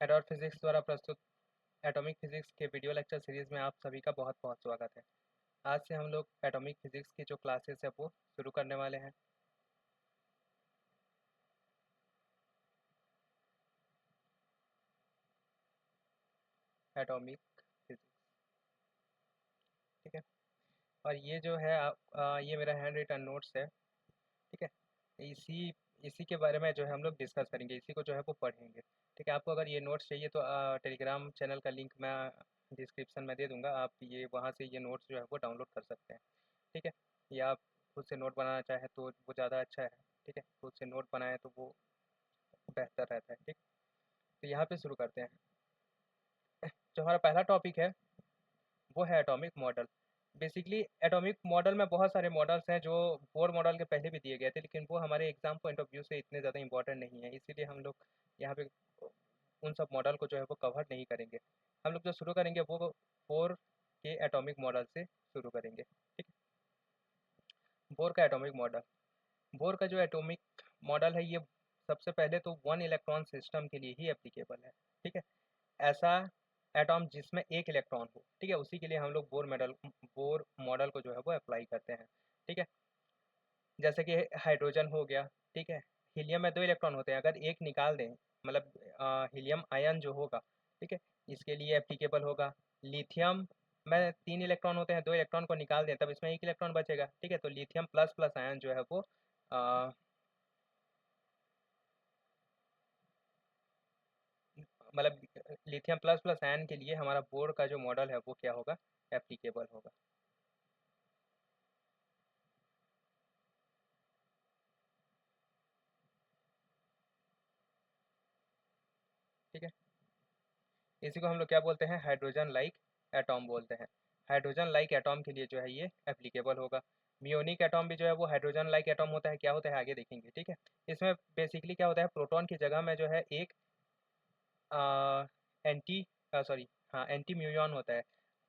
एडॉर्ड physics द्वारा प्रस्तुत atomic physics के वीडियो लेक्चर सीरीज में आप सभी का बहुत बहुत स्वागत है। आज से हम लोग एटॉमिक फिजिक्स की जो क्लासेस है वो शुरू करने वाले हैं। एटॉमिक फिजिक्स, ठीक है। और ये जो है ये मेरा हैंड रिटन नोट्स है, ठीक है। इसी इसी के बारे में जो है हम लोग डिस्कस करेंगे, इसी को जो है वो पढ़ेंगे, ठीक है। आपको अगर ये नोट्स चाहिए तो टेलीग्राम चैनल का लिंक मैं डिस्क्रिप्शन में दे दूंगा। आप ये वहाँ से ये नोट्स जो है वो डाउनलोड कर सकते हैं, ठीक है। या आप खुद से नोट बनाना चाहें तो वो ज़्यादा अच्छा है, ठीक है। खुद से नोट बनाएं तो वो बेहतर रहता है, ठीक। तो यहाँ पे शुरू करते हैं। जो हमारा पहला टॉपिक है वो है atomic model. Basically atomic model में बहुत सारे मॉडल्स हैं जो बोर मॉडल के पहले भी दिए गए थे, लेकिन वो हमारे एग्जाम पॉइंट ऑफ व्यू से इतने ज़्यादा इंपॉर्टेंट नहीं है, इसीलिए हम लोग यहाँ पे उन सब मॉडल को जो है वो कवर नहीं करेंगे। हम लोग जो शुरू करेंगे वो बोर के एटॉमिक मॉडल से शुरू करेंगे, ठीक है। बोर का एटॉमिक मॉडल, बोर का जो एटॉमिक मॉडल है ये सबसे पहले तो वन इलेक्ट्रॉन सिस्टम के लिए ही एप्लीकेबल है, ठीक है। ऐसा एटॉम जिसमें एक इलेक्ट्रॉन हो, ठीक है, उसी के लिए हम लोग बोर मॉडल को जो है वो अप्लाई करते हैं, ठीक है। जैसे कि हाइड्रोजन हो गया, ठीक है। हीलियम में दो इलेक्ट्रॉन होते हैं, अगर एक निकाल दें, मतलब हीलियम आयन जो होगा, ठीक है, इसके लिए एप्लीकेबल होगा। लिथियम में तीन इलेक्ट्रॉन होते हैं, दो इलेक्ट्रॉन को निकाल दें तब इसमें एक इलेक्ट्रॉन बचेगा, ठीक है। तो लिथियम प्लस प्लस आयन जो है वो अ, मतलब लिथियम प्लस प्लस आयन के लिए हमारा बोर का जो मॉडल है वो क्या होगा, एप्लीकेबल होगा, ठीक है। इसी को हम लोग क्या बोलते हैं, हाइड्रोजन लाइक एटॉम बोलते हैं। हाइड्रोजन लाइक एटॉम के लिए जो है ये एप्लीकेबल होगा। मियोनिक एटॉम भी जो है वो हाइड्रोजन लाइक एटॉम होता है, क्या होता है आगे देखेंगे, ठीक है। इसमें बेसिकली क्या होता है, प्रोटॉन की जगह में जो है एक एंटी सॉरी, हाँ, एंटी म्यूयन होता है।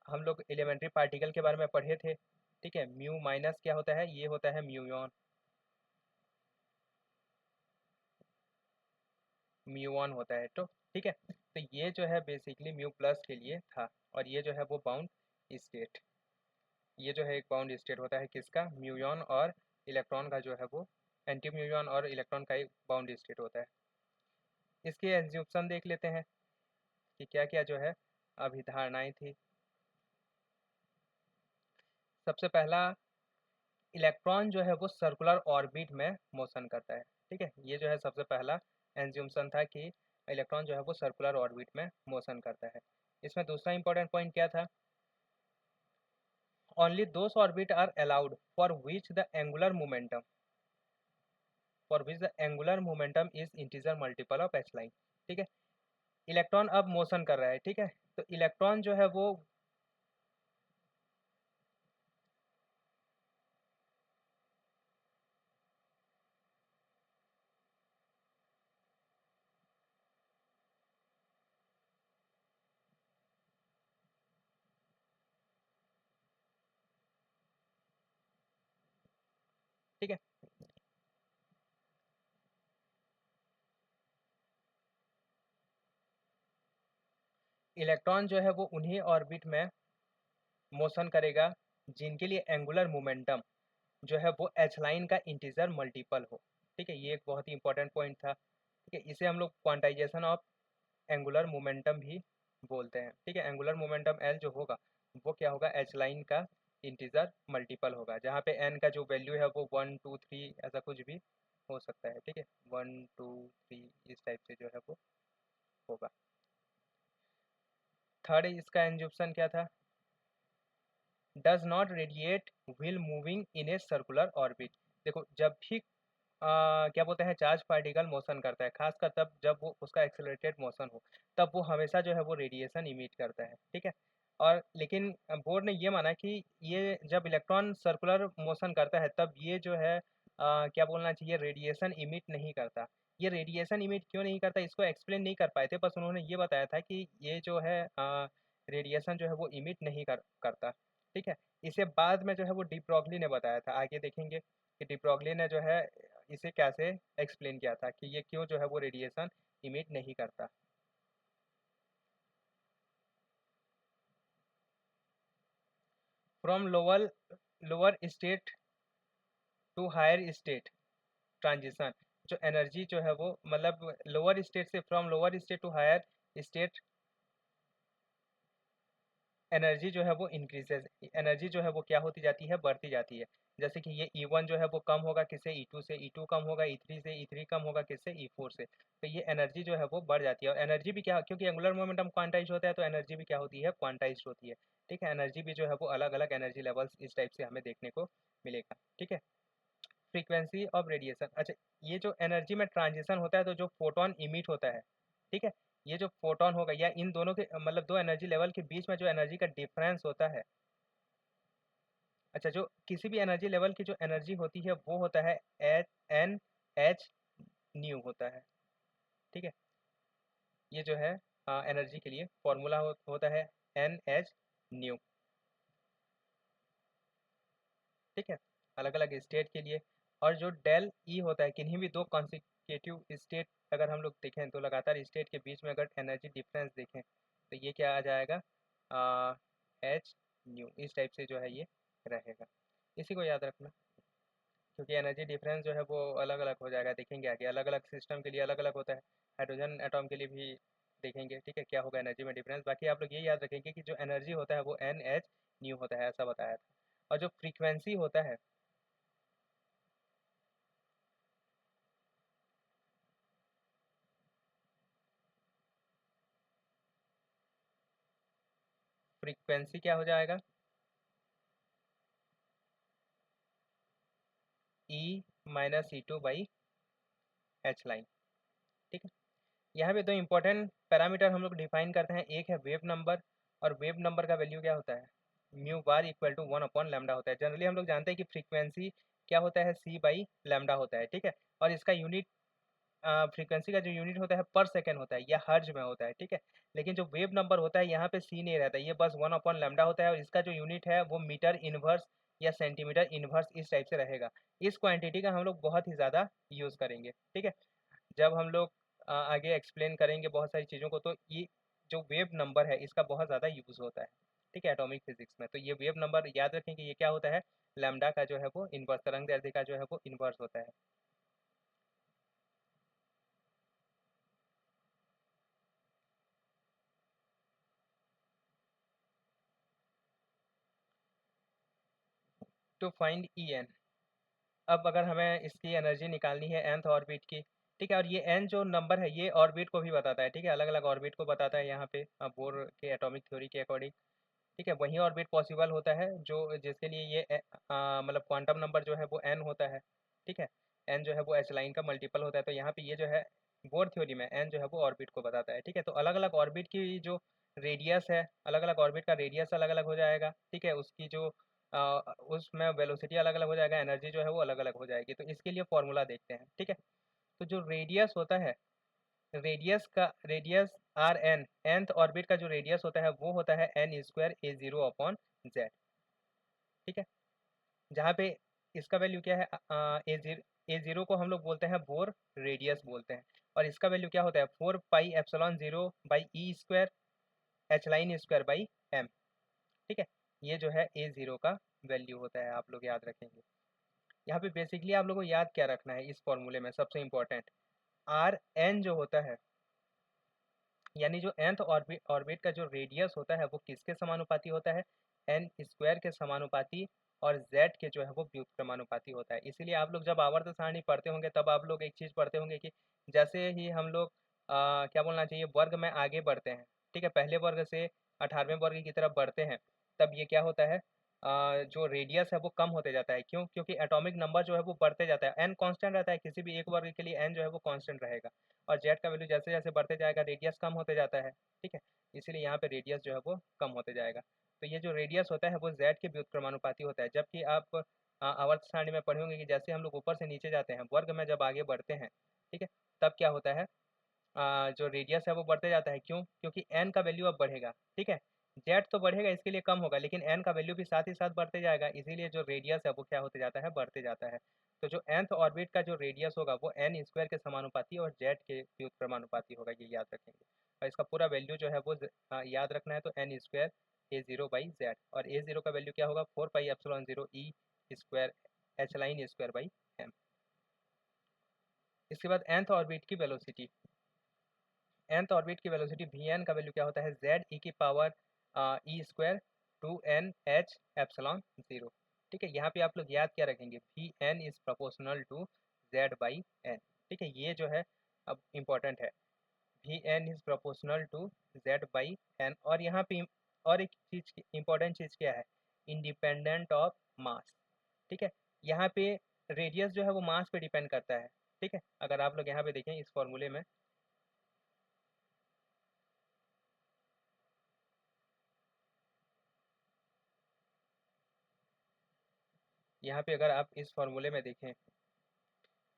हम लोग एलिमेंट्री पार्टिकल के बारे में पढ़े थे, ठीक है। म्यू माइनस क्या होता है, ये होता है म्यूयन, म्यू1 होता है, तो ठीक है। तो ये जो है बेसिकली म्यू प्लस के लिए था, और ये जो है वो बाउंड स्टेट, ये जो है एक बाउंड स्टेट होता है किसका, म्यूयन और इलेक्ट्रॉन का जो है वो, एंटी म्यूयन और इलेक्ट्रॉन का एक बाउंड स्टेट होता है। इसके एज्यूम्पशन देख लेते हैं कि क्या क्या जो है अभिधारणाएं थी। सबसे पहला, इलेक्ट्रॉन जो है वो सर्कुलर ऑर्बिट में मोशन करता है, ठीक है। ये जो है सबसे पहला एज्यूम्पशन था कि इलेक्ट्रॉन जो है वो सर्कुलर ऑर्बिट में मोशन करता है। इसमें दूसरा इंपॉर्टेंट पॉइंट क्या था, only those orbits are allowed for which the angular momentum is integer multiple of h line, ठीक है। इलेक्ट्रॉन अब मोशन कर रहा है, ठीक है। तो इलेक्ट्रॉन जो है वो, ठीक है, इलेक्ट्रॉन जो है वो उन्हीं ऑर्बिट में मोशन करेगा जिनके लिए एंगुलर मोमेंटम जो है वो एच लाइन का इंटीजर मल्टीपल हो, ठीक है। ये एक बहुत ही इंपॉर्टेंट पॉइंट था, ठीक है। इसे हम लोग क्वांटाइजेशन ऑफ एंगुलर मोमेंटम भी बोलते हैं, ठीक है। एंगुलर मोमेंटम एल जो होगा वो क्या होगा, एच लाइन का इंटीजर मल्टीपल होगा, जहाँ पे एन का जो वैल्यू है वो 1 2 3 ऐसा कुछ भी हो सकता है, ठीक है। 1 2 3 इस टाइप से जो है वो होगा। थर्ड इसका एंजुप्शन क्या था, does not radiate wheel moving in a circular orbit. देखो जब भी क्या बोलते हैं, चार्ज पार्टिकल मोशन करता है, खासकर तब जब वो उसका एक्सेलरेटेड मोशन हो, तब वो हमेशा जो है वो रेडिएशन इमिट करता है, ठीक है। और लेकिन बोर्ड ने ये माना कि ये जब इलेक्ट्रॉन सर्कुलर मोशन करता है तब ये जो है क्या बोलना चाहिए, रेडिएशन इमिट नहीं करता। ये रेडिएशन इमिट क्यों नहीं करता इसको एक्सप्लेन नहीं कर पाए थे, बस उन्होंने ये बताया था कि ये जो है रेडिएशन जो है वो इमिट नहीं करता, ठीक है। इसे बाद में जो है वो डी ब्रॉगली ने बताया था, आगे देखेंगे कि डी ब्रॉगली ने जो है इसे कैसे एक्सप्लेन किया था कि ये क्यों जो है वो रेडिएशन इमिट नहीं करता। From lower state to higher state transition, जो एनर्जी जो है वो मतलब लोअर स्टेट से, from lower state to higher state energy जो है वो इंक्रीजेज, एनर्जी जो है वो क्या होती जाती है, बढ़ती जाती है। जैसे कि ये E1 जो है वो कम होगा किससे, E2 से, E2 कम होगा E3 से, E3 कम होगा किससे, E4 से। तो ये एनर्जी जो है वो बढ़ जाती है। और एनर्जी भी क्या, क्योंकि एंगुलर मोमेंटम क्वांटाइज होता है तो एनर्जी भी क्या होती है, क्वांटाइज होती है। ठीक है, एनर्जी भी जो है वो अलग अलग एनर्जी लेवल्स इस टाइप से हमें देखने को मिलेगा। ठीक है, फ्रीक्वेंसी ऑफ रेडिएशन। अच्छा, ये जो एनर्जी में ट्रांजिशन होता है तो जो फोटोन इमिट होता है, ठीक है, ये जो फोटोन होगा या इन दोनों के मतलब दो एनर्जी लेवल के बीच में जो एनर्जी का डिफरेंस होता है, अच्छा, जो किसी भी एनर्जी लेवल की जो एनर्जी होती है वो होता है एन एच न्यू होता है। ठीक है, ये जो है एनर्जी के लिए फॉर्मूला होता है एन एच न्यू। ठीक है, अलग अलग स्टेट के लिए। और जो डेल ई होता है, किन्हीं भी दो कॉन्सिक्यूटिव स्टेट अगर हम लोग देखें तो लगातार स्टेट के बीच में अगर एनर्जी डिफरेंस देखें तो ये क्या आ जाएगा, एच न्यू, इस टाइप से जो है ये रहेगा। इसी को याद रखना, क्योंकि एनर्जी डिफरेंस जो है वो अलग अलग हो जाएगा, देखेंगे आगे, अलग अलग सिस्टम के लिए अलग अलग होता है। हाइड्रोजन एटॉम के लिए भी देखेंगे, ठीक है, क्या होगा एनर्जी में डिफरेंस। बाकी आप लोग ये याद रखेंगे कि जो एनर्जी होता है वो एन एच न्यू होता है, ऐसा बताया था। और जो फ्रीक्वेंसी होता है, फ्रीक्वेंसी क्या हो जाएगा, E minus E two by h line. ठीक है, यहाँ पे दो इंपॉर्टेंट पैरामीटर हम लोग डिफाइन करते हैं, एक है वेव नंबर, और वेव नंबर का वैल्यू क्या होता है, म्यू बार इक्वल टू 1/λ होता है। जनरली हम लोग जानते हैं कि फ्रीक्वेंसी क्या होता है, c/λ होता है। ठीक है, और इसका यूनिट फ्रीक्वेंसी का जो यूनिट होता है पर सेकेंड होता है या हर्ज में होता है। ठीक है, लेकिन जो वेव नंबर होता है यहाँ पे सी नहीं रहता, ये बस 1/λ होता है, और इसका जो यूनिट है वो मीटर इनवर्स या सेंटीमीटर इनवर्स इस टाइप से रहेगा। इस क्वांटिटी का हम लोग बहुत ही ज़्यादा यूज़ करेंगे। ठीक है, जब हम लोग आगे एक्सप्लेन करेंगे बहुत सारी चीज़ों को, तो ये जो वेव नंबर है इसका बहुत ज़्यादा यूज़ होता है। ठीक है, एटॉमिक फिजिक्स में। तो ये वेव नंबर याद रखें कि ये क्या होता है, लैम्डा का जो है वो इन्वर्स, तरंग दैर्ध्य का जो है वो इन्वर्स होता है। टू फाइंड ई एन, अब अगर हमें इसकी एनर्जी निकालनी है nth ऑर्बिट की, ठीक है, और ये n जो नंबर है ये ऑर्बिट को भी बताता है। ठीक है, अलग अलग ऑर्बिट को बताता है यहाँ पे बोर के एटॉमिक थ्योरी के अकॉर्डिंग। ठीक है, वही ऑर्बिट पॉसिबल होता है जो जिसके लिए ये मतलब क्वांटम नंबर जो है वो n होता है। ठीक है, n जो है वो h लाइन का मल्टीपल होता है। तो यहाँ पे ये जो है बोर थ्योरी में n जो है वो ऑर्बिट को बताता है। ठीक है, तो अलग अलग ऑर्बिट की जो रेडियस है, अलग अलग ऑर्बिट का रेडियस अलग अलग हो जाएगा। ठीक है, उसकी जो उसमें वेलोसिटी अलग अलग हो जाएगा, एनर्जी जो है वो अलग अलग हो जाएगी। तो इसके लिए फॉर्मूला देखते हैं। ठीक है, तो जो रेडियस होता है, radius r n, nth orbit का जो रेडियस होता है वो होता है n² a0/z। ठीक है, जहाँ पे इसका वैल्यू क्या है, a0 को हम लोग बोलते हैं बोर रेडियस बोलते हैं, और इसका वैल्यू क्या होता है 4πε0/e² h line square by m। ठीक है, ये जो है a0 का वैल्यू होता है, आप लोग याद रखेंगे। यहाँ पे बेसिकली आप लोगों को याद क्या रखना है इस फॉर्मूले में, सबसे इम्पोर्टेंट आर एन जो होता है, यानी जो nth ऑर्बिट का जो रेडियस होता है वो किसके समानुपाती होता है, n² के समानुपाती, और z के जो है वो व्युत्क्रमानुपाती होता है। इसीलिए आप लोग जब आवर्त सारणी पढ़ते होंगे तब आप लोग एक चीज़ पढ़ते होंगे कि जैसे ही हम लोग क्या बोलना चाहिए, वर्ग में आगे बढ़ते हैं, ठीक है, पहले वर्ग से 18वें वर्ग की तरफ बढ़ते हैं, तब ये क्या होता है, जो रेडियस है वो कम होते जाता है। क्यों, क्योंकि एटॉमिक नंबर जो है वो बढ़ते जाता है, n कांस्टेंट रहता है, किसी भी एक वर्ग के लिए n जो है वो कांस्टेंट रहेगा, और जेड का वैल्यू जैसे जैसे बढ़ते जाएगा रेडियस कम होते जाता है। ठीक है, इसीलिए यहाँ पे रेडियस जो है वो कम होते जाएगा। तो ये जो रेडियस होता है वो जेड के व्युत्क्रमानुपाती होता है। जबकि आप आवर्त सारणी में पढ़े होंगे कि जैसे हम लोग ऊपर से नीचे जाते हैं, वर्ग में जब आगे बढ़ते हैं, ठीक है, तब क्या होता है, जो रेडियस है वो बढ़ते जाता है। क्यों, क्योंकि एन का वैल्यू अब बढ़ेगा। ठीक है, जेड तो बढ़ेगा, इसके लिए कम होगा, लेकिन एन का वैल्यू भी साथ ही साथ बढ़ते जाएगा, इसीलिए जो रेडियस है वो क्या होते जाता है, बढ़ते जाता है। तो जो nth ऑर्बिट का जो रेडियस होगा वो n² के समानुपाती और जेड के व्युत्क्रमानुपाती होगा, ये याद रखेंगे। और इसका पूरा वैल्यू जो है वो याद रखना है, तो n² A0/Z, और A0 का वैल्यू क्या होगा 4πε0 E square H line square by m। इसके बाद nth ऑर्बिट की वेलोसिटी, nth ऑर्बिट की वेलोसिटी Vn का वैल्यू क्या होता है Z e की power E square 2n H/0। ठीक है, यहाँ पे आप लोग याद क्या रखेंगे, Vn is proportional to Z/n। ठीक है, ये जो है अब इम्पोर्टेंट है, Vn is proportional to Z/n। और यहाँ पे और एक चीज इम्पोर्टेंट चीज क्या है, इंडिपेंडेंट ऑफ मास। ठीक है, यहाँ पे रेडियस जो है वो मास पे डिपेंड करता है। ठीक है, अगर आप लोग यहाँ पे देखें इस फॉर्मूले में, यहाँ पे अगर आप इस फॉर्मूले में देखें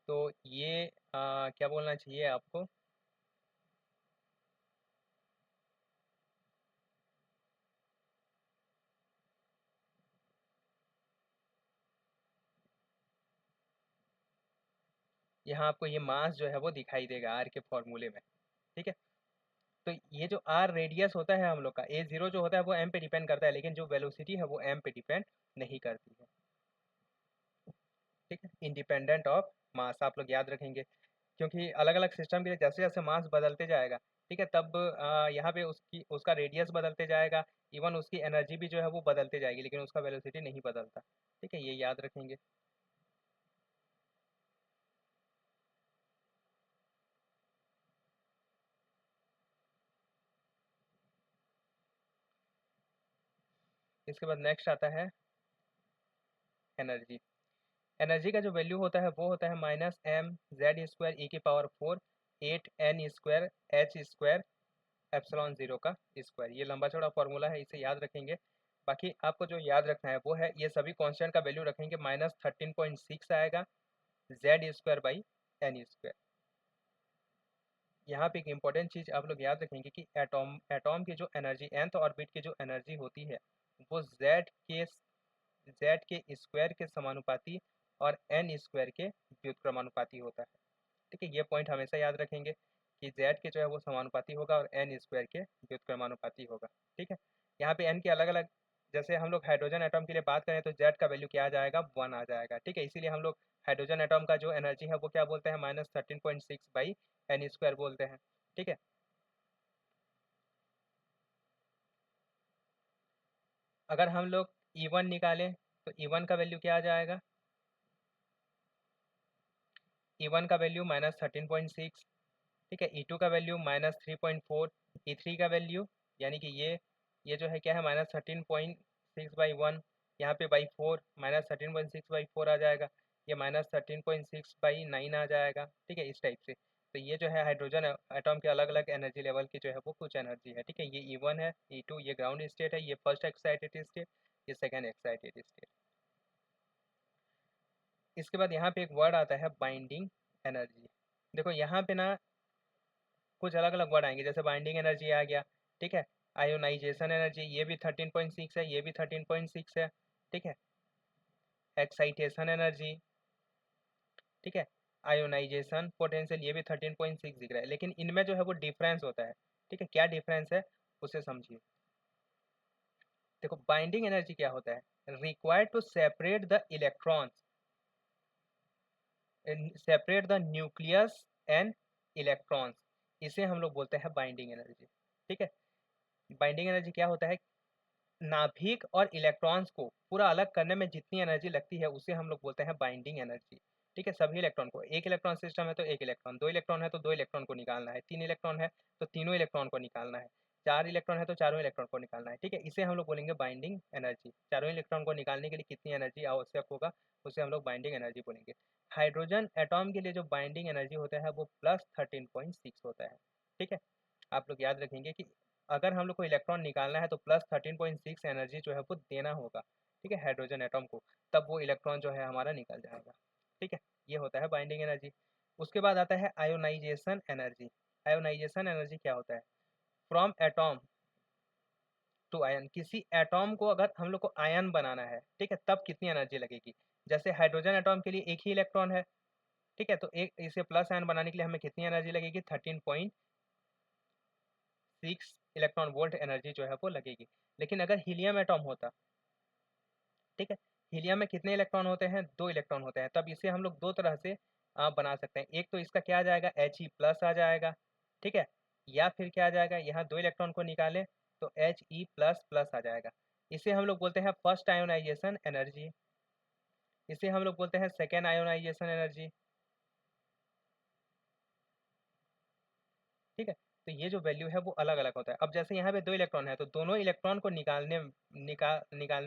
तो ये क्या बोलना चाहिए आपको, यहाँ आपको ये मास जो है वो दिखाई देगा आर के फॉर्मूले में। ठीक है, तो ये जो आर रेडियस होता है हम लोग का, A0 जो होता है वो एम पे डिपेंड करता है, लेकिन जो वेलोसिटी है वो एम पे डिपेंड नहीं करती है। ठीक है, इंडिपेंडेंट ऑफ मास आप लोग याद रखेंगे, क्योंकि अलग अलग सिस्टम के लिए जैसे जैसे मास बदलते जाएगा, ठीक है, तब यहाँ पे उसकी उसका रेडियस बदलते जाएगा, इवन उसकी एनर्जी भी जो है वो बदलते जाएगी, लेकिन उसका वेलोसिटी नहीं बदलता। ठीक है, ये याद रखेंगे। इसके बाद नेक्स्ट आता है एनर्जी। एनर्जी का जो वैल्यू होता है वो होता है -mz² e की power 4 8n square h square ε0 का स्क्वायर। ये लंबा चौड़ा फॉर्मूला है, इसे याद रखेंगे। बाकी आपको जो याद रखना है वो है, ये सभी कांस्टेंट का वैल्यू रखेंगे, -13.6 आएगा Z² बाई n²। यहाँ पे एक इम्पॉर्टेंट चीज़ आप लोग याद रखेंगे कि एटॉम की जो एनर्जी, nth ऑर्बिट की जो एनर्जी होती है वो Z के स्क्वायर के समानुपाती और n स्क्वायर के व्युत्क्रमानुपाती होता है। ठीक है, ये पॉइंट हमेशा याद रखेंगे कि Z के जो है वो समानुपाती होगा और n स्क्वायर के व्युत्क्रमानुपाती होगा। ठीक है, यहाँ पे n के अलग अलग, जैसे हम लोग हाइड्रोजन एटम के लिए बात करें तो Z का वैल्यू क्या आ जाएगा 1 आ जाएगा। ठीक है, इसीलिए हम लोग हाइड्रोजन एटम का जो एनर्जी है वो क्या बोलते हैं -13.6/n² बोलते हैं। ठीक है, अगर हम लोग E1 निकालें तो E1 का वैल्यू क्या आ जाएगा, E1 का वैल्यू -13.6। ठीक है, E2 का वैल्यू -3.4, E3 का वैल्यू यानी कि ये जो है क्या है -13.6/1, यहाँ पे बाई 4 -13.6/4 आ जाएगा, ये -13.6/9 आ जाएगा। ठीक है, इस टाइप से। तो ये जो है हाइड्रोजन एटॉम के अलग अलग एनर्जी लेवल की जो है वो कुछ एनर्जी है। ठीक है, ये E1 है, E2 ये ग्राउंड स्टेट है, ये फर्स्ट एक्साइटेड स्टेट, ये सेकेंड एक्साइटेड स्टेट। इसके बाद यहाँ पे एक वर्ड आता है बाइंडिंग एनर्जी। देखो यहाँ पे ना कुछ अलग अलग वर्ड आएंगे, जैसे बाइंडिंग एनर्जी आ गया। ठीक है, आयोनाइजेशन एनर्जी ये भी 13.6 है, ये भी 13.6 है। ठीक है, एक्साइटेशन एनर्जी, ठीक है, आयोनाइजेशन पोटेंशियल ये भी 13.6 दिख रहा है, लेकिन इनमें जो है वो डिफरेंस होता है। ठीक है, क्या डिफरेंस है उसे समझिए। देखो बाइंडिंग एनर्जी क्या होता है, required to separate the electrons, separate the nucleus and electrons, इसे हम लोग बोलते हैं बाइंडिंग एनर्जी। ठीक है, बाइंडिंग एनर्जी क्या होता है, नाभिक और इलेक्ट्रॉन्स को पूरा अलग करने में जितनी एनर्जी लगती है उसे हम लोग बोलते हैं बाइंडिंग एनर्जी। ठीक है, सभी इलेक्ट्रॉन को, एक इलेक्ट्रॉन सिस्टम है तो एक इलेक्ट्रॉन, दो इलेक्ट्रॉन है तो दो इलेक्ट्रॉन को निकालना है, तीन इलेक्ट्रॉन है तो तीनों इलेक्ट्रॉन को निकालना है, चार इलेक्ट्रॉन है तो चारों इलेक्ट्रॉन को निकालना है। ठीक है, इसे हम लोग बोलेंगे बाइंडिंग एनर्जी। चारों इलेक्ट्रॉन को निकालने के लिए कितनी एनर्जी आवश्यक होगा उसे हम लोग बाइंडिंग एनर्जी बोलेंगे। हाइड्रोजन एटॉम के लिए जो बाइंडिंग एनर्जी होता है वो +13.6 होता है। ठीक है, आप लोग याद रखेंगे कि अगर हम लोग को इलेक्ट्रॉन निकालना है तो +13.6 एनर्जी जो है वो देना होगा। ठीक है, हाइड्रोजन एटॉम को, तब वो इलेक्ट्रॉन जो है हमारा निकल जाएगा। ठीक है, ये होता है बाइंडिंग एनर्जी। उसके बाद आता है आयोनाइजेशन एनर्जी। आयोनाइजेशन एनर्जी क्या होता है, फ्रॉम एटॉम टू आयन, किसी एटॉम को अगर हम लोग को आयन बनाना है, ठीक है, तब कितनी एनर्जी लगेगी। जैसे हाइड्रोजन एटॉम के लिए एक ही इलेक्ट्रॉन है, ठीक है, तो इसे प्लस आयन बनाने के लिए हमें कितनी एनर्जी लगेगी 13.6 इलेक्ट्रॉन वोल्ट एनर्जी जो है वो लगेगी। लेकिन अगर हीलियम एटॉम होता, ठीक है, हीलियम में कितने इलेक्ट्रॉन होते हैं? 2 इलेक्ट्रॉन होते हैं। तब इसे हम लोग 2 तरह से बना सकते हैं। एक तो इसका क्या आ जाएगा, He प्लस आ जाएगा, ठीक है, या फिर क्या आ जाएगा, यहाँ 2 इलेक्ट्रॉन को निकालें तो He प्लस प्लस आ जाएगा। इसे हम लोग बोलते हैं फर्स्ट आयोनाइजेशन एनर्जी, इसे हम लोग बोलते हैं सेकेंड आयोनाइजेशन एनर्जी, ठीक है। तो ये जो वैल्यू है वो अलग अलग होता है। अब जैसे यहाँ पे 2 इलेक्ट्रॉन है तो दोनों इलेक्ट्रॉन को निकालने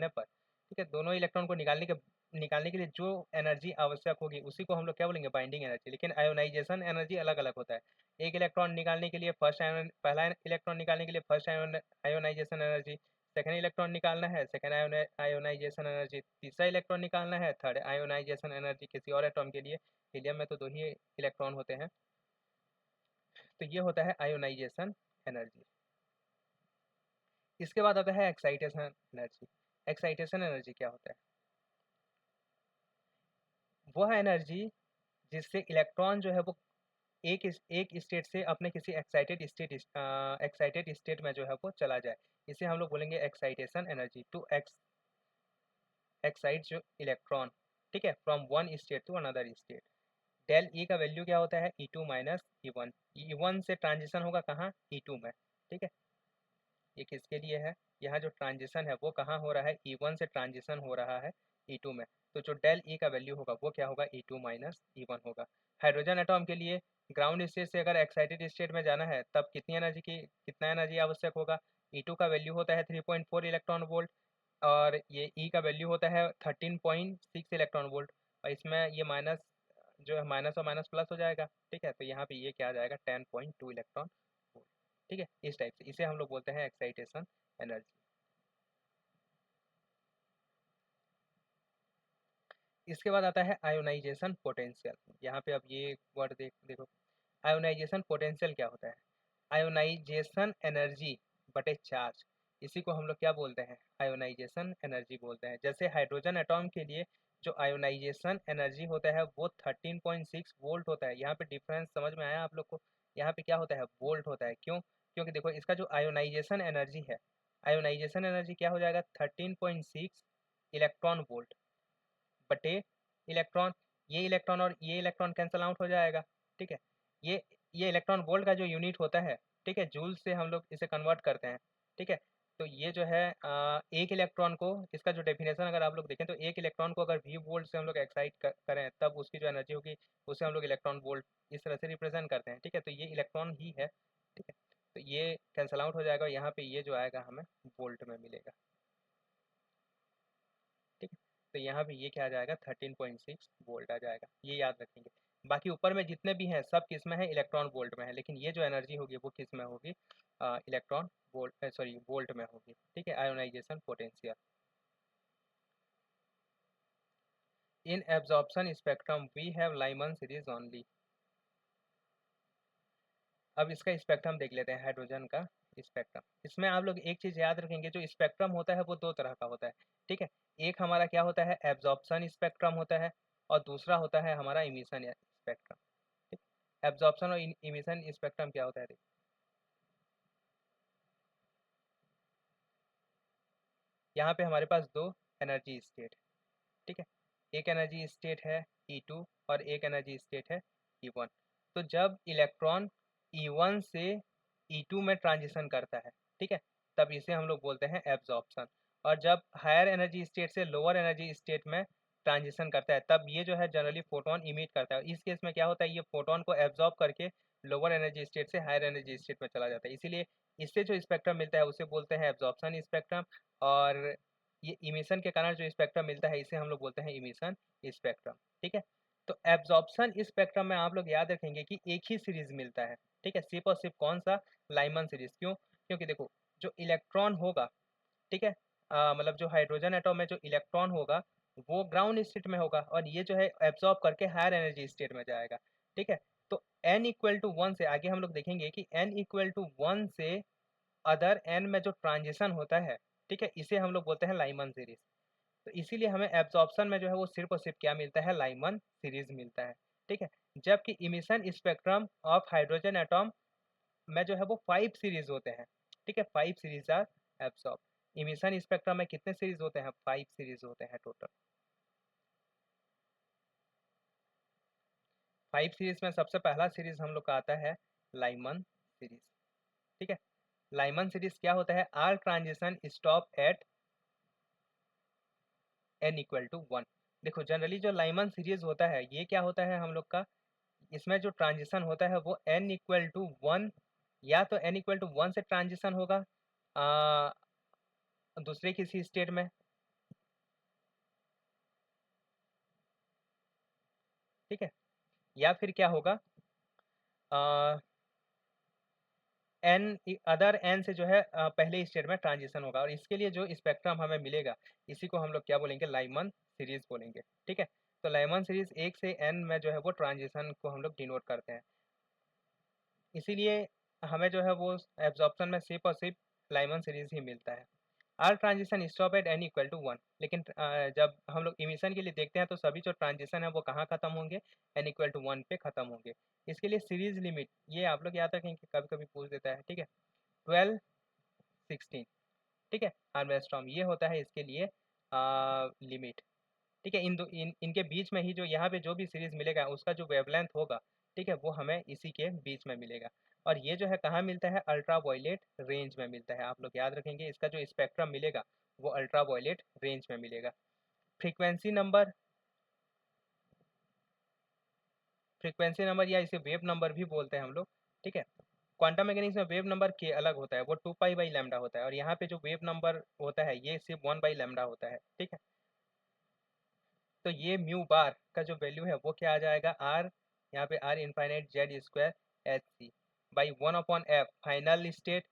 पर, ठीक है, दोनों इलेक्ट्रॉन को निकालने के लिए जो एनर्जी आवश्यक होगी उसी को हम लोग क्या बोलेंगे, बाइंडिंग एनर्जी। लेकिन आयोनाइजेशन एनर्जी अलग अलग होता है। एक इलेक्ट्रॉन निकालने के लिए पहला इलेक्ट्रॉन निकालने के लिए first ionisation energy, second electron निकालना है सेकेंड आयोनाइजेशन एनर्जी, तीसरा इलेक्ट्रॉन निकालना है थर्ड आयोनाइजेशन एनर्जी। किसी और एटॉम के लिए, हीलियम में तो 2 ही इलेक्ट्रॉन होते हैं। तो ये होता है आयोनाइजेशन एनर्जी। इसके बाद आता है एक्साइटेशन एनर्जी। एक्साइटेशन एनर्जी क्या होता है? वह एनर्जी जिससे इलेक्ट्रॉन जो है वो एक स्टेट से अपने किसी एक्साइटेड स्टेट में जो है वो चला जाए, इसे हम लोग बोलेंगे एक्साइटेशन एनर्जी। टू एक्साइट जो इलेक्ट्रॉन, ठीक है, from one state to another state. Del E का वैल्यू क्या होता है, E2 माइनस E1। E1 से ट्रांजिशन होगा कहाँ, E2 में, ठीक है। ये किसके लिए है, यहाँ जो ट्रांजिशन है वो कहाँ हो रहा है, E1 से ट्रांजिशन हो रहा है E2 में। तो जो डेल ई का वैल्यू होगा वो क्या होगा, E2 माइनस E1 होगा। हाइड्रोजन एटॉम के लिए ग्राउंड स्टेट से अगर एक्साइटेड स्टेट में जाना है तब कितना एनर्जी आवश्यक होगा, E2 का वैल्यू होता है 3.4 इलेक्ट्रॉन वोल्ट, और ये ई का वैल्यू होता है 13.6 इलेक्ट्रॉन वोल्ट। और इसमें ये माइनस जो है, माइनस और माइनस प्लस हो जाएगा, ठीक है। तो यहाँ पे ये क्या आ जाएगा, 10.2 इलेक्ट्रॉन वोल्ट, ठीक है। इस टाइप से इसे हम लोग बोलते हैं एक्साइटेशन एनर्जी। इसके बाद आता है आयोनाइजेशन पोटेंशियल। यहाँ पे अब ये वर्ड देखो, आयोनाइजेशन पोटेंशियल क्या होता है, आयोनाइजेशन एनर्जी बटे चार्ज, इसी को हम लोग क्या बोलते हैं, आयोनाइजेशन एनर्जी बोलते हैं। जैसे हाइड्रोजन एटॉम के लिए जो आयोनाइजेशन एनर्जी होता है वो 13.6 वोल्ट होता है। यहाँ पे डिफरेंस समझ में आया आप लोग को, यहाँ पे क्या होता है, वोल्ट होता है। क्यों? क्योंकि देखो इसका जो आयोनाइजेशन एनर्जी है, आयोनाइजेशन एनर्जी क्या हो जाएगा, 13.6 इलेक्ट्रॉन वोल्ट बटे इलेक्ट्रॉन, ये इलेक्ट्रॉन और ये इलेक्ट्रॉन कैंसल आउट हो जाएगा, ठीक है। ये ये इलेक्ट्रॉन वोल्ट का जो यूनिट होता है, ठीक है, जूल से हम लोग इसे कन्वर्ट करते हैं, ठीक है। तो ये जो है एक इलेक्ट्रॉन को, इसका जो डेफिनेशन अगर आप लोग देखें तो एक इलेक्ट्रॉन को अगर V वोल्ट से हम लोग एक्साइट करें तब उसकी जो एनर्जी होगी उसे हम लोग इलेक्ट्रॉन वोल्ट इस तरह से रिप्रेजेंट करते हैं, ठीक है। तो ये इलेक्ट्रॉन ही है, ठीक है। तो ये कैंसल आउट हो जाएगा और यहाँ पे ये जो आएगा हमें वोल्ट में मिलेगा, ठीक है। तो यहाँ पे ये क्या आ जाएगा, 13.6 वोल्ट आ जाएगा, ये याद रखेंगे। बाकी ऊपर में जितने भी हैं सब किस में है, इलेक्ट्रॉन वोल्ट में है, लेकिन ये जो एनर्जी होगी वो किस में होगी, इलेक्ट्रॉन वोल्ट, सॉरी वोल्ट में होगी, ठीक है। Ionisation potential in absorption spectrum we have Lyman series only. अब इसका स्पेक्ट्रम देख लेते हैं, हाइड्रोजन का स्पेक्ट्रम। इसमें आप लोग एक चीज़ याद रखेंगे, जो स्पेक्ट्रम होता है वो 2 तरह का होता है, ठीक है। एक हमारा क्या होता है, एब्जॉर्प्शन स्पेक्ट्रम होता है, और दूसरा होता है हमारा इमिशन स्पेक्ट्रम, ठीक। एब्जॉर्प्शन और इमिशन स्पेक्ट्रम क्या होता है, देखिए यहाँ पे हमारे पास 2 एनर्जी स्टेट, ठीक है। एक एनर्जी स्टेट है E2 और एक एनर्जी स्टेट है E1। तो जब इलेक्ट्रॉन E1 से E2 में ट्रांजिशन करता है, ठीक है, तब इसे हम लोग बोलते हैं एब्जॉर्प्शन। और जब हायर एनर्जी स्टेट से लोअर एनर्जी स्टेट में ट्रांजिशन करता है तब ये जो है जनरली फोटोन इमिट करता है। इस केस में क्या होता है, ये फोटोन को एब्जॉर्ब करके लोअर एनर्जी स्टेट से हायर एनर्जी स्टेट में चला जाता है। इसीलिए इससे जो स्पेक्ट्रम मिलता है उसे बोलते हैं एब्जॉर्प्शन स्पेक्ट्रम। और ये इमिशन के कारण जो स्पेक्ट्रम मिलता है इसे हम लोग बोलते हैं इमिशन स्पेक्ट्रम, ठीक है। तो एब्जॉर्प्शन स्पेक्ट्रम में आप लोग याद रखेंगे कि एक ही सीरीज मिलता है, ठीक है, सिर्फ और सिर्फ कौन सा, लाइमन सीरीज। क्यों? क्योंकि देखो जो इलेक्ट्रॉन होगा, ठीक है, मतलब जो हाइड्रोजन एटॉम में जो इलेक्ट्रॉन होगा वो ग्राउंड स्टेट में होगा और ये जो है एब्जॉर्ब करके हायर एनर्जी स्टेट में जाएगा, ठीक है। तो n=1 से आगे हम लोग देखेंगे कि n=1 से अदर n में जो ट्रांजिशन होता है, ठीक है, इसे हम लोग बोलते हैं लाइमन सीरीज। तो इसीलिए हमें एब्जॉर्प्शन में जो है वो सिर्फ और सिर्फ क्या मिलता है, लाइमन सीरीज मिलता है, ठीक है। जबकि emission spectrum of hydrogen atom में जो है वो 5 सीरीज होते हैं, ठीक है, 5 series are absorb. Emission spectrum में कितने सीरीज होते हैं? 5 सीरीज होते हैं टोटल। 5 सीरीज में सबसे पहला सीरीज हम लोग का आता है लाइमन सीरीज। ठीक है, लाइमन सीरीज क्या होता है? Are transition stop at n equal to 1। देखो जनरली जो लाइमन सीरीज होता है ये क्या होता है हम लोग का, इसमें जो ट्रांजिशन होता है वो n इक्वल टू 1, या तो n इक्वल टू 1 से ट्रांजिशन होगा दूसरे किसी स्टेट में, ठीक है, या फिर क्या होगा एन अदर एन से जो है पहले स्टेट में ट्रांजिशन होगा। और इसके लिए जो स्पेक्ट्रम हमें मिलेगा इसी को हम लोग क्या बोलेंगे? लाइमन सीरीज बोलेंगे। ठीक है, तो लाइमन सीरीज 1 से n में जो है वो ट्रांजिशन को हम लोग डिनोट करते हैं, इसीलिए हमें जो है वो एब्जॉर्प्शन में सिर्फ और सिर्फ लाइमन सीरीज ही मिलता है। Are transition stop at n equal to 1, लेकिन जब हम लोग इमिशन के लिए देखते हैं तो सभी जो ट्रांजिशन है वो कहाँ खत्म होंगे? n इक्वल टू 1 पे खत्म होंगे। इसके लिए सीरीज लिमिट, ये आप लोग याद रखेंगे, कभी कभी पूछ देता है। ठीक है, 12 16, ठीक है, आर्मस्ट्रॉन्ग ये होता है इसके लिए लिमिट। ठीक है, इनके बीच में ही जो यहाँ पे जो भी सीरीज मिलेगा उसका जो वेवलेंथ होगा, ठीक है, वो हमें इसी के बीच में मिलेगा। और ये जो है कहाँ मिलता है? अल्ट्रा वायलेट रेंज में मिलता है। आप लोग याद रखेंगे इसका जो स्पेक्ट्रम मिलेगा वो अल्ट्रा वायलेट रेंज में मिलेगा। फ्रीक्वेंसी नंबर, फ्रीक्वेंसी नंबर या इसे वेव नंबर भी बोलते हैं हम लोग। ठीक है, क्वांटम मैकेनिक्स में वेव नंबर के अलग होता है, वो 2 पाई/लैम्डा होता है, और यहाँ पे जो वेव नंबर होता है ये सिर्फ 1/लैम्डा होता है। ठीक है, तो ये म्यू बार का जो वैल्यू है वो क्या आ जाएगा? आर, यहाँ पे R infinite Z square H C by 1/f final state.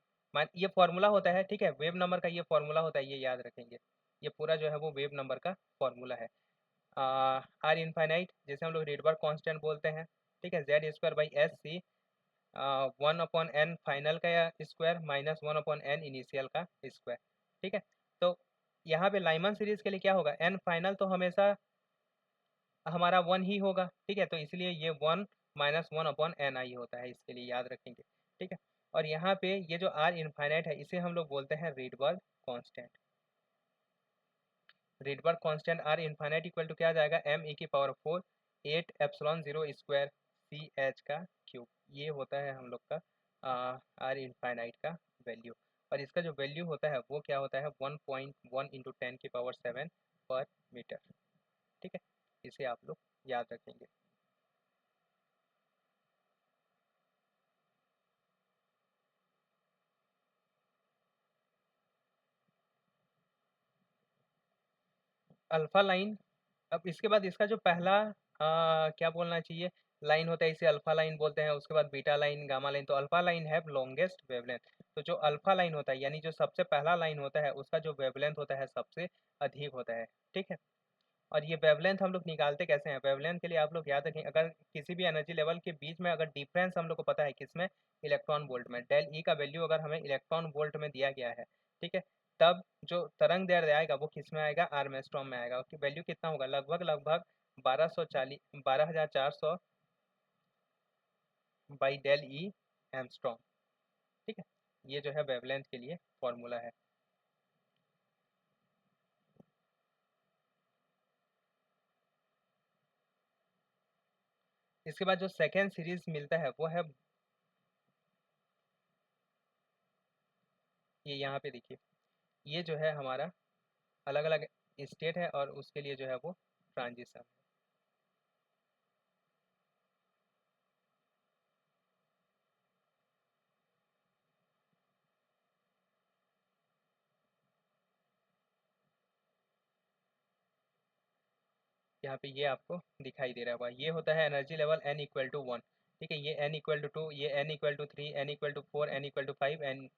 ये फॉर्मूला होता है, ठीक है, वेव नंबर का ये फॉर्मूला होता है, ये याद रखेंगे। ये पूरा जो है वो वेव नंबर का फॉर्मूला है। आर इनफाइनाइट जैसे हम लोग रेडबर्ग कांस्टेंट बोलते हैं, ठीक है, Z square by H C 1/n final का स्क्वायर माइनस 1/n इनिशियल का स्क्वायर। ठीक है, तो यहाँ पे लाइमन सीरीज के लिए क्या होगा? n फाइनल तो हमेशा हमारा 1 ही होगा। ठीक है, तो इसलिए ये 1 माइनस 1/ni होता है, इसके लिए याद रखेंगे। ठीक है, और यहाँ पे ये जो r इनफाइनाइट है इसे हम लोग बोलते हैं Rydberg constant. Rydberg constant r infinite equal to क्या आ जाएगा? m⁴ 8 epsilon 0 square C H का क्यूब। ये होता है हम लोग का r इनफाइनाइट का वैल्यू। और इसका जो वैल्यू होता है वो क्या होता है? 1.1 इंटू 10⁻7 पर मीटर। ठीक है, इसे आप लोग याद रखेंगे। अल्फा लाइन, अब इसके बाद इसका जो पहला क्या बोलना चाहिए, लाइन होता है इसे अल्फा लाइन बोलते हैं। उसके बाद बीटा लाइन, गामा लाइन। तो अल्फा लाइन है लॉन्गेस्ट वेवलेंथ। तो जो अल्फा लाइन होता है यानी जो सबसे पहला लाइन होता है उसका जो वेवलेंथ होता है सबसे अधिक होता है। ठीक है, और ये वेवलेंथ हम लोग निकालते कैसे हैं? वेवलेंथ के लिए आप लोग याद रखें, अगर किसी भी एनर्जी लेवल के बीच में अगर डिफरेंस हम लोग को पता है किसमें? इलेक्ट्रॉन वोल्ट में। डेल ई का वैल्यू अगर हमें इलेक्ट्रॉन वोल्ट में दिया गया है, ठीक है, तब जो तरंग दैर्ध्य आएगा वो किस में आएगा? आर्मस्ट्रॉन्ग में आएगा। उसकी वैल्यू कितना होगा? लगभग लगभग 12,400 बाई डेल ई एमस्ट्रॉन्ग। ठीक है, ये जो है वेवलेंथ के लिए फॉर्मूला है। इसके बाद जो सेकेंड सीरीज मिलता है वो है, ये यहाँ पे देखिए, ये जो है हमारा अलग अलग स्टेट है और उसके लिए जो है वो ट्रांजिशन। यहाँ पे ये आपको दिखाई दे रहा होगा, ये होता है energy level n equal to 1। ठीक है, ये n इक्वल टू 2, ये n equal to 3, n equal to 4, n equal to 5, n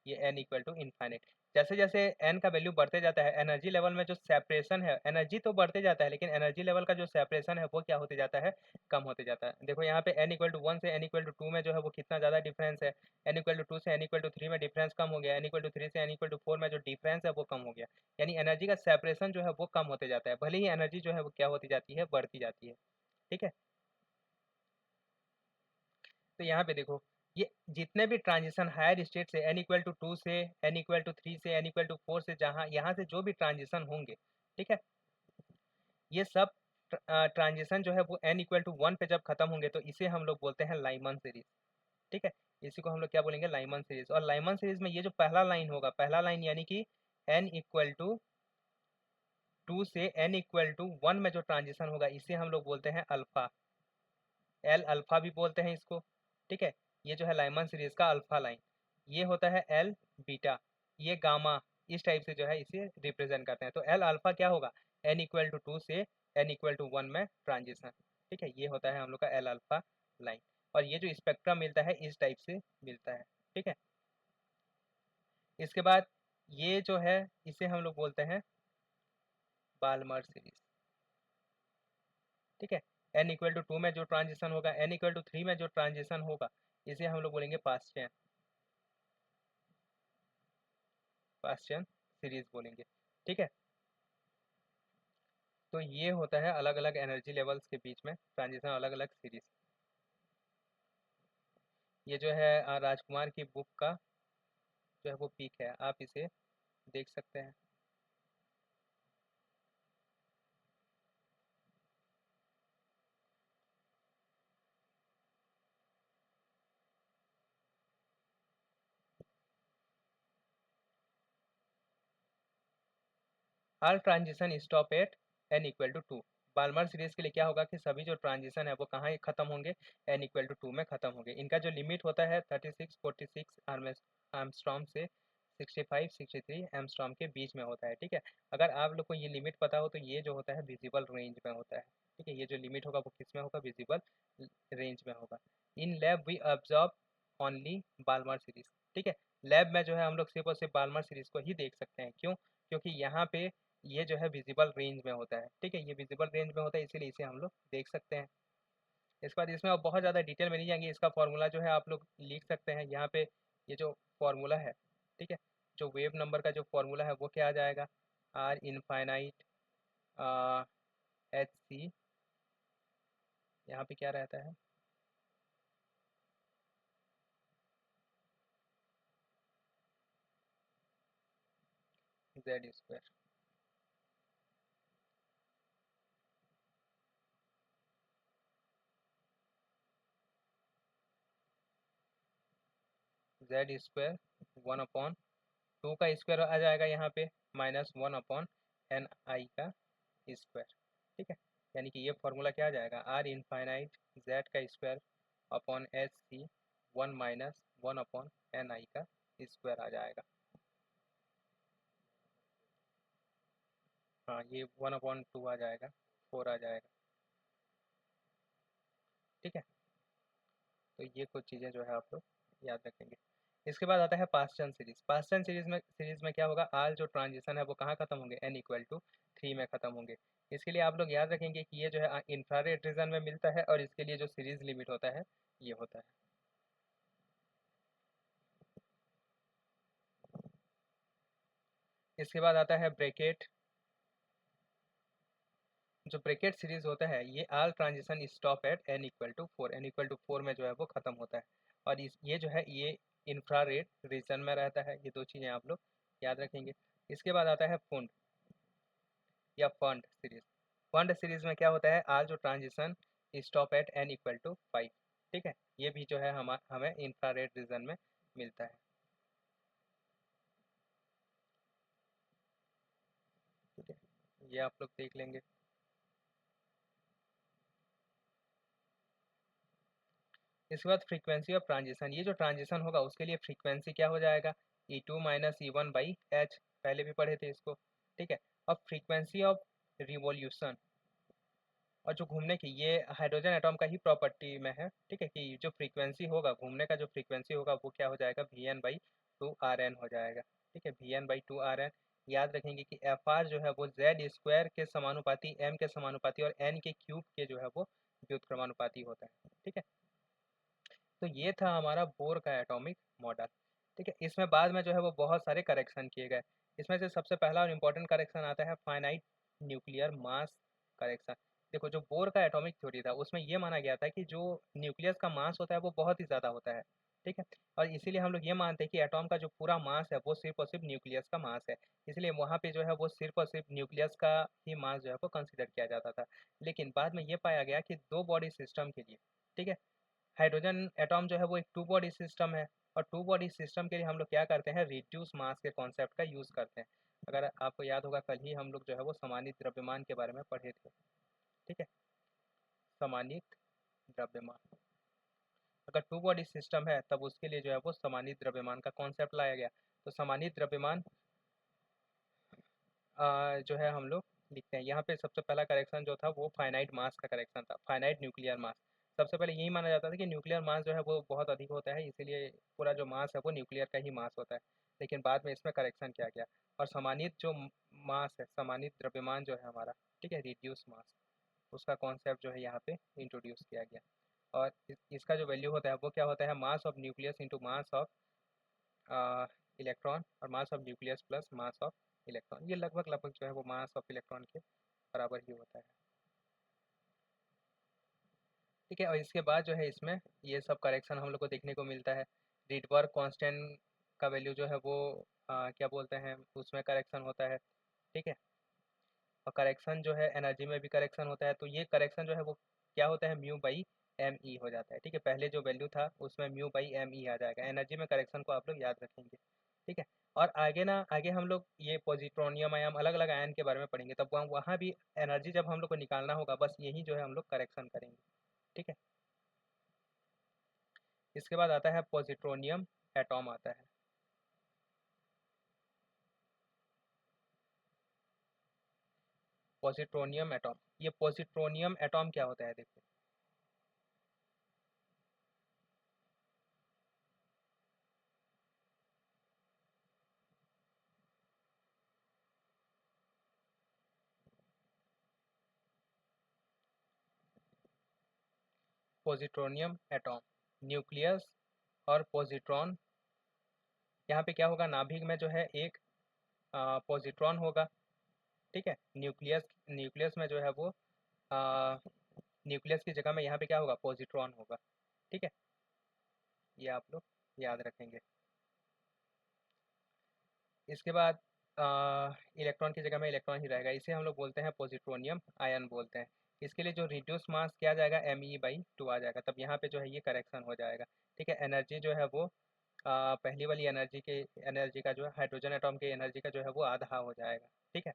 ये n इक्वल टू इन्फाइनाइट। जैसे जैसे n का वैल्यू बढ़ते जाता है एनर्जी लेवल में जो सेपरेशन है, एनर्जी तो बढ़ते जाता है लेकिन एनर्जी लेवल का जो सेपरेशन है वो क्या होते जाता है? कम होते जाता है। देखो यहाँ पे n इक्वल टू 1 से n इक्वल टू 2 में जो है वो कितना ज़्यादा डिफरेंस है। n इक्वल टू 2 से n इक्वल टू 3 में डिफरेंस कम हो गया। n इक्वल टू 3 से n इक्वल टू 4 में जो डिफरेंस है वो कम हो गया। यानी एनर्जी का सेपरेशन जो है वो कम होते जाता है, भले ही एनर्जी जो है वो क्या होती जाती है? बढ़ती जाती है। ठीक है, तो यहाँ पे देखो ये जितने भी ट्रांजिशन हायर स्टेट से n = 2 से n = 3 से n = 4 से जहाँ यहाँ से जो भी ट्रांजिशन होंगे, ठीक है, ये सब ट्रांजिशन जो है वो n = 1 पे जब खत्म होंगे तो इसे हम लोग बोलते हैं लाइमन सीरीज। ठीक है, इसी को हम लोग क्या बोलेंगे, लाइमन सीरीज। और लाइमन सीरीज में ये जो पहला लाइन होगा, पहला लाइन यानी कि n = 2 से n = 1 में जो ट्रांजिशन होगा इसे हम लोग बोलते हैं अल्फा, एल अल्फा भी बोलते हैं इसको। ठीक है, ये जो है लाइमन सीरीज का अल्फा लाइन, ये होता है एल बीटा, ये गामा, इस टाइप से जो है इसे रिप्रेजेंट करते हैं। तो एल अल्फा क्या होगा, n = 2 से n = 1 में ट्रांजिशन। ठीक है, ये होता है हम लोग का एल अल्फा लाइन। और ये जो स्पेक्ट्रम मिलता है इस टाइप से मिलता है। ठीक है, इसके बाद ये जो है इसे हम लोग बोलते हैं बाल्मर सीरीज। ठीक है, n = 2 में जो ट्रांजिशन होगा, n = 3 में जो ट्रांजिशन होगा, इसे हम लोग बोलेंगे पास्टियन सीरीज बोलेंगे। ठीक है, तो ये होता है अलग अलग एनर्जी लेवल्स के बीच में ट्रांजिशन, अलग अलग सीरीज। ये जो है राजकुमार की बुक का जो है वो पीक है, आप इसे देख सकते हैं। All transition stop at n = 2। Balmer series के लिए क्या होगा कि सभी जो ट्रांजिशन है वो कहाँ खत्म होंगे, n = 2 में खत्म होंगे। इनका जो लिमिट होता है 36 46 एमस्ट्रॉम से 65 63 एमस्ट्रॉम के बीच में होता है। ठीक है, अगर आप लोग को ये लिमिट पता हो तो ये जो होता है विजिबल रेंज में होता है। ठीक है, ये जो लिमिट होगा वो किस में होगा, विजिबल रेंज में होगा। In lab we observe only Balmer series. ठीक है, लैब में जो है हम लोग सिर्फ और सिर्फ बाल्मर सीरीज को ही देख सकते हैं। क्यों, क्योंकि यहाँ पे ये जो है विजिबल रेंज में होता है। ठीक है, ये विजिबल रेंज में होता है इसीलिए इसे हम लोग देख सकते हैं। इसके बाद इसमें अब बहुत ज़्यादा डिटेल में नहीं जाएंगे, इसका फॉर्मूला जो है आप लोग लिख सकते हैं यहाँ पे। ये जो फॉर्मूला है, ठीक है, जो वेव नंबर का जो फॉर्मूला है वो क्या आ जाएगा, आर इनफाइनाइट h c, यहाँ पे क्या रहता है, z²। z² 1/2 का स्क्वायर आ जाएगा यहाँ पे, -1/ni का स्क्वायर। ठीक है, यानी कि ये फॉर्मूला क्या आ जाएगा, आर इनफाइनाइट z का square upon h c 1 - 1/ni का स्क्वायर आ जाएगा। हाँ, ये 1/2 आ जाएगा, 4 आ जाएगा। ठीक है, तो ये कुछ चीज़ें जो है आप लोग याद रखेंगे। इसके बाद आता है पास्टन सीरीज। पास्टन सीरीज में क्या होगा, आल जो ट्रांजिशन है वो कहाँ खत्म होंगे, n = 3 में खत्म होंगे। इसके लिए आप लोग याद रखेंगे कि ये जो है इंफ्रारेड रीजन में मिलता है और इसके लिए जो सीरीज लिमिट होता है ये होता है। इसके बाद आता है ब्रैकेट। जो ब्रैकेट सीरीज होता है ये आल transition stop at n = 4, n = 4 में जो है वो खत्म होता है। और ये जो है ये इंफ्रारेड रीजन में रहता है। ये दो चीज़ें आप लोग याद रखेंगे। इसके बाद आता है फुंड या फंड सीरीज। फंड सीरीज में क्या होता है, आल जो ट्रांजिशन स्टॉप एट n = 5। ठीक है, ये भी जो है हमें इंफ्रारेड रीजन में मिलता है। ठीक है, ये आप लोग देख लेंगे। इसके बाद फ्रीक्वेंसी ऑफ ट्रांजिशन, ये जो ट्रांजिशन होगा उसके लिए फ्रीक्वेंसी क्या हो जाएगा, E2 - E1/h, पहले भी पढ़े थे इसको। ठीक है, अब फ्रीक्वेंसी ऑफ रिवॉल्यूशन और जो घूमने की, ये हाइड्रोजन एटॉम का ही प्रॉपर्टी में है। ठीक है, कि जो फ्रीक्वेंसी होगा घूमने का, जो फ्रीक्वेंसी होगा वो क्या हो जाएगा, Vn/2Rn हो जाएगा। ठीक है, Vn/2Rn। याद रखेंगे कि Fr जो है वो z² के समानुपाती, m के समानुपाती और n के क्यूब के जो है वो व्युत्क्रमानुपाती होता है। ठीक है, तो ये था हमारा बोर का एटॉमिक मॉडल। ठीक है, इसमें बाद में जो है वो बहुत सारे करेक्शन किए गए। इसमें से सबसे पहला और इम्पोर्टेंट करेक्शन आता है फाइनाइट न्यूक्लियर मास करेक्शन। देखो, जो बोर का एटॉमिक थ्योरी था उसमें ये माना गया था कि जो न्यूक्लियस का मास होता है वो बहुत ही ज़्यादा होता है। ठीक है। और इसीलिए हम लोग ये मानते हैं कि एटॉम का जो पूरा मास है वो सिर्फ और सिर्फ न्यूक्लियस का मास है, इसलिए वहाँ पे जो है वो सिर्फ और सिर्फ न्यूक्लियस का ही मास जो है वो कंसिडर किया जाता था। लेकिन बाद में ये पाया गया कि दो बॉडी सिस्टम के लिए, ठीक है, हाइड्रोजन एटॉम जो है वो एक टू बॉडी सिस्टम है, और टू बॉडी सिस्टम के लिए हम लोग क्या करते हैं, रिड्यूस मास के कॉन्सेप्ट का यूज़ करते हैं। अगर आपको याद होगा कल ही हम लोग जो है वो समानित द्रव्यमान के बारे में पढ़े थे, ठीक है, समानित द्रव्यमान। अगर टू बॉडी सिस्टम है तब उसके लिए जो है वो समानित द्रव्यमान का कॉन्सेप्ट लाया गया। तो समानित द्रव्यमान जो है हम लोग लिखते हैं यहाँ पे। सबसे पहला करेक्शन जो था वो फाइनाइट मास का करेक्शन था, फाइनाइट न्यूक्लियर मास। सबसे पहले यही माना जाता था कि न्यूक्लियर मास जो है वो बहुत अधिक होता है, इसीलिए पूरा जो मास है वो न्यूक्लियर का ही मास होता है। लेकिन बाद में इसमें करेक्शन किया गया, और समानित जो मास है, समानित द्रव्यमान जो है हमारा, ठीक है, रिड्यूस मास, उसका कॉन्सेप्ट जो है यहाँ पे इंट्रोड्यूस किया गया। और इसका जो वैल्यू होता है वो क्या होता है, mass of nucleus into mass of electron, और mass of nucleus plus mass of electron. ये लगभग लगभग जो है वो मास ऑफ इलेक्ट्रॉन के बराबर ही होता है, ठीक है। और इसके बाद जो है इसमें ये सब करेक्शन हम लोग को देखने को मिलता है। रिडबर्ग कांस्टेंट का वैल्यू जो है वो क्या बोलते हैं, उसमें करेक्शन होता है, ठीक है। और करेक्शन जो है एनर्जी में भी करेक्शन होता है, तो ये करेक्शन जो है वो क्या होता है, म्यू बाई एम ई हो जाता है, ठीक है। पहले जो वैल्यू था उसमें म्यू बाई एम ई आ जाएगा। एनर्जी में करेक्शन को आप लोग याद रखेंगे, ठीक है। और आगे ना, आगे हम लोग ये पॉजिट्रोनियम आयन, अलग अलग आयन के बारे में पढ़ेंगे, तब वहाँ भी एनर्जी जब हम लोग को निकालना होगा, बस यही जो है हम लोग करेक्शन करेंगे, ठीक है। इसके बाद आता है पॉजिट्रोनियम एटॉम आता है। पॉजिट्रोनियम एटॉम, ये पॉजिट्रोनियम एटॉम क्या होता है देखो। पॉजिट्रोनियम एटॉम, न्यूक्लियस और पॉजिट्रॉन। यहाँ पे क्या होगा, नाभिक में जो है एक पॉजिट्रॉन होगा, ठीक है। न्यूक्लियस, न्यूक्लियस में जो है वो न्यूक्लियस की जगह में यहाँ पे क्या होगा, पॉजिट्रॉन होगा, ठीक है। ये आप लोग याद रखेंगे। इसके बाद इलेक्ट्रॉन की जगह में इलेक्ट्रॉन ही रहेगा, इसे हम लोग बोलते हैं पॉजिट्रोनियम आयन बोलते हैं। इसके लिए जो रिड्यूस मास क्या आ जाएगा, एम ई बाई टू आ जाएगा, तब यहाँ पे जो है ये करेक्शन हो जाएगा, ठीक है। एनर्जी जो है वो पहली वाली एनर्जी का जो है, हाइड्रोजन एटॉम की एनर्जी का जो है वो आधा हो जाएगा, ठीक है।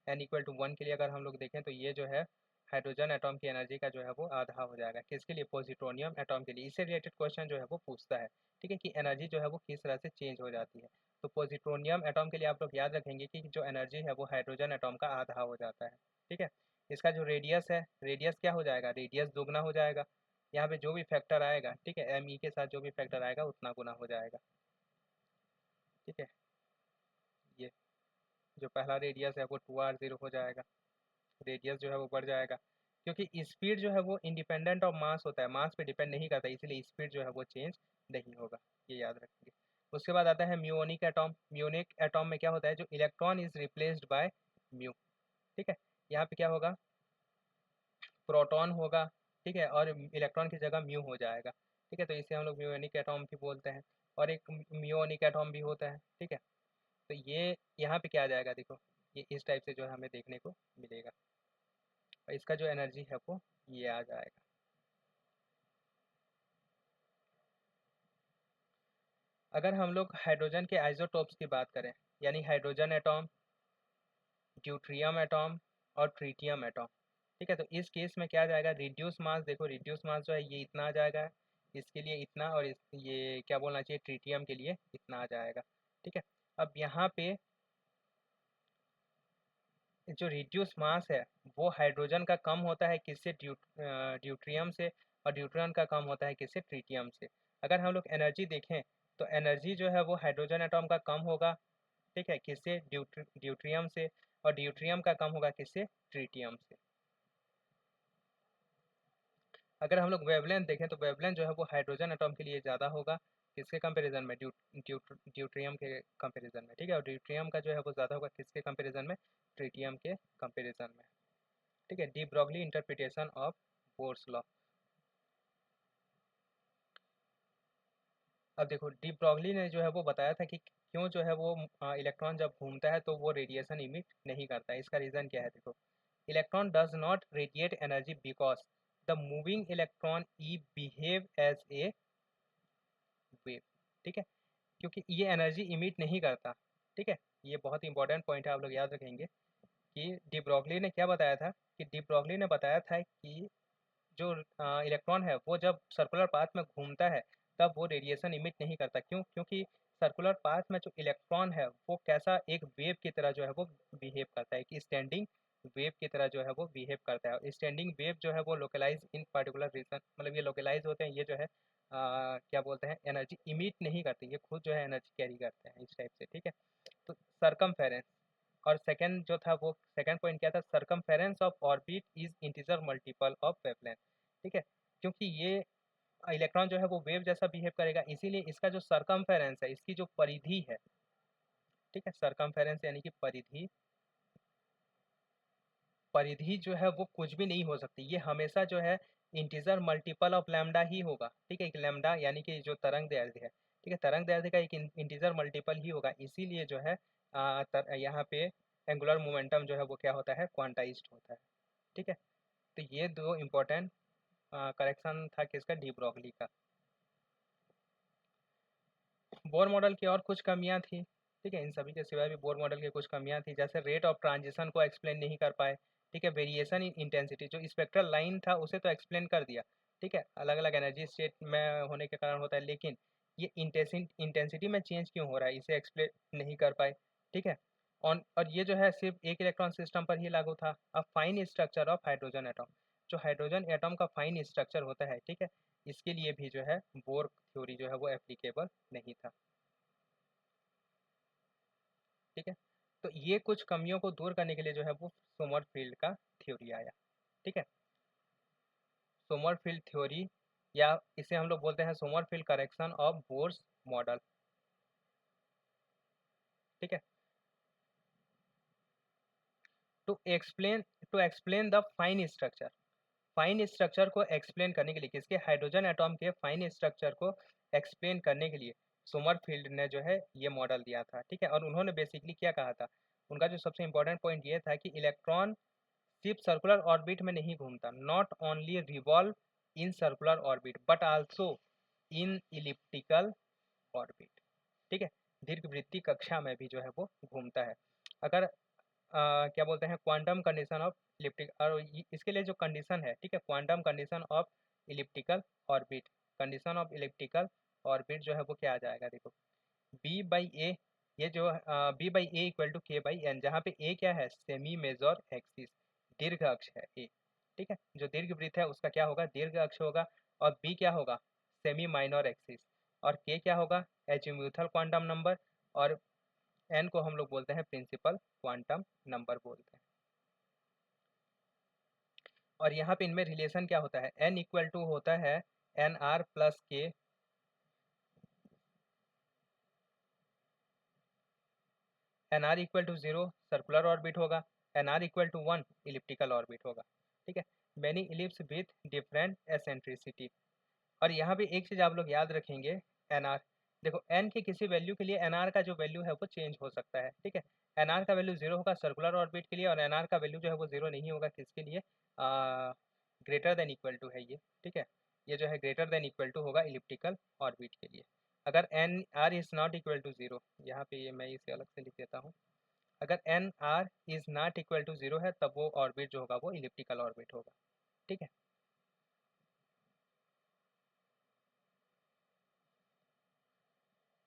एन इक्वल टू वन के लिए अगर हम लोग देखें तो ये जो है हाइड्रोजन एटॉम की एनर्जी का जो है वो आधा हो जाएगा, किसके लिए, पॉजिट्रोनियम एटॉम के लिए। इससे रिलेटेड क्वेश्चन जो है वो पूछता है, ठीक है, कि एनर्जी जो है वो किस तरह से चेंज हो जाती है। तो पॉजिट्रोनियम एटॉम के लिए आप लोग याद रखेंगे कि जो एनर्जी है वो हाइड्रोजन एटॉम का आधा हो जाता है, ठीक है। इसका जो रेडियस है, रेडियस क्या हो जाएगा, रेडियस दोगुना हो जाएगा। यहाँ पे जो भी फैक्टर आएगा, ठीक है, एम ई के साथ जो भी फैक्टर आएगा उतना गुना हो जाएगा, ठीक है। ये जो पहला रेडियस है वो 2r0 हो जाएगा, रेडियस जो है वो बढ़ जाएगा, क्योंकि स्पीड जो है वो इंडिपेंडेंट ऑफ मास होता है, मास पे डिपेंड नहीं करता, इसलिए स्पीड जो है वो चेंज नहीं होगा, ये याद रखेंगे। उसके बाद आता है म्यूनिक एटॉम। म्यूनिक एटॉम में क्या होता है, जो electron is replaced by mu, ठीक है। यहाँ पे क्या होगा, प्रोटॉन होगा, ठीक है, और इलेक्ट्रॉन की जगह म्यू हो जाएगा, ठीक है। तो इसे हम लोग म्यूनिक एटॉम भी बोलते हैं। और एक म्यूनिक एटॉम भी होता है, ठीक है। तो ये यहाँ पे क्या आ जाएगा देखो, ये इस टाइप से जो है हमें देखने को मिलेगा, और इसका जो एनर्जी है वो ये आ जाएगा। अगर हम लोग हाइड्रोजन के आइसोटोप्स की बात करें, यानी हाइड्रोजन एटॉम, ड्यूट्रियम एटॉम और ट्रीटियम एटॉम, ठीक है, तो इस केस में क्या आ जाएगा, रिड्यूस मास, देखो रिड्यूस मास जो है ये इतना आ जाएगा, इसके लिए इतना, और ये क्या बोलना चाहिए, ट्रीटियम के लिए इतना आ जाएगा, ठीक है। अब यहाँ पे जो रिड्यूस मास है वो हाइड्रोजन का कम होता है किससे, ड्यूट्रियम से, और ड्यूट्रियम का कम होता है किससे, ट्रीटियम से। अगर हम लोग एनर्जी देखें तो एनर्जी जो है वो हाइड्रोजन एटॉम का कम होगा, ठीक है, किससे, ड्यूट्रियम से, और ड्यूट्रियम का कम होगा किससे, ट्रीटियम से। अगर हम लोग वेवलेंथ देखें तो वेवलेंथ जो है वो हाइड्रोजन एटॉम के लिए ज़्यादा होगा, किसके कंपैरिजन में, ड्यूट्रियम के कंपैरिजन में, ठीक है। और ड्यूट्रियम का जो है वो ज़्यादा होगा किसके कंपैरिजन में, ट्रीटियम के कंपैरिजन में, ठीक है। De Broglie interpretation of bourse law. अब देखो डी ब्रॉगली ने जो है वो बताया था कि क्यों जो है वो इलेक्ट्रॉन जब घूमता है तो वो रेडिएशन इमिट नहीं करता है। इसका रीज़न क्या है देखो, electron does not radiate energy because the moving electron e behave as a wave. ठीक है, क्योंकि ये एनर्जी इमिट नहीं करता। ठीक है, ये बहुत इंपॉर्टेंट पॉइंट है, आप लोग याद रखेंगे कि डी ब्रॉगली ने क्या बताया था, कि डी ब्रॉगली ने बताया था कि जो इलेक्ट्रॉन है वो जब सर्कुलर पाथ में घूमता है तब वो रेडिएशन इमिट नहीं करता। क्यों? क्योंकि सर्कुलर पाथ में जो इलेक्ट्रॉन है वो कैसा एक वेव की तरह जो है वो बिहेव करता है, कि स्टैंडिंग वेव की तरह जो है वो बिहेव करता है। और स्टैंडिंग वेव जो है वो लोकलाइज इन पर्टिकुलर रीजन, मतलब ये लोकलाइज होते हैं, ये जो है क्या बोलते हैं, एनर्जी इमिट नहीं करते, ये खुद जो है एनर्जी कैरी करते हैं इस टाइप से। ठीक है, तो सरकमफेरेंस। और सेकंड जो था वो सेकंड पॉइंट क्या था, circumference of orbit is integer multiple of wavelength. ठीक है, क्योंकि ये इलेक्ट्रॉन जो है वो वेव जैसा बिहेव करेगा, इसीलिए इसका जो सरकमफेरेंस है, इसकी जो परिधि है, ठीक है, सरकमफेरेंस यानी कि परिधि, परिधि जो है वो कुछ भी नहीं हो सकती, ये हमेशा जो है इंटीजर मल्टीपल ऑफ लैम्डा ही होगा। ठीक है, एक लैम्डा यानी कि जो तरंग दैर्ध्य है, ठीक है, तरंग दैर्ध्य का एक इंटीजर मल्टीपल ही होगा। इसीलिए जो है यहाँ पे एंगुलर मोमेंटम जो है वो क्या होता है, क्वांटाइज्ड होता है। ठीक है, तो ये दो इम्पोर्टेंट करेक्शन था किसका, डी ब्रॉगली का। बोर मॉडल की और कुछ कमियां थी। ठीक है, इन सभी के सिवाय भी बोर मॉडल की कुछ कमियां थी, जैसे रेट ऑफ ट्रांजिशन को एक्सप्लेन नहीं कर पाए। ठीक है, वेरिएशन इन इंटेंसिटी, जो स्पेक्ट्रल लाइन था उसे तो एक्सप्लेन कर दिया। ठीक है, अलग अलग एनर्जी स्टेट में होने के कारण होता है, लेकिन ये इंटेंसिटी में चेंज क्यों हो रहा है इसे एक्सप्लेन नहीं कर पाए। ठीक है, और ये जो है सिर्फ एक इलेक्ट्रॉन सिस्टम पर ही लागू था। अब fine structure of hydrogen atom, जो हाइड्रोजन एटॉम का फाइन स्ट्रक्चर होता है, ठीक है, इसके लिए भी जो है बोर थ्योरी जो है वो एप्लीकेबल नहीं था। ठीक है, तो ये कुछ कमियों को दूर करने के लिए जो है वो सोमरफील्ड का थ्योरी आया। ठीक है, सोमरफील्ड थ्योरी, या इसे हम लोग बोलते हैं Sommerfeld correction of Bohr's model. ठीक है, to explain to explain the fine structure, fine structure को एक्सप्लेन करने के लिए, किसके, हाइड्रोजन एटॉम के फाइन स्ट्रक्चर को एक्सप्लेन करने के लिए सोमरफील्ड ने जो है ये मॉडल दिया था। ठीक है, और उन्होंने बेसिकली क्या कहा था, उनका जो सबसे इंपॉर्टेंट पॉइंट ये था कि इलेक्ट्रॉन सिर्फ सर्कुलर ऑर्बिट में नहीं घूमता, not only revolve in circular orbit but also in elliptical orbit. ठीक है, दीर्घवृत्तीय कक्षा में भी जो है वो घूमता है। अगर क्या बोलते हैं, क्वांटम कंडीशन ऑफ इलिप्टिक, और इसके लिए जो कंडीशन है, ठीक है, quantum condition of elliptical orbit, condition of elliptical orbit जो है वो क्या आ जाएगा देखो, बी बाई ए, ये जो b by a equal to k by n, जहाँ पे ए क्या है, सेमी मेजर एक्सिस, दीर्घ अक्ष है ए। ठीक है, जो दीर्घ वृत्त है उसका क्या होगा, दीर्घ अक्ष होगा। और बी क्या होगा, सेमी माइनर एक्सिस। और के क्या होगा, एजीम्यूथल क्वांटम नंबर। और एन को हम लोग बोलते हैं प्रिंसिपल क्वांटम नंबर बोलते हैं। और यहाँ पे इनमें रिलेशन क्या होता है, एन इक्वल टू होता है n r plus k, n r equal to 0 circular orbit होगा, n r equal to 1 elliptical orbit होगा। ठीक है, many ellipse with different eccentricity. और यहाँ पे एक चीज़ आप लोग याद रखेंगे, एन आर, देखो एन की किसी वैल्यू के लिए एन आर का जो वैल्यू है वो चेंज हो सकता है। ठीक है, एन आर का वैल्यू 0 होगा सर्कुलर ऑर्बिट के लिए, और एन आर का वैल्यू जो है वो 0 नहीं होगा किसके लिए, ग्रेटर देन इक्वल टू है ये। ठीक है, ये जो है ग्रेटर देन इक्वल टू होगा इलिप्टिकल ऑर्बिट के लिए। अगर n r is not equal to 0, यहाँ पे ये मैं इसे अलग से लिख देता हूँ, अगर n r is not equal to 0 है तब वो ऑर्बिट जो होगा वो इलिप्टिकल ऑर्बिट होगा। ठीक है,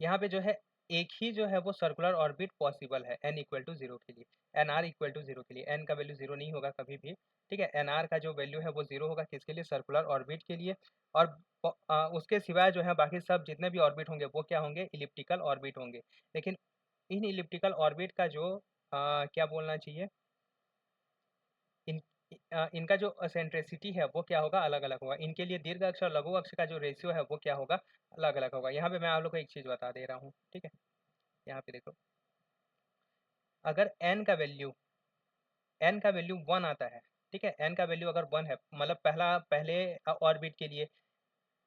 यहाँ पे जो है एक ही जो है वो सर्कुलर ऑर्बिट पॉसिबल है एन इक्वल टू 0 के लिए, एन आर इक्वल टू 0 के लिए। एन का वैल्यू 0 नहीं होगा कभी भी। ठीक है, एन आर का जो वैल्यू है वो 0 होगा किसके लिए, सर्कुलर ऑर्बिट के लिए। और उसके सिवाय जो है बाकी सब जितने भी ऑर्बिट होंगे वो क्या होंगे, इलिप्टिकल ऑर्बिट होंगे। लेकिन इन इलिप्टिकल ऑर्बिट का जो क्या बोलना चाहिए, इन इनका जो सेंट्रिसिटी है वो क्या होगा, अलग अलग होगा। इनके लिए दीर्घ अक्ष और लघु अक्ष का जो रेशियो है वो क्या होगा, अलग अलग होगा। यहाँ पे मैं आप लोग को एक चीज़ बता दे रहा हूँ। ठीक है, यहाँ पे देखो, अगर एन का वैल्यू 1 आता है, ठीक है, एन का वैल्यू अगर 1 है, मतलब पहले ऑर्बिट के लिए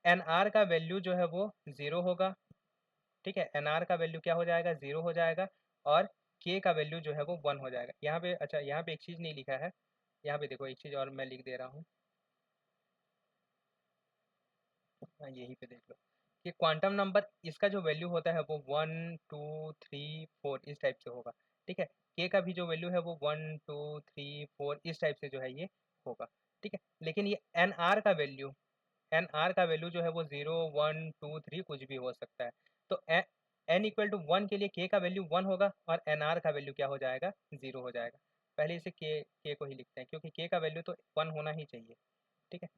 एन आर का वैल्यू जो है वो 0 होगा। ठीक है, एन आर का वैल्यू क्या हो जाएगा, 0 हो जाएगा, और के का वैल्यू जो है वो 1 हो जाएगा। यहाँ पे अच्छा, यहाँ पे एक चीज़ नहीं लिखा है, यहाँ पे देखो एक चीज़ और मैं लिख दे रहा हूँ, यहीं पे देख लो कि क्वांटम नंबर इसका जो वैल्यू होता है वो 1 2 3 4 इस टाइप से होगा। ठीक है, के का भी जो वैल्यू है वो 1 2 3 4 इस टाइप से जो है ये होगा। ठीक है, लेकिन ये एन आर का वैल्यू जो है वो 0 1 2 3 कुछ भी हो सकता है। तो एन इक्वल टू 1 के लिए के का वैल्यू 1 होगा और एन आर का वैल्यू क्या हो जाएगा, 0 हो जाएगा। पहले इसे के को ही लिखते हैं क्योंकि के का वैल्यू तो 1 होना ही चाहिए। ठीक है,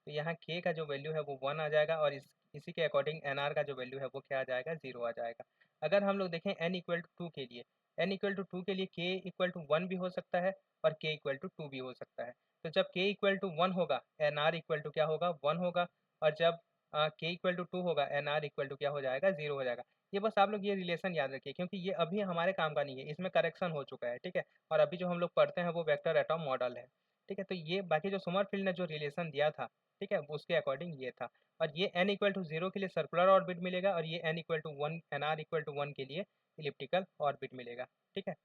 तो यहाँ के का जो वैल्यू है वो 1 आ जाएगा और इसी के अकॉर्डिंग एन आर का जो वैल्यू है वो क्या आ जाएगा, 0 आ जाएगा। अगर हम लोग देखें एन इक्वल टू 2 के लिए, एन इक्वल टू 2 के लिए के इक्वल टू 1 भी हो सकता है और के इक्वल टू 2 भी हो सकता है। तो जब के इक्वल टू 1 होगा एन आर इक्वल टू क्या होगा, 1 होगा, और जब के इक्वल टू 2 होगा एन आर इक्वल टू क्या हो जाएगा, 0 हो जाएगा। ये बस आप लोग ये रिलेशन याद रखिए क्योंकि ये अभी हमारे काम का नहीं है, इसमें करेक्शन हो चुका है। ठीक है, और अभी जो हम लोग पढ़ते हैं वो वेक्टर एटॉम मॉडल है। ठीक है, तो ये बाकी जो समरफील्ड ने जो रिलेशन दिया था, ठीक है, उसके अकॉर्डिंग ये था। और ये n इक्वल टू 0 के लिए सर्कुलर ऑर्बिट मिलेगा और ये n equal to 1 n r equal to 1 के लिए इलिप्टिकल ऑर्बिट मिलेगा। ठीक है,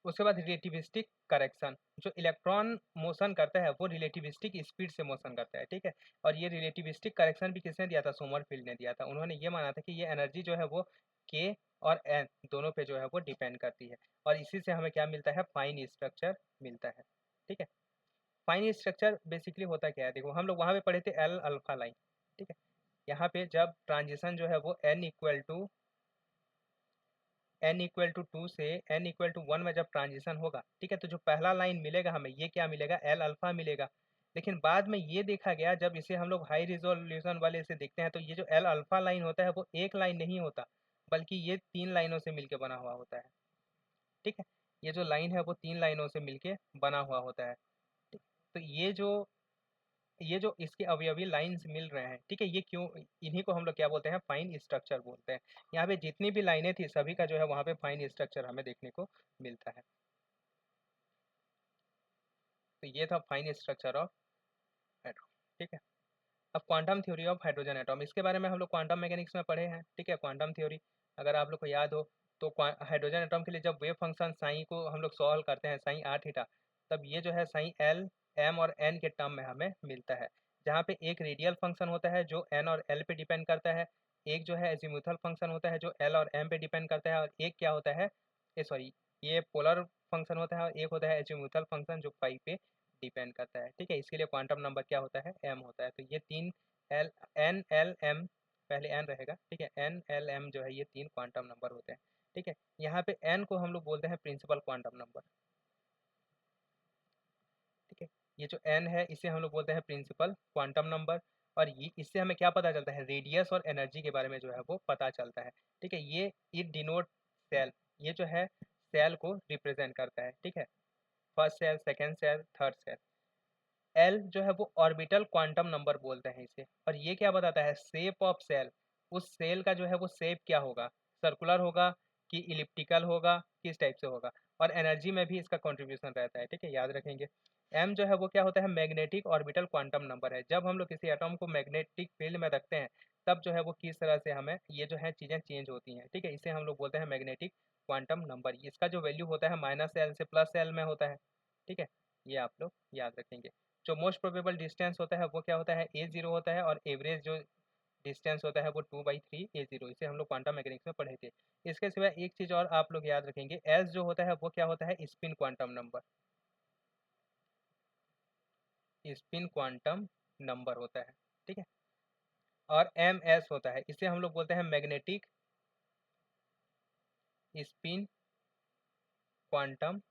उसके बाद रिलेटिविस्टिक करेक्शन, जो इलेक्ट्रॉन मोशन करता है वो रिलेटिविस्टिक स्पीड से मोशन करता है। ठीक है, और ये रिलेटिविस्टिक करेक्शन भी किसने दिया था, सोमरफील्ड ने दिया था। उन्होंने ये माना था कि ये एनर्जी जो है वो के और एन दोनों पे जो है वो डिपेंड करती है और इसी से हमें क्या मिलता है, फाइन स्ट्रक्चर मिलता है। ठीक है, फाइन स्ट्रक्चर बेसिकली होता क्या है, देखो हम लोग वहाँ पे पढ़े थे एल अल्फा लाइन। ठीक है, यहाँ पे जब ट्रांजिशन जो है वो n इक्वल टू 2 से n इक्वल टू 1 में जब ट्रांजिशन होगा, ठीक है, तो जो पहला लाइन मिलेगा हमें ये क्या मिलेगा, एल अल्फा मिलेगा। लेकिन बाद में ये देखा गया जब इसे हम लोग हाई रिजोल्यूशन वाले से देखते हैं तो ये जो एल अल्फा लाइन होता है वो एक लाइन नहीं होता, बल्कि ये 3 लाइनों से मिलके बना हुआ होता है। ठीक है, ये जो लाइन है वो 3 लाइनों से मिलके बना हुआ होता है। ठीक, तो ये जो इसके अवयवी लाइंस मिल रहे हैं, ठीक है, ये क्यों, इन्हीं को हम लोग क्या बोलते हैं, फाइन स्ट्रक्चर बोलते हैं। यहाँ पे जितनी भी लाइनें थी सभी का जो है वहाँ पे फाइन स्ट्रक्चर हमें देखने को मिलता है। तो ये था फाइन स्ट्रक्चर ऑफ एटॉम। ठीक है, अब quantum theory of hydrogen atom, इसके बारे में हम लोग क्वांटम मैकेनिक्स में पढ़े हैं। ठीक है, क्वांटम थ्योरी अगर आप लोग को याद हो तो हाइड्रोजन एटॉम के लिए जब वेव फंक्शन साई को हम लोग सॉल्व करते हैं, साई आर थीटा, तब ये जो है साई एल एम और एन के टर्म में हमें मिलता है, जहाँ पे एक रेडियल फंक्शन होता है जो एन और एल पे डिपेंड करता है, एक जो है एजीमुथल फंक्शन होता है जो एल और एम पे डिपेंड करता है, और एक क्या होता है, ये सॉरी, ये पोलर फंक्शन होता है और एक होता है एजीमुथल फंक्शन जो फाई पे डिपेंड करता है। ठीक है, इसके लिए क्वांटम नंबर क्या होता है, एम होता है। तो ये तीन एल एन एल एम, पहले एन रहेगा, ठीक है, एन एल एम जो है ये 3 क्वांटम नंबर होते हैं। ठीक है, यहाँ पे एन को हम लोग बोलते हैं प्रिंसिपल क्वांटम नंबर। ठीक है, ये जो एन है इसे हम लोग बोलते हैं प्रिंसिपल क्वांटम नंबर, और ये इससे हमें क्या पता चलता है, रेडियस और एनर्जी के बारे में जो है वो पता चलता है। ठीक है, ये इट डिनोट सेल, ये जो है सेल को रिप्रेजेंट करता है। ठीक है, first cell, second cell, third cell. L जो है वो ऑर्बिटल क्वांटम नंबर बोलते हैं इसे, और ये क्या बताता है, शेप ऑफ सेल, उस सेल का जो है वो शेप क्या होगा, सर्कुलर होगा कि इलिप्टिकल होगा, किस टाइप से होगा, और एनर्जी में भी इसका कंट्रीब्यूशन रहता है। ठीक है, याद रखेंगे। एम जो है वो क्या होता है, मैग्नेटिक ऑर्बिटल क्वांटम नंबर है। जब हम लोग किसी एटॉम को मैग्नेटिक फील्ड में रखते हैं तब जो है वो किस तरह से हमें ये जो है चीज़ें चेंज होती हैं। ठीक है, इसे हम लोग बोलते हैं मैग्नेटिक क्वांटम नंबर। इसका जो वैल्यू होता है माइनस एल से प्लस एल में होता है। ठीक है, ये आप लोग याद रखेंगे। जो मोस्ट प्रोबेबल डिस्टेंस होता है वो क्या होता है, a0 होता है, और एवरेज जो डिस्टेंस होता है वो 2/3 a0, इसे हम लोग क्वांटम मैकेनिक्स में पढ़े थे। इसके सिवा एक चीज़ और आप लोग याद रखेंगे, एस जो होता है वो क्या होता है, spin quantum number, spin quantum number होता है। ठीक है, और एम एस होता है, इसे हम लोग बोलते हैं मैग्नेटिक स्पिन क्वांटम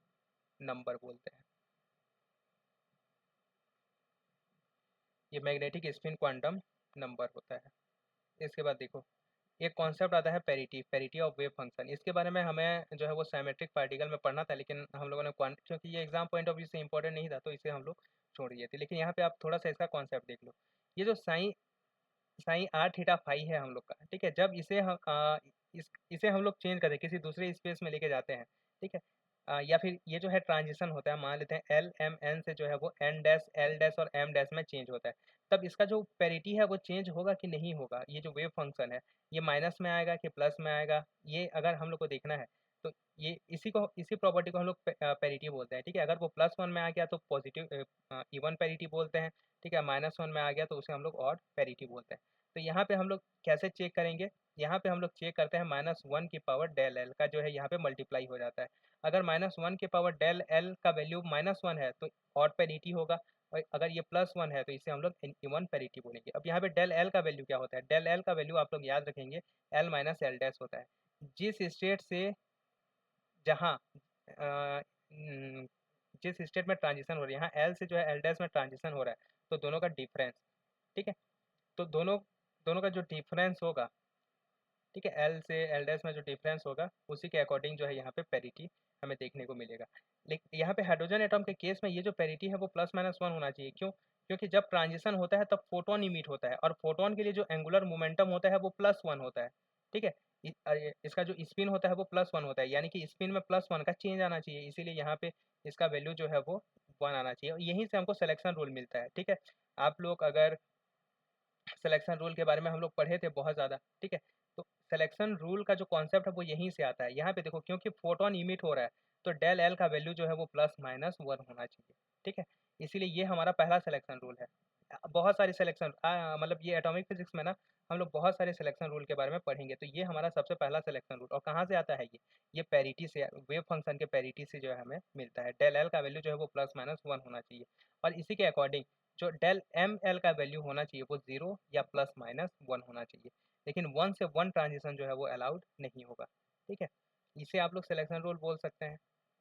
नंबर बोलते हैं। ये मैग्नेटिक स्पिन क्वांटम नंबर होता है। इसके बाद देखो एक कॉन्सेप्ट आता है parity, parity of wave function. इसके बारे में हमें जो है वो साइमेट्रिक पार्टिकल में पढ़ना था, लेकिन हम लोगों ने क्योंकि ये एग्जाम पॉइंट ऑफ व्यू से इंपॉर्टेंट नहीं था तो इसे हम लोग छोड़ दिए थे। लेकिन यहाँ पे आप थोड़ा सा इसका कॉन्सेप्ट देख लो, ये जो psi psi r theta phi है हम लोग का, ठीक है, जब इसे हम इसे हम लोग चेंज करें, किसी दूसरे स्पेस में लेके जाते हैं, ठीक है, या फिर ये जो है ट्रांजिशन होता है, मान लेते हैं एल एम एन से जो है वो एन डैश एल डैश और एम डैश में चेंज होता है, तब इसका जो पेरिटी है वो चेंज होगा कि नहीं होगा। ये जो वेव फंक्शन है ये माइनस में आएगा कि प्लस में आएगा, ये अगर हम लोग को देखना है तो ये इसी प्रॉपर्टी को हम लोग पेरिटी बोलते हैं। ठीक है, अगर वो +1 में आ गया तो पॉजिटिव इवन पेरिटी बोलते हैं। ठीक है, -1 में आ गया तो उसे हम लोग ऑड पेरिटी बोलते हैं। तो यहाँ पे हम लोग कैसे चेक करेंगे, यहाँ पे हम लोग चेक करते हैं -1 की पावर डेल एल का जो है यहाँ पे मल्टीप्लाई हो जाता है। अगर -1 की पावर डेल एल का वैल्यू -1 है तो ऑड पेरिटी होगा, और अगर ये +1 है तो इसे हम लोग इवन पेरिटी बोलेंगे। अब यहाँ पे डेल एल का वैल्यू क्या होता है, डेल एल का वैल्यू आप लोग याद रखेंगे एल माइनस एल डैश होता है। जिस स्टेट से जहाँ अ, न, जिस स्टेट में ट्रांजिशन हो रही है, यहाँ एल से जो है एल डैश में ट्रांजिशन हो रहा है, तो दोनों का डिफरेंस, ठीक है, तो दोनों दोनों का जो डिफरेंस होगा, ठीक है, एल से एल डैश में जो डिफरेंस होगा उसी के अकॉर्डिंग जो है यहाँ पे पेरिटी हमें देखने को मिलेगा। लेकिन यहाँ पे हाइड्रोजन एटम के केस में ये जो पेरिटी है वो +-1 होना चाहिए। क्यों? क्योंकि जब ट्रांजिशन होता है तब फोटोन इमिट होता है, और फोटोन के लिए जो एंगुलर मोमेंटम होता है वो +1 होता है। ठीक है, इसका जो स्पिन होता है वो +1 होता है, यानी कि स्पिन में +1 का चेंज आना चाहिए, इसीलिए यहाँ पे इसका वैल्यू जो है वो 1 आना चाहिए, और यहीं से हमको सिलेक्शन रूल मिलता है। ठीक है, आप लोग अगर सिलेक्शन रूल के बारे में हम लोग पढ़े थे बहुत ज़्यादा। ठीक है, तो सिलेक्शन रूल का जो कॉन्सेप्ट है वो यहीं से आता है। यहाँ पे देखो, क्योंकि फोटोन इमिट हो रहा है तो डेल एल का वैल्यू जो है वो +-1 होना चाहिए। ठीक है, इसीलिए ये हमारा पहला सिलेक्शन रूल है। बहुत सारे सिलेक्शन मतलब ये एटॉमिक फिजिक्स में ना हम लोग बहुत सारे सिलेक्शन रूल के बारे में पढ़ेंगे, तो ये हमारा सबसे पहला सिलेक्शन रूल। और कहाँ से आता है ये पेरिटी से, वेव फंक्शन के पेरिटी से जो है हमें मिलता है। डेल एल का वैल्यू जो है वो +-1 होना चाहिए, और इसी के अकॉर्डिंग जो डेल एम एल का वैल्यू होना चाहिए वो 0 या +-1 होना चाहिए, लेकिन 1 से 1 ट्रांजिशन जो है वो अलाउड नहीं होगा। ठीक है, इसे आप लोग सिलेक्शन रूल बोल सकते हैं।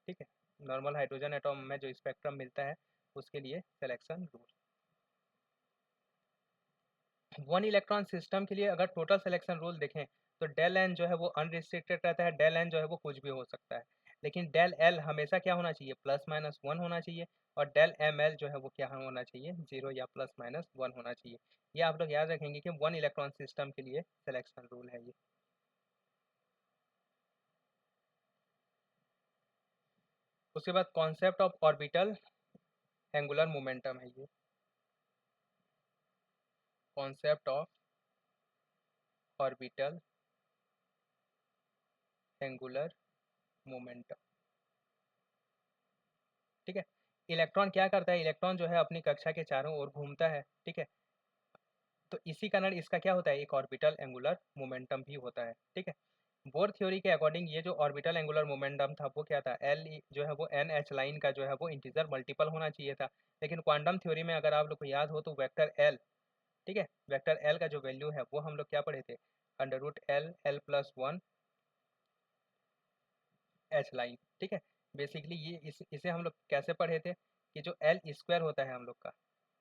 ठीक है, नॉर्मल हाइड्रोजन एटॉम में जो स्पेक्ट्रम मिलता है उसके लिए सिलेक्शन रूल। 1 इलेक्ट्रॉन सिस्टम के लिए अगर टोटल सिलेक्शन रूल देखें तो डेल एन जो है वो अनरिस्ट्रिक्टेड रहता है, डेल एन जो है वो कुछ भी हो सकता है, लेकिन डेल एल हमेशा क्या होना चाहिए, +-1 होना चाहिए, और डेल एम एल जो है वो क्या होना चाहिए, 0 या +-1 होना चाहिए। ये आप लोग याद रखेंगे कि 1 इलेक्ट्रॉन सिस्टम के लिए सिलेक्शन रूल है ये। उसके बाद concept of orbital angular momentum है ये, concept of orbital angular momentum. ठीक है, इलेक्ट्रॉन क्या करता है, इलेक्ट्रॉन जो है अपनी कक्षा के चारों ओर घूमता है। ठीक है, तो इसी कारण इसका क्या होता है, एक ऑर्बिटल एंगुलर मोमेंटम भी होता है। ठीक है, बोर थ्योरी के अकॉर्डिंग ये जो ऑर्बिटल एंगुलर मोमेंटम था वो क्या था, एल जो है वो एन एच लाइन का जो है वो इंटीजर मल्टीपल होना चाहिए था, लेकिन क्वांटम थ्योरी में अगर आप लोग को याद हो तो वेक्टर एल, ठीक है, वेक्टर एल का जो वैल्यू है वो हम लोग क्या पढ़े थे, √L L+1 एच लाइन। ठीक है, बेसिकली ये इसे हम लोग कैसे पढ़े थे कि जो एल स्क्वायर होता है हम लोग का,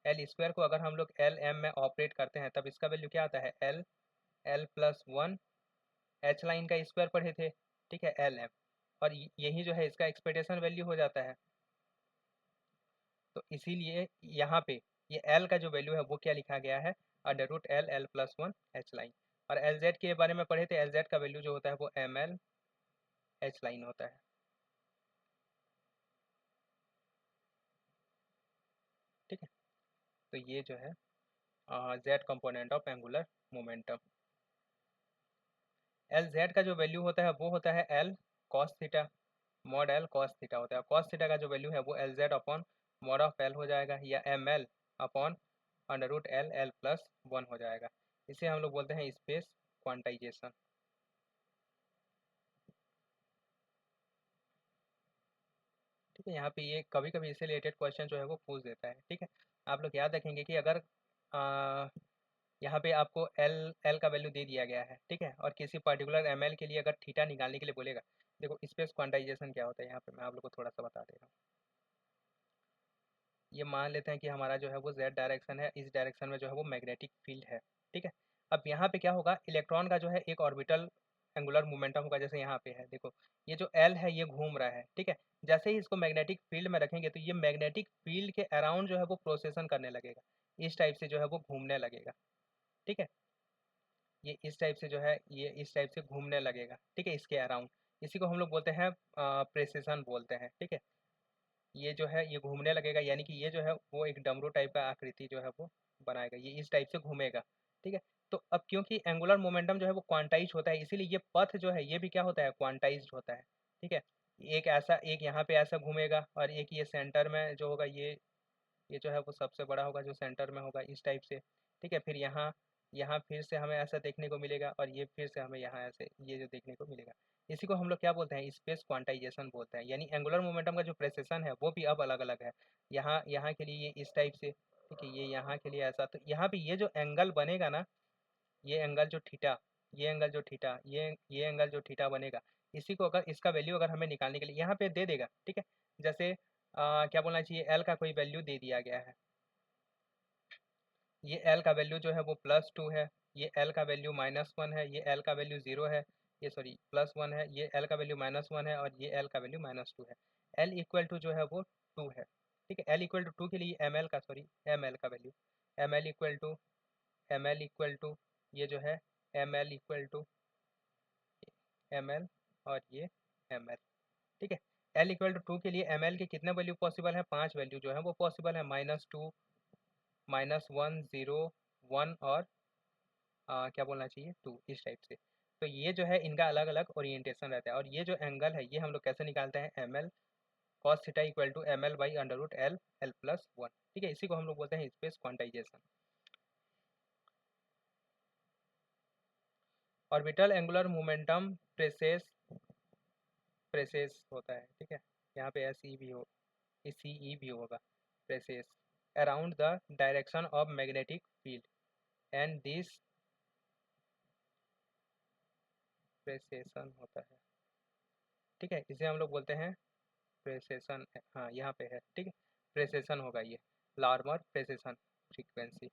एल स्क्वायर को अगर हम लोग एल एम में ऑपरेट करते हैं तब इसका वैल्यू क्या आता है, एल L+1 एच लाइन का स्क्वायर पढ़े थे। ठीक है, एल एम, और यही जो है इसका एक्सपेक्टेशन वैल्यू हो जाता है। तो इसीलिए यहाँ पे ये एल का जो वैल्यू है वो क्या लिखा गया है, √L L+1 एच लाइन। और एल जेड के बारे में पढ़े थे, एल जेड का वैल्यू जो होता है वो ML एच लाइन होता है। ठीक है, तो ये जो है Z component of angular momentum. L Z का जो वैल्यू होता है वो होता है L cos theta, mod L cos theta होता है। कॉस थीटा का जो वैल्यू है वो L Z upon mod of L हो जाएगा, या M L upon √L L+1 हो जाएगा। इसे हम लोग बोलते हैं स्पेस क्वांटाइजेशन। ठीक है, यहाँ पे ये कभी कभी इससे रिलेटेड क्वेश्चन जो है वो पूछ देता है। ठीक है, आप लोग याद रखेंगे कि अगर यहाँ पे आपको एल एल का वैल्यू दे दिया गया है, ठीक है, और किसी पर्टिकुलर एम एल के लिए अगर थीटा निकालने के लिए बोलेगा, देखो स्पेस क्वांटाइजेशन क्या होता है, यहाँ पे मैं आप लोग को थोड़ा सा बता दे रहा हूँ। ये मान लेते हैं कि हमारा जो है वो जेड डायरेक्शन है, इस डायरेक्शन में जो है वो मैग्नेटिक फील्ड है। ठीक है, अब यहाँ पे क्या होगा, इलेक्ट्रॉन का जो है एक ऑर्बिटल एंगुलर मोमेंटम होगा, जैसे यहाँ पे है देखो, ये जो एल है ये घूम रहा है। ठीक है, जैसे ही इसको मैग्नेटिक फील्ड में रखेंगे तो ये मैग्नेटिक फील्ड के अराउंड जो है वो प्रोसेसन करने लगेगा, इस टाइप से जो है वो घूमने लगेगा। ठीक है, ये इस टाइप से जो है ये इस टाइप से घूमने लगेगा। ठीक है, इसके अराउंड, इसी को हम लोग बोलते हैं प्रेसिशन बोलते हैं, ठीक है। ये जो है ये घूमने लगेगा, यानी कि ये जो है वो एक डमरू टाइप का आकृति जो है वो बनाएगा, ये इस टाइप से घूमेगा, ठीक है। तो अब क्योंकि एंगुलर मोमेंटम जो है वो क्वांटाइज होता है, इसीलिए ये पथ जो है ये भी क्या होता है, क्वांटाइज्ड होता है, ठीक है। एक ऐसा, एक यहाँ पे ऐसा घूमेगा, और एक ये सेंटर में जो होगा ये जो है वो सबसे बड़ा होगा जो सेंटर में होगा, इस टाइप से, ठीक है। फिर यहाँ यहाँ फिर से हमें ऐसा देखने को मिलेगा, और ये फिर से हमें यहाँ ऐसे ये जो देखने को मिलेगा। इसी को हम लोग क्या बोलते हैं, स्पेस क्वांटाइजेशन बोलते हैं। यानी एंगुलर मोमेंटम का जो प्रेसेशन है वो भी अब अलग अलग है। यहाँ यहाँ के लिए ये इस टाइप से, ठीक है, ये यहाँ के लिए ऐसा। तो यहाँ पे ये जो एंगल बनेगा ना, ये एंगल जो थीटा, ये एंगल जो थीटा, ये एंगल जो थीटा बनेगा, इसी को अगर इसका वैल्यू अगर हमें निकालने के लिए यहाँ पे दे देगा, ठीक है। जैसे क्या बोलना चाहिए, एल का कोई वैल्यू दे दिया गया है, ये एल का वैल्यू जो है वो +2 है, ये एल का वैल्यू -1 है, ये एल का वैल्यू 0 है, ये सॉरी +1 है, ये एल का वैल्यू -1 है, और ये एल का वैल्यू -2 है। एल इक्वल टू जो है वो 2 है, ठीक है। एल इक्वल टू 2 के लिए एम एल का, सॉरी एम एल का value, m l equal to m l equal to ये जो है m l equal to m l, और ये एम एल, ठीक है। एल इक्वल टू 2 के लिए एम एल के कितने वैल्यू पॉसिबल है, 5 वैल्यू जो है वो पॉसिबल है, -2 -1 0 1 और क्या बोलना चाहिए 2, इस टाइप से। तो ये जो है इनका अलग अलग ओरिएंटेशन रहता है, और ये जो एंगल है ये हम लोग कैसे निकालते हैं, m l cos theta equal to m l by √L L+1, ठीक है। इसी को हम लोग बोलते हैं space quantization. Orbital angular momentum presses presses होता है, ठीक है। यहाँ पे एस ई भी हो, सी ई भी होगा, precesses around the direction of magnetic field, and this precession होता है, ठीक है। इसे हम लोग बोलते हैं प्रेसेशन, हाँ यहाँ पे है, ठीक है। प्रेसेशन होगा ये, लार्मर प्रेसेशन फ्रीक्वेंसी,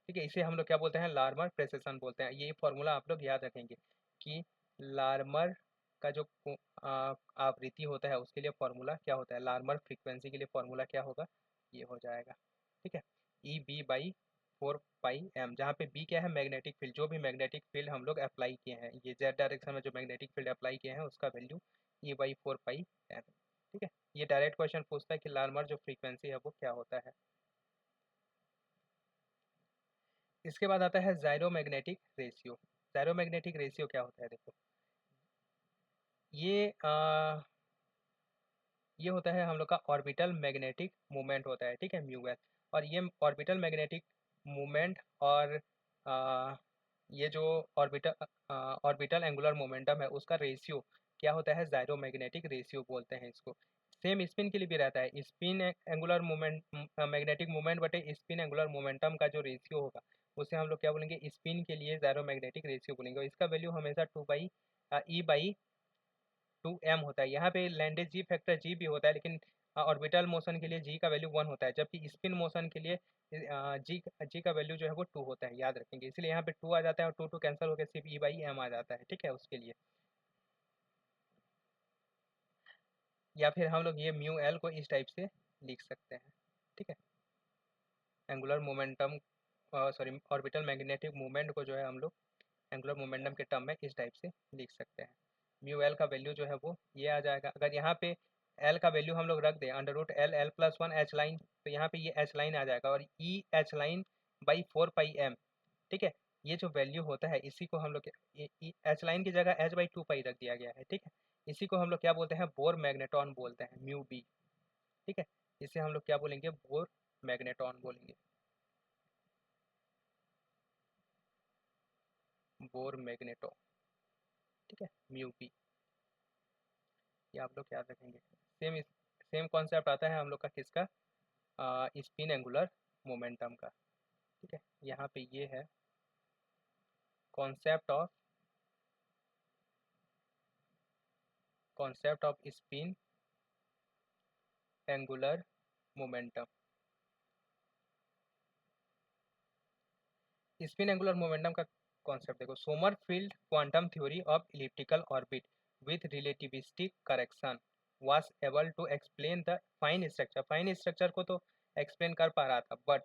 ठीक है। इसे हम लोग क्या बोलते हैं, लार्मर प्रेसेशन बोलते हैं। ये फॉर्मूला आप लोग याद रखेंगे कि लार्मर का जो आवृत्ति होता है उसके लिए फॉर्मूला क्या होता है, लार्मर फ्रीक्वेंसी के लिए फॉर्मूला क्या होगा, ये हो जाएगा, ठीक है। E/4πm, जहाँ पे बी क्या है, मैग्नेटिक फील्ड, जो भी मैग्नेटिक फील्ड हम लोग अप्लाई किए हैं, ये जेड डायरेक्शन में जो मैग्नेटिक फील्ड अप्लाई किए हैं उसका वैल्यू E/4πm, ठीक है। ये डायरेक्ट क्वेश्चन पूछता है कि लार्मर जो फ्रीक्वेंसी है वो क्या होता है। इसके बाद आता है जायरोमैग्नेटिक रेशियो। जायरोमैग्नेटिक रेशियो क्या होता है, देखो ये ये होता है हम लोग का ऑर्बिटल मैग्नेटिक मूवमेंट होता है, ठीक है, म्यू एल। और ये ऑर्बिटल मैग्नेटिक मूवमेंट और आ, ये जो ऑर्बिटल ऑर्बिटल एंगुलर मोमेंटम है उसका रेशियो क्या होता है, जायरोमैग्नेटिक रेशियो बोलते हैं इसको। सेम स्पिन के लिए भी रहता है, spin angular movement, magnetic movement बटे स्पिन एंगुलर मोमेंटम का जो रेशियो होगा उसे हम लोग क्या बोलेंगे, स्पिन के लिए जायरोमैग्नेटिक रेशियो बोलेंगे, और इसका वैल्यू हमेशा 2/E/2m होता है। यहाँ पे लैंडेज जी फैक्टर जी भी होता है, लेकिन ऑर्बिटल मोशन के लिए जी का वैल्यू 1 होता है, जबकि स्पिन मोशन के लिए जी का वैल्यू जो है वो 2 होता है, याद रखेंगे। इसलिए यहाँ पे 2 आ जाता है, और 2 2 कैंसिल होकर सिर्फ E/m आ जाता है, ठीक है, उसके लिए। या फिर हम लोग ये म्यू एल को इस टाइप से लिख सकते हैं, ठीक है। Angular momentum, sorry orbital magnetic movement को जो है हम लोग एंगुलर मोमेंटम के टर्म में इस टाइप से लिख सकते हैं। म्यू एल का वैल्यू जो है वो ये आ जाएगा। अगर यहाँ पे एल का वैल्यू हम लोग रख दें √L L+1 एच लाइन, तो यहाँ पे ये एच लाइन आ जाएगा, और E H line by 4πm, ठीक है। ये जो वैल्यू होता है इसी को हम लोग एच लाइन की जगह h/2π रख दिया गया है, ठीक है। इसी को हम लोग क्या बोलते हैं, बोर मैग्नेटॉन बोलते हैं, म्यू बी, ठीक है। इसे हम लोग क्या बोलेंगे, बोर मैग्नेटॉन बोलेंगे, बोर मैग्नेटो, ठीक है, म्यू बी, ये आप लोग याद रखेंगे। सेम सेम कॉन्सेप्ट आता है हम लोग का किसका, स्पिन एंगुलर मोमेंटम का, ठीक है। यहाँ पे ये है concept of spin angular momentum. Spin angular momentum का कॉन्सेप्ट देखो, Sommerfeld quantum theory of elliptical orbit with relativistic correction was able to explain the fine structure. Fine structure को तो एक्सप्लेन कर पा रहा था, but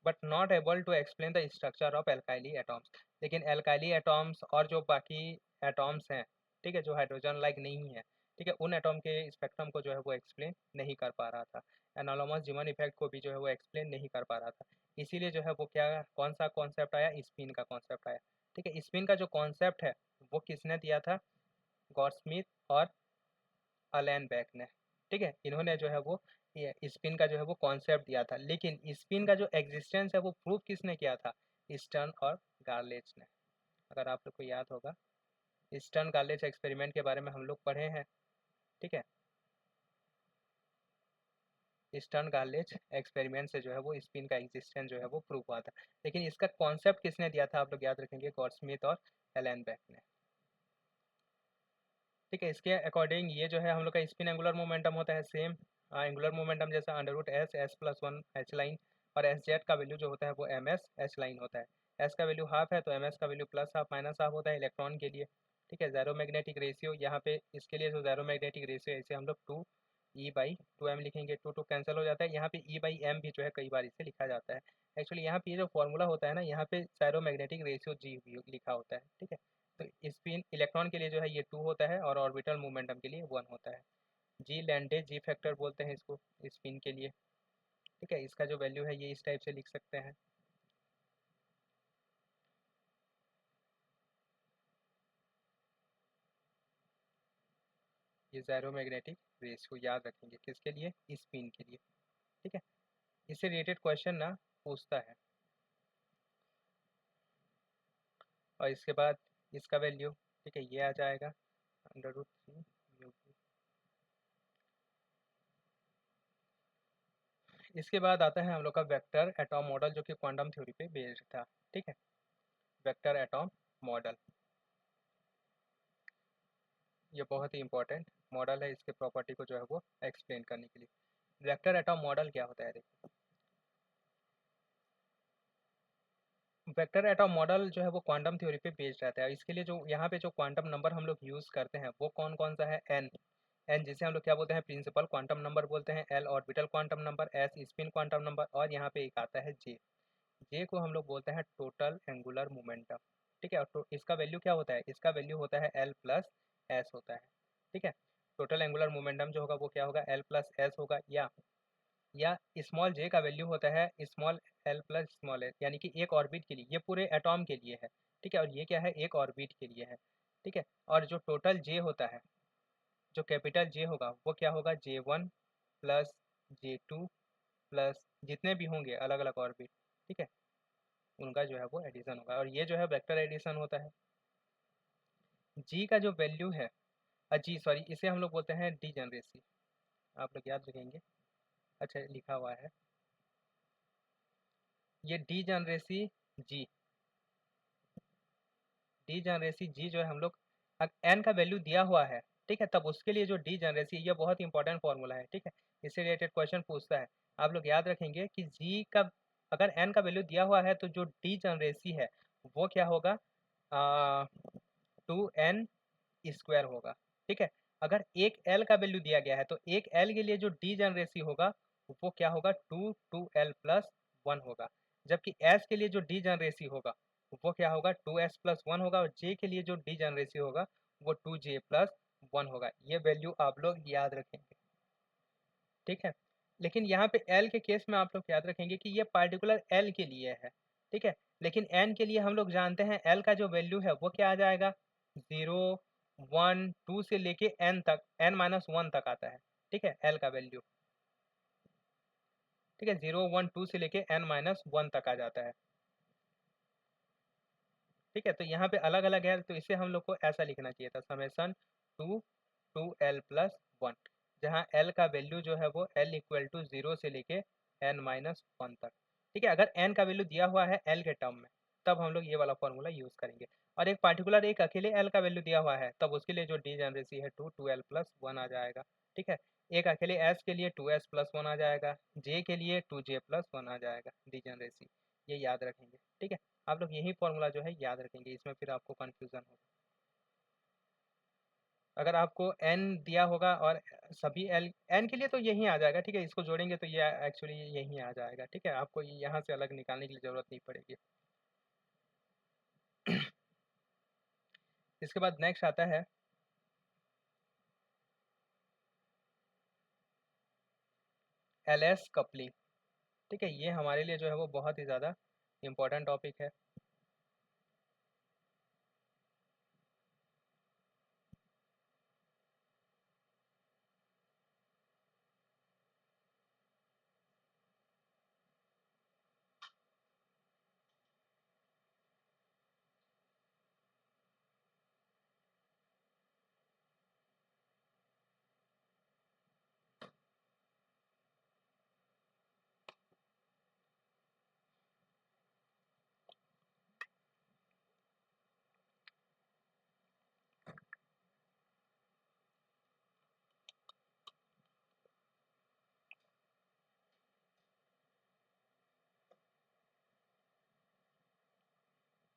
but not able to explain the structure of alkali atoms. लेकिन alkali atoms और जो बाकी एटॉम्स हैं, ठीक है, जो हाइड्रोजन लाइक नहीं है, ठीक है, उन एटॉम के स्पेक्ट्रम को जो है वो एक्सप्लेन नहीं कर पा रहा था। एनालोमस जीवन इफेक्ट को भी जो है वो एक्सप्लेन नहीं कर पा रहा था। इसीलिए जो है वो क्या, कौन सा कॉन्सेप्ट आया, स्पिन का कॉन्सेप्ट आया। ठीक है, स्पिन का जो कॉन्सेप्ट है वो किसने दिया था, गॉडस्मिथ और अलेन बेक ने। ठीक है, इन्होंने जो है वो स्पिन का जो है वो कॉन्सेप्ट दिया था। लेकिन स्पिन का जो एग्जिस्टेंस है वो प्रूव किसने किया था, स्टर्न और गार्लेच ने। अगर आप लोग को याद होगा, स्टर्न गार्लेच एक्सपेरिमेंट के बारे में हम लोग पढ़े हैं। ठीक है, स्टर्न गार्लेच एक्सपेरिमेंट से जो है वो स्पिन का एग्जिस्टेंस जो है वो प्रूव हुआ था। लेकिन इसका कॉन्सेप्ट किसने दिया था, आप लोग याद रखेंगे, गॉडस्मिथ और एलन बेक ने। ठीक है, इसके अकॉर्डिंग ये जो है हम लोग का स्पिन एंगुलर मोमेंटम होता है सेम एंगुलर मोमेंटम जैसा under root s plus one h line, और एस जेड का वैल्यू जो होता है वो एम एस एच लाइन होता है। एस का वैल्यू हाफ है तो एम एस का value plus half minus half होता है इलेक्ट्रॉन के लिए। ठीक है, ज़ेरो मैग्नेटिक रेशियो यहाँ पे इसके लिए जो ज़ेरो मैग्नेटिक रेशियो है इसे हम लोग 2E/2m लिखेंगे। 2 कैंसिल हो जाता है, यहाँ पे E/m भी जो है कई बार इसे लिखा जाता है। एक्चुअली यहाँ पे ये जो फॉर्मूला होता है ना, यहाँ पे ज़ेरो मैग्नेटिक रेशियो जी लिखा होता है। ठीक है, तो स्पिन इलेक्ट्रॉन के लिए जो है ये 2 होता है और ऑर्बिटल मोमेंटम के लिए 1 होता है। जी लैंडे जी फैक्टर बोलते हैं इसको स्पिन के लिए। ठीक है, इसका जो वैल्यू है ये इस टाइप से लिख सकते हैं। ये ज़ायरो मैग्नेटिक रेस को याद रखेंगे किसके लिए, स्पिन के लिए। ठीक है, इससे रिलेटेड क्वेश्चन ना पूछता है। और इसके बाद इसका वैल्यू, ठीक है, ये आ जाएगा अंडर रूट 3 म्यू। इसके बाद आता है हम लोग का वेक्टर एटॉम मॉडल जो कि क्वांटम थ्योरी पे बेस्ड था। ठीक है, वेक्टर एटॉम मॉडल ये बहुत ही इंपॉर्टेंट मॉडल है, इसके प्रॉपर्टी को जो है वो एक्सप्लेन करने के लिए। वेक्टर एटॉम मॉडल क्या होता है, देखिए वेक्टर एटॉम मॉडल जो है वो क्वांटम थ्योरी पे बेस्ड रहता है। इसके लिए जो यहाँ पे जो क्वांटम नंबर हम लोग यूज़ करते हैं वो कौन कौन सा है, एन। एन जिसे हम लोग क्या बोलते हैं, प्रिंसिपल क्वांटम नंबर बोलते हैं। L orbital quantum number, S spin quantum number, और यहाँ पे एक आता है जे। जे को हम लोग बोलते हैं टोटल एंगुलर मोमेंटम। ठीक है, और तो इसका वैल्यू क्या होता है, इसका वैल्यू होता है एल प्लस एस होता है। ठीक है, टोटल एंगुलर मोमेंटम जो होगा वो क्या होगा, एल प्लस एस होगा। या स्मॉल जे का वैल्यू होता है small L plus small S, यानी कि एक ऑर्बिट के लिए, ये पूरे एटॉम के लिए है। ठीक है, और ये क्या है, एक ऑर्बिट के लिए है। ठीक है, और जो टोटल जे होता है, जो कैपिटल जे होगा वो क्या होगा, J1 प्लस J2 प्लस जितने भी होंगे अलग अलग ऑर्बिट। ठीक है, उनका जो है वो एडिशन होगा, और ये जो है वेक्टर एडिशन होता है। जी का जो वैल्यू है, जी सॉरी, इसे हम लोग बोलते हैं डीजनरेसी। आप लोग याद रखेंगे, अच्छा लिखा हुआ है ये डीजनरेसी जी। डी जनरेसी जी जो है हम लोग एन का वैल्यू दिया हुआ है, ठीक है, तब उसके लिए जो डी जनरेसी, ये बहुत इंपॉर्टेंट फॉर्मूला है। ठीक है, इससे रिलेटेड क्वेश्चन पूछता है। आप लोग याद रखेंगे कि जी का अगर एन का वैल्यू दिया हुआ है तो जो डी जनरेसी है वो क्या होगा, 2n² होगा। ठीक है, अगर एक एल का वैल्यू दिया गया है तो एक एल के लिए जो डी जनरेसी होगा वो क्या होगा, 2l+1 होगा। जबकि एस के लिए जो डी जनरेसी होगा वो क्या होगा, 2s+1 होगा, और जे के लिए जो डी जनरेसी होगा वो 2j+1 होगा। ये वैल्यू आप लोग याद रखेंगे। ठीक है, लेकिन यहाँ पे एल के केस में आप लोग याद रखेंगे कि ये पार्टिकुलर एल के लिए है। ठीक है, लेकिन एन के लिए हम लोग जानते हैं एल का जो वैल्यू है वो क्या आ जाएगा, 0 1 2 से लेके एन तक, n-1 तक आता है। ठीक है, एल का वैल्यू, ठीक है, 0 1 2 से लेके n-1 तक आ जाता है। ठीक है, तो यहाँ पे अलग अलग है तो इसे हम लोग को ऐसा लिखना चाहिए था, समेसन 2 2l+1, जहाँ l का वैल्यू जो है वो l=0 से लेके n-1 तक। ठीक है, अगर n का वैल्यू दिया हुआ है l के टर्म में तब हम लोग ये वाला फॉर्मूला यूज़ करेंगे। और एक पार्टिकुलर एक अकेले l का वैल्यू दिया हुआ है तब उसके लिए जो डीजनरेसी है 2 2l+1 आ जाएगा। ठीक है, एक अकेले s के लिए 2s+1 आ जाएगा, j के लिए 2j+1 आ जाएगा डीजनरेसी। ये याद रखेंगे। ठीक है, आप लोग यही फॉर्मूला जो है याद रखेंगे, इसमें फिर आपको कन्फ्यूज़न होगा। अगर आपको एन दिया होगा और सभी एल एन के लिए तो यही आ जाएगा, ठीक है, इसको जोड़ेंगे तो ये एक्चुअली यही आ जाएगा, ठीक है, आपको यहाँ से अलग निकालने की ज़रूरत नहीं पड़ेगी। इसके बाद नेक्स्ट आता है एल एस कपलिंग, ठीक है, ये हमारे लिए जो है वो बहुत ही ज़्यादा इम्पोर्टेंट टॉपिक है।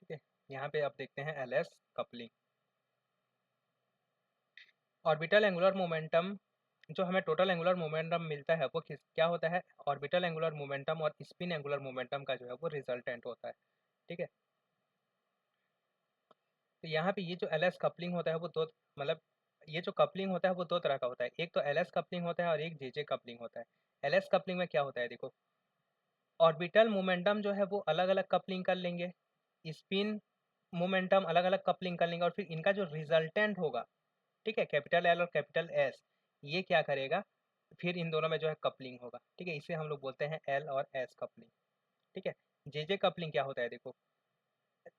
ठीक है, यहाँ पे आप देखते हैं L S coupling. Orbital angular momentum, जो हमें टोटल एंगुलर मोमेंटम मिलता है वो क्या होता है, ऑर्बिटल एंगुलर मोमेंटम और स्पिन एंगुलर मोमेंटम का जो है वो रिजल्टेंट होता है, ठीक है। तो यहाँ पे ये जो एल एस कपलिंग होता है वो दो, मतलब ये जो कपलिंग होता है वो दो तरह का होता है, एक तो एल एस कपलिंग होता है और एक जे जे कपलिंग होता है। एल एस कपलिंग में क्या होता है, देखो ऑर्बिटल मोमेंटम जो है वो अलग अलग कपलिंग कर लेंगे, स्पिन मोमेंटम अलग अलग कपलिंग कर लेंगे, और फिर इनका जो रिजल्टेंट होगा, ठीक है, कैपिटल एल और कैपिटल एस, ये क्या करेगा, फिर इन दोनों में जो है कपलिंग होगा, ठीक है, इसे हम लोग बोलते हैं एल और एस कपलिंग, ठीक है। जे जे कपलिंग क्या होता है, देखो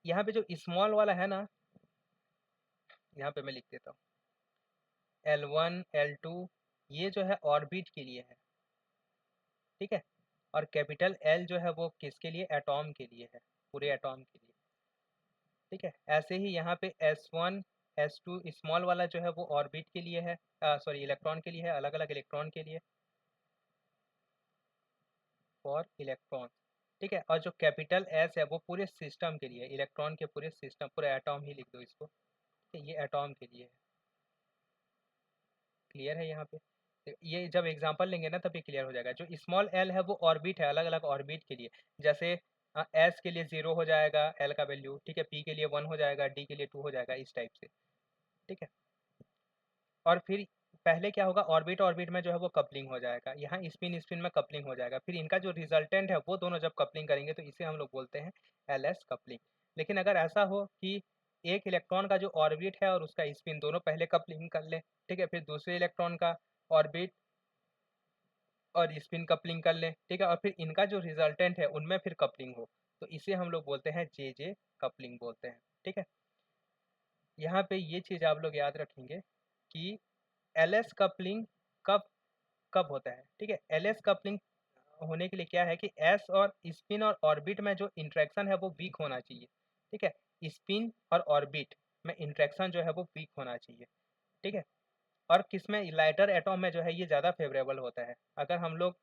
यहाँ पे जो स्मॉल वाला है ना, यहाँ पे मैं लिख देता हूँ L1 L2, ये जो है ऑर्बिट के लिए है, ठीक है, और कैपिटल L जो है वो किसके लिए, एटॉम के लिए है, पूरे एटॉम के लिए, ठीक है। ऐसे ही यहाँ पे S1 S2 स्मॉल वाला जो है वो ऑर्बिट के लिए है, सॉरी इलेक्ट्रॉन के लिए है, अलग अलग इलेक्ट्रॉन के लिए, फॉर इलेक्ट्रॉन, ठीक है, और जो कैपिटल S है वो पूरे सिस्टम के लिए, इलेक्ट्रॉन के पूरे सिस्टम, पूरे एटॉम ही लिख दो इसको, ठीक है, ये एटॉम के लिए है। क्लियर है यहाँ पे, तो ये जब एग्जांपल लेंगे ना तब ये क्लियर हो जाएगा। जो स्मॉल एल है वो ऑर्बिट है, अलग अलग ऑर्बिट के लिए, जैसे एस के लिए 0 हो जाएगा एल का वैल्यू, ठीक है, पी के लिए 1 हो जाएगा, डी के लिए 2 हो जाएगा, इस टाइप से, ठीक है। और फिर पहले क्या होगा, ऑर्बिट ऑर्बिट में जो है वो कपलिंग हो जाएगा, यहाँ स्पिन स्पिन में कपलिंग हो जाएगा, फिर इनका जो रिजल्टेंट है वो दोनों जब कपलिंग करेंगे तो इसे हम लोग बोलते हैं एल एस कपलिंग। लेकिन अगर ऐसा हो कि एक इलेक्ट्रॉन का जो ऑर्बिट है और उसका स्पिन दोनों पहले कपलिंग कर ले, ठीक है, फिर दूसरे इलेक्ट्रॉन का ऑर्बिट और स्पिन कपलिंग कर लें, ठीक है, और फिर इनका जो रिजल्टेंट है उनमें फिर कपलिंग हो, तो इसे हम लोग बोलते हैं जे जे कपलिंग बोलते हैं, ठीक है। यहाँ पे ये चीज़ आप लोग याद रखेंगे कि एल एस कपलिंग कब कब होता है, ठीक है, एल एस कपलिंग होने के लिए क्या है कि एस और स्पिन और ऑर्बिट में जो इंट्रैक्शन है वो वीक होना चाहिए, ठीक है, स्पिन और ऑर्बिट में इंट्रैक्शन जो है वो वीक होना चाहिए, ठीक है। और किसमें, लाइटर एटॉम में जो है ये ज़्यादा फेवरेबल होता है। अगर हम लोग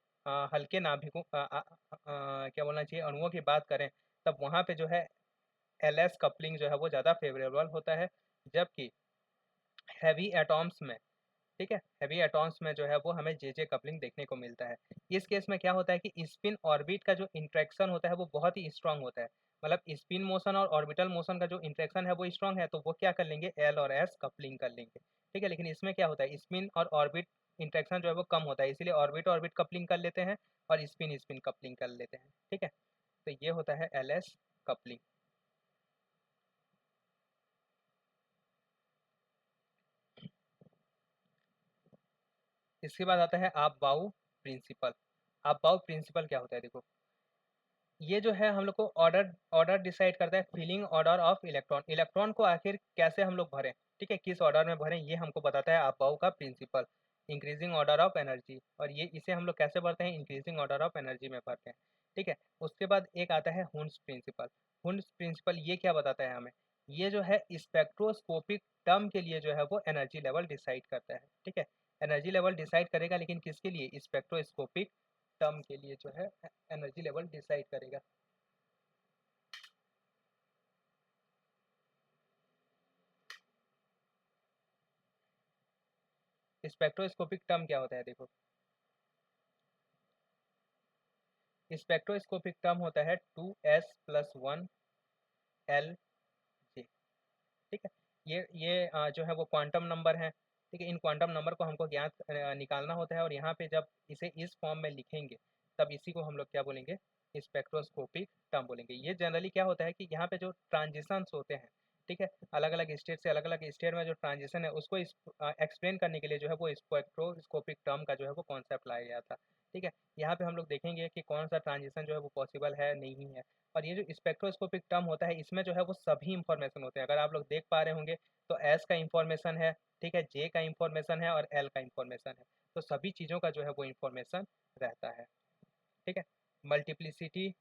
हल्के नाभिकों क्या बोलना चाहिए, अणुओं की बात करें, तब वहाँ पे जो है एल एस कपलिंग जो है वो ज़्यादा फेवरेबल होता है, जबकि हैवी एटॉम्स में, ठीक है, हैवी एटॉम्स में जो है वो हमें जे जे कपलिंग देखने को मिलता है। इस केस में क्या होता है कि स्पिन ऑर्बिट का जो इंट्रैक्शन होता है वो बहुत ही स्ट्रांग होता है, मतलब स्पिन मोशन और ऑर्बिटल मोशन का जो इंट्रैक्शन है वो स्ट्रांग है, तो वो क्या कर लेंगे, एल और एस कपलिंग कर लेंगे, ठीक है। लेकिन इसमें क्या होता है, स्पिन और ऑर्बिट इंट्रैक्शन जो है वो कम होता है, इसीलिए ऑर्बिट ऑर्बिट कपलिंग कर लेते हैं और स्पिन स्पिन कपलिंग कर लेते हैं, ठीक है। तो ये होता है एल एस कपलिंग। इसके बाद आता है आप बाउ प्रिंसिपल। आप बाउ प्रिंसिपल क्या होता है, देखो ये जो है हम लोग को ऑर्डर ऑर्डर डिसाइड करता है, filling order of electron, electron को आखिर कैसे हम लोग भरें, ठीक है, किस ऑर्डर में भरें, ये हमको बताता है अबाव का principle. Increasing order of energy, और ये इसे हम लोग कैसे भरते हैं, इंक्रीजिंग ऑर्डर ऑफ एनर्जी में भरते हैं, ठीक है। उसके बाद एक आता है हुंस प्रिंसिपल। हुंस प्रिंसिपल ये क्या बताता है हमें, ये जो है स्पेक्ट्रोस्कोपिक टर्म के लिए जो है वो एनर्जी लेवल डिसाइड करता है, ठीक है। एनर्जी लेवल डिसाइड करेगा, लेकिन किसके लिए, स्पेक्ट्रोस्कोपिक टर्म के लिए जो है एनर्जी लेवल डिसाइड करेगा। स्पेक्ट्रोस्कोपिक टर्म क्या होता है, देखो स्पेक्ट्रोस्कोपिक टर्म होता है 2s+1 L J। ठीक है, ये जो है वो क्वांटम नंबर है। ठीक है, इन क्वांटम नंबर को हमको ज्ञात निकालना होता है, और यहाँ पे जब इसे इस फॉर्म में लिखेंगे तब इसी को हम लोग क्या बोलेंगे, स्पेक्ट्रोस्कोपिक टर्म बोलेंगे। ये जनरली क्या होता है कि यहाँ पे जो ट्रांजिशंस होते हैं, ठीक है, अलग अलग स्टेट से अलग अलग स्टेट में जो ट्रांजिशन है उसको एक्सप्लेन करने के लिए जो है वो स्पेक्ट्रोस्कोपिक टर्म का जो है वो कॉन्सेप्ट लाया गया था। ठीक है, यहाँ पे हम लोग देखेंगे कि कौन सा ट्रांजिशन जो है वो पॉसिबल है नहीं है। और ये जो स्पेक्ट्रोस्कोपिक टर्म होता है इसमें जो है वो सभी इंफॉर्मेशन होते हैं। अगर आप लोग देख पा रहे होंगे तो एस का इंफॉर्मेशन है, ठीक है, जे का इंफॉर्मेशन है और एल का इंफॉर्मेशन है। तो सभी चीज़ों का जो है वो इंफॉर्मेशन रहता है। ठीक है, मल्टीप्लिसिटी,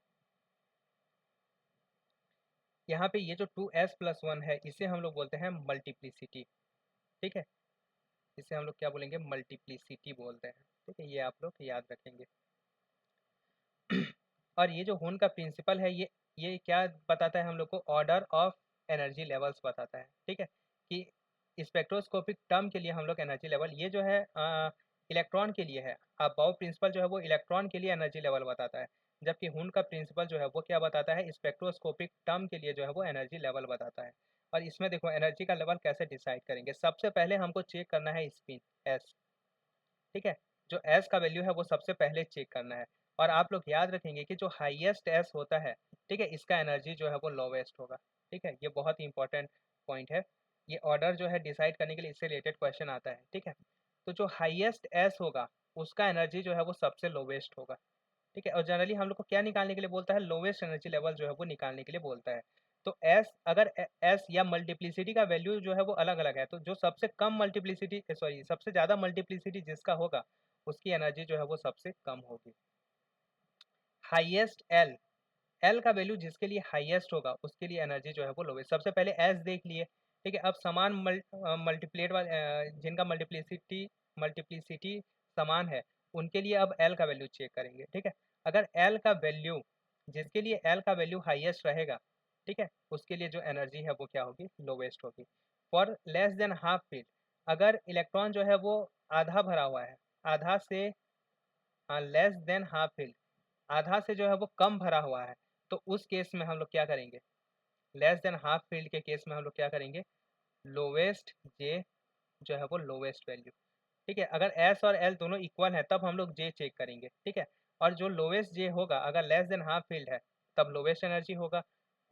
यहाँ पे ये जो 2s+1 है इसे हम लोग बोलते हैं मल्टीप्लिसिटी। ठीक है, इसे हम लोग क्या बोलेंगे, मल्टीप्लिसिटी बोलते हैं। ठीक है, ये आप लोग याद रखेंगे। और ये जो हुन का प्रिंसिपल है ये क्या बताता है हम लोग को, ऑर्डर ऑफ एनर्जी लेवल्स बताता है। ठीक है, कि स्पेक्ट्रोस्कोपिक टर्म के लिए हम लोग एनर्जी लेवल, ये जो है इलेक्ट्रॉन के लिए है, अबाव प्रिंसिपल जो है वो इलेक्ट्रॉन के लिए एनर्जी लेवल बताता है, जबकि हुन का प्रिंसिपल जो है वो क्या बताता है, स्पेक्ट्रोस्कोपिक टर्म के लिए जो है वो एनर्जी लेवल बताता है। और इसमें देखो एनर्जी का लेवल कैसे डिसाइड करेंगे, सबसे पहले हमको चेक करना है स्पिन एस। ठीक है, जो एस का वैल्यू है वो सबसे पहले चेक करना है। और आप लोग याद रखेंगे कि जो हाईएस्ट एस होता है, ठीक है, इसका एनर्जी जो है वो लोवेस्ट होगा। ठीक है, ये बहुत ही इंपॉर्टेंट पॉइंट है। ये ऑर्डर जो है डिसाइड करने के लिए इससे रिलेटेड क्वेश्चन आता है। ठीक है, तो जो हाईएस्ट एस होगा उसका एनर्जी जो है वो सबसे लोवेस्ट होगा। ठीक है, और जनरली हम लोग को क्या निकालने के लिए बोलता है, लोवेस्ट एनर्जी लेवल जो है वो निकालने के लिए बोलता है। तो एस, अगर एस या मल्टीप्लिसिटी का वैल्यू जो है वो अलग अलग है, तो जो सबसे कम मल्टीप्लिसिटी, सॉरी, सबसे ज़्यादा मल्टीप्लिसिटी जिसका होगा उसकी एनर्जी जो है वो सबसे कम होगी। हाईएस्ट एल, एल का वैल्यू जिसके लिए हाईएस्ट होगा उसके लिए एनर्जी जो है वो लोवेस्ट। सबसे पहले एस देख लिए। ठीक है, अब समान मल्टीप्लेट वाले जिनका मल्टीप्लिसिटी समान है उनके लिए अब एल का वैल्यू चेक करेंगे। ठीक है, अगर एल का वैल्यू, जिसके लिए एल का वैल्यू हाईएस्ट रहेगा, ठीक है, उसके लिए जो एनर्जी है वो क्या होगी, लोवेस्ट होगी। For less than half field, अगर इलेक्ट्रॉन जो है वो आधा भरा हुआ है, आधा से लेस देन हाफ फील्ड, आधा से जो है वो कम भरा हुआ है, तो उस केस में हम लोग क्या करेंगे, लेस देन हाफ फील्ड के केस में हम लोग क्या करेंगे, लोवेस्ट जे जो है वो लोवेस्ट वैल्यू। ठीक है, अगर एस और एल दोनों इक्वल है तब हम लोग जे चेक करेंगे। ठीक है, और जो लोवेस्ट जे होगा अगर लेस देन हाफ फील्ड है तब लोवेस्ट एनर्जी होगा,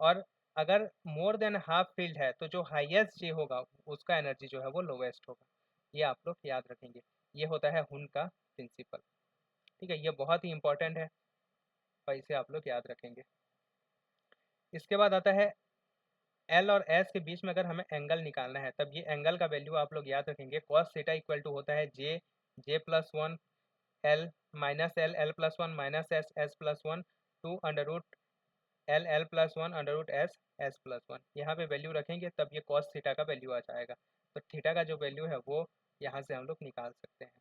और अगर मोर देन हाफ फील्ड है तो जो हाईएस्ट जे होगा उसका एनर्जी जो है वो लोवेस्ट होगा। ये आप लोग याद रखेंगे, ये होता है हुन का प्रिंसिपल। ठीक है, ये बहुत ही इंपॉर्टेंट है और इसे आप लोग याद रखेंगे। इसके बाद आता है एल और एस के बीच में अगर हमें एंगल निकालना है तब ये एंगल का वैल्यू आप लोग याद रखेंगे, कॉस थीटा इक्वल टू होता है जे+1 एल माइनस एल+1 माइनस एस+1 टू अंडर रूट एल+1 अंडर रूट एस+1। यहाँ पे वैल्यू रखेंगे तब ये कॉस थीटा का वैल्यू आ जाएगा। तो थीटा का जो वैल्यू है वो यहाँ से हम लोग निकाल सकते हैं।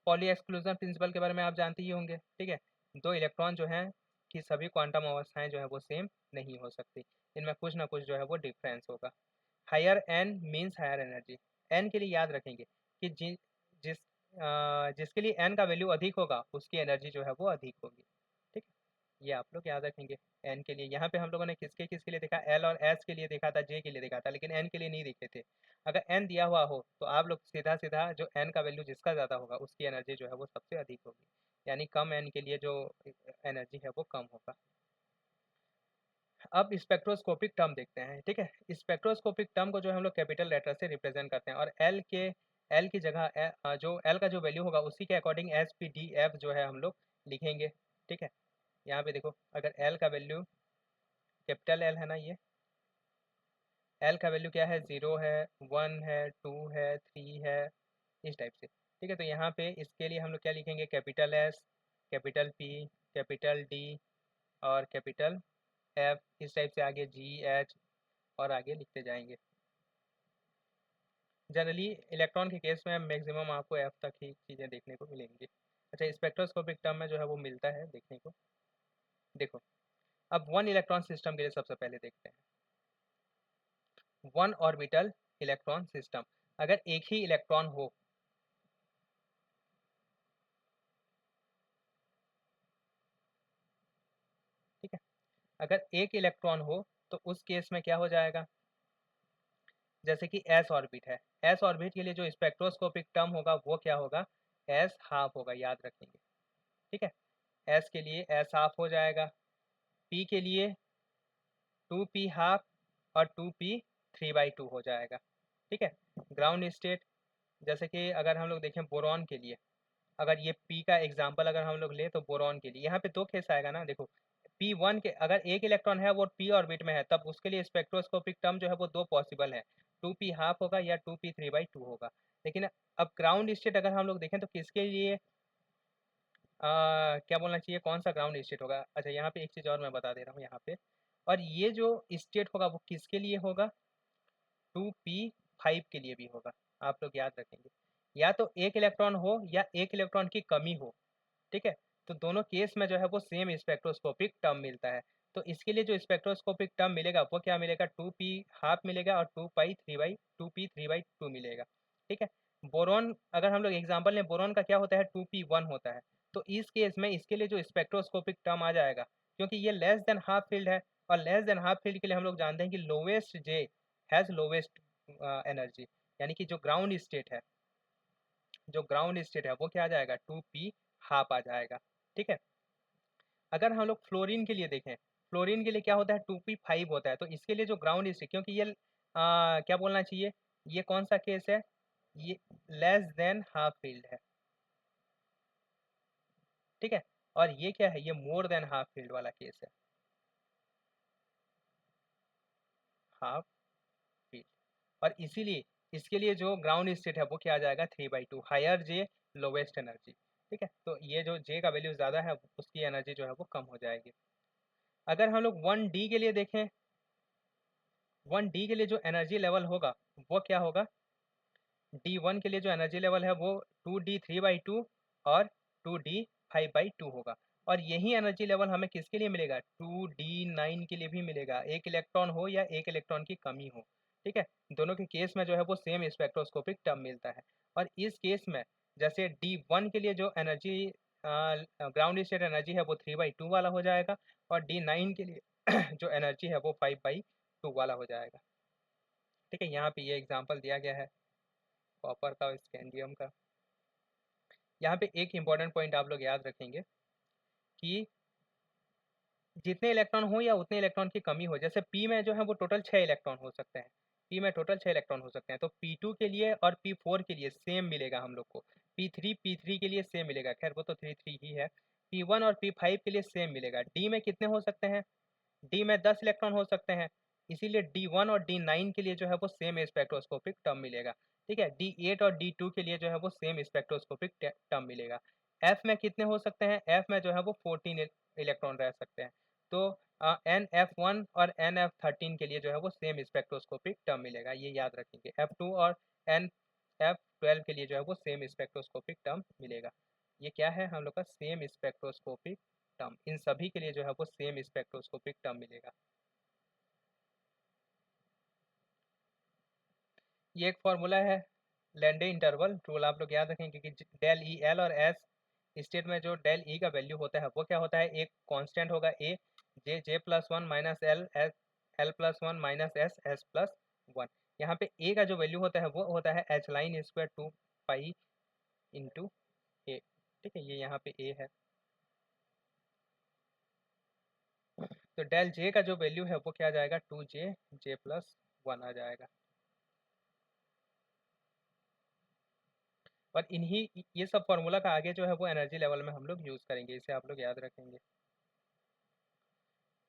पॉली एक्सक्लूजन प्रिंसिपल के बारे में आप जानते ही होंगे। ठीक है, दो इलेक्ट्रॉन जो हैं कि सभी क्वांटम अवस्थाएं जो है वो सेम नहीं हो सकती, इनमें कुछ ना कुछ जो है वो डिफरेंस होगा। Higher n means higher energy. N के लिए याद रखेंगे कि जिसके लिए एन का वैल्यू अधिक होगा उसकी एनर्जी जो है वो अधिक होगी। ठीक है, ये आप लोग याद रखेंगे। एन के लिए यहाँ पे हम लोगों ने किसके किसके लिए देखा, एल और एस के लिए देखा था, जे के लिए देखा था, लेकिन एन के लिए नहीं देखे थे। अगर एन दिया हुआ हो तो आप लोग सीधा सीधा जो एन का वैल्यू जिसका ज़्यादा होगा उसकी एनर्जी जो है वो सबसे अधिक होगी, यानी कम एन के लिए जो एनर्जी है वो कम होगा। अब स्पेक्ट्रोस्कोपिक टर्म देखते हैं। ठीक है, स्पेक्ट्रोस्कोपिक टर्म को जो हम लोग कैपिटल लेटर से रिप्रेजेंट करते हैं, और एल की जगह जो एल का जो वैल्यू होगा उसी के according S P D F जो है हम लोग लिखेंगे। ठीक है, यहाँ पे देखो अगर एल का वैल्यू, कैपिटल एल है ना, ये एल का वैल्यू क्या है, 0 है, 1 है, 2 है, 3 है, इस टाइप से। ठीक है, तो यहाँ पे इसके लिए हम लोग क्या लिखेंगे, capital S, capital P, capital D और कैपिटल एफ, इस टाइप से आगे जी एच और आगे लिखते जाएंगे। जनरली इलेक्ट्रॉन के केस में मैक्सिमम आपको एफ तक ही चीज़ें देखने को मिलेंगी। अच्छा, स्पेक्ट्रोस्कोपिक टर्म में जो है वो मिलता है देखने को। देखो, अब वन इलेक्ट्रॉन सिस्टम के लिए सबसे पहले देखते हैं वन ऑर्बिटल इलेक्ट्रॉन सिस्टम। अगर एक ही इलेक्ट्रॉन हो, ठीक है, अगर एक इलेक्ट्रॉन हो तो उस केस में क्या हो जाएगा, जैसे कि एस ऑर्बिट है, एस ऑर्बिट के लिए जो स्पेक्ट्रोस्कोपिक टर्म होगा वो क्या होगा, एस हाफ होगा, याद रखेंगे। ठीक है, एस के लिए एस हाफ हो जाएगा, पी के लिए 2p हाफ और 2p3/2 हो जाएगा। ठीक है, ग्राउंड स्टेट, जैसे कि अगर हम लोग देखें बोरॉन के लिए, अगर ये p का एग्जांपल अगर हम लोग ले तो बोरॉन के लिए यहाँ पे दो केस आएगा ना, देखो p1 के अगर एक इलेक्ट्रॉन है वो p ऑर्बिट में है तब उसके लिए स्पेक्ट्रोस्कोपिक टर्म जो है वो दो पॉसिबल है, 2p हाफ होगा या 2p3/2 होगा। लेकिन अब ग्राउंड स्टेट अगर हम लोग देखें तो किसके लिए क्या बोलना चाहिए, कौन सा ग्राउंड स्टेट होगा, अच्छा यहाँ पे एक चीज़ और मैं बता दे रहा हूँ यहाँ पे, और ये जो स्टेट होगा वो किसके लिए होगा, 2p5 के लिए भी होगा, आप लोग याद रखेंगे। या तो एक इलेक्ट्रॉन हो या एक इलेक्ट्रॉन की कमी हो, ठीक है, तो दोनों केस में जो है वो सेम स्पेक्ट्रोस्कोपिक टर्म मिलता है। तो इसके लिए जो स्पेक्ट्रोस्कोपिक टर्म मिलेगा वो क्या मिलेगा, 2p हाफ मिलेगा और 2p3/2 मिलेगा। ठीक है, बोरॉन अगर हम लोग एग्जांपल लें, बोरॉन का क्या होता है, 2p1 होता है, तो इस केस में इसके लिए जो स्पेक्ट्रोस्कोपिक टर्म आ जाएगा, क्योंकि ये लेस देन हाफ फील्ड है और लेस देन हाफ फील्ड के लिए हम लोग जानते हैं कि lowest J has lowest energy, यानी कि जो ग्राउंड स्टेट है, जो ग्राउंड स्टेट है वो क्या आ जाएगा, 2p हाफ आ जाएगा। ठीक है, अगर हम लोग फ्लोरीन के लिए देखें, फ्लोरीन के लिए क्या होता है, 2p5 होता है, तो इसके लिए जो ग्राउंड स्टेट, क्योंकि ये क्या बोलना चाहिए, ये कौन सा केस है, ये लेस देन हाफ फील्ड है। ठीक है, और ये क्या है, ये मोर देन हाफ फील्ड वाला केस है, हाफ फील्ड, और इसीलिए इसके लिए जो ग्राउंड स्टेट है वो क्या आ जाएगा, 3/2, हायर जे लोवेस्ट एनर्जी। ठीक है, तो ये जो जे का वैल्यू ज़्यादा है उसकी एनर्जी जो है वो कम हो जाएगी। अगर हम लोग 1d के लिए देखें, 1d के लिए जो एनर्जी लेवल होगा वो क्या होगा, d1 के लिए जो एनर्जी लेवल है वो 2d3/2 और 2d5/2 होगा, और यही एनर्जी लेवल हमें किसके लिए मिलेगा, 2d9 के लिए भी मिलेगा, एक इलेक्ट्रॉन हो या एक इलेक्ट्रॉन की कमी हो। ठीक है, दोनों के केस में जो है वो सेम स्पेक्ट्रोस्कोपिक टर्म मिलता है, और इस केस में जैसे d1 के लिए जो एनर्जी ग्राउंड स्टेट एनर्जी है वो 3/2 वाला हो जाएगा, और d9 के लिए जो एनर्जी है वो 5/2 वाला हो जाएगा। ठीक है, यहाँ पे ये एग्जांपल दिया गया है कॉपर का और स्कैंडियम का। यहाँ पे एक इंपॉर्टेंट पॉइंट आप लोग याद रखेंगे कि जितने इलेक्ट्रॉन हो या उतने इलेक्ट्रॉन की कमी हो, जैसे पी में जो है वो टोटल 6 इलेक्ट्रॉन हो सकते हैं, पी में टोटल 6 इलेक्ट्रॉन हो सकते हैं, तो p2 के लिए और p4 के लिए सेम मिलेगा हम लोग को, p3 के लिए सेम मिलेगा, खैर वो तो 3 ही है, p1 और p5 के लिए सेम मिलेगा। डी में कितने हो सकते हैं, डी में 10 इलेक्ट्रॉन हो सकते हैं, इसीलिए d1 और d9 के लिए जो है वो सेम स्पेक्ट्रोस्कोपिक टर्म मिलेगा। ठीक है, d8 और d2 के लिए जो है वो सेम स्पेक्ट्रोस्कोपिक टर्म मिलेगा। f में कितने हो सकते हैं, f में जो है वो 14 इलेक्ट्रॉन रह सकते हैं, तो NF1 और NF13 के लिए जो है वो सेम स्पेक्ट्रोस्कोपिक टर्म मिलेगा, ये याद रखेंगे। F2 और NF12 के लिए जो है वो सेम स्पेक्ट्रोस्कोपिक टर्म मिलेगा। ये क्या है हम लोग का, सेम स्पेक्ट्रोस्कोपिक टर्म, इन सभी के लिए जो है वो सेम स्पेक्ट्रोस्कोपिक टर्म मिलेगा। ये एक फॉर्मूला है लैंडे इंटरवल रूल, आप लोग याद रखें, क्योंकि डेल ई एल और एस स्टेट में जो डेल ई का वैल्यू होता है वो क्या होता है, एक कांस्टेंट होगा ए, जे+1 minus l s, l+1 minus s, s+1। यहाँ पे ए का जो वैल्यू होता है वो होता है h line square 2 pi into a. ठीक है, ये यहाँ पे ए है, तो डेल जे का जो वैल्यू है वो क्या आ जाएगा, 2j j+1 आ जाएगा। और इन्हीं ये सब फार्मूला का आगे जो है वो एनर्जी लेवल में हम लोग यूज़ करेंगे, इसे आप लोग याद रखेंगे।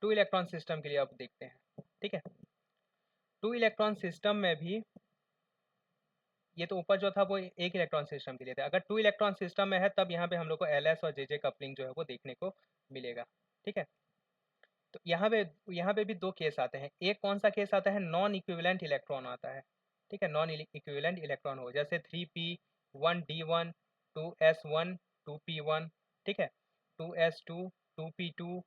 2 इलेक्ट्रॉन सिस्टम के लिए आप देखते हैं। ठीक है, 2 इलेक्ट्रॉन सिस्टम में भी, ये तो ऊपर जो था वो एक इलेक्ट्रॉन सिस्टम के लिए था, अगर 2 इलेक्ट्रॉन सिस्टम में है तब यहाँ पे हम लोग को LS और JJ कपलिंग जो है वो देखने को मिलेगा। ठीक है, तो यहाँ पे भी दो केस आते हैं, एक कौन सा केस आता है, नॉन इक्विवेलेंट इलेक्ट्रॉन आता है। ठीक है, नॉन इक्विवेलेंट इलेक्ट्रॉन हो, जैसे 3p1d1 2s1 2p1, ठीक है, 2s2 2p2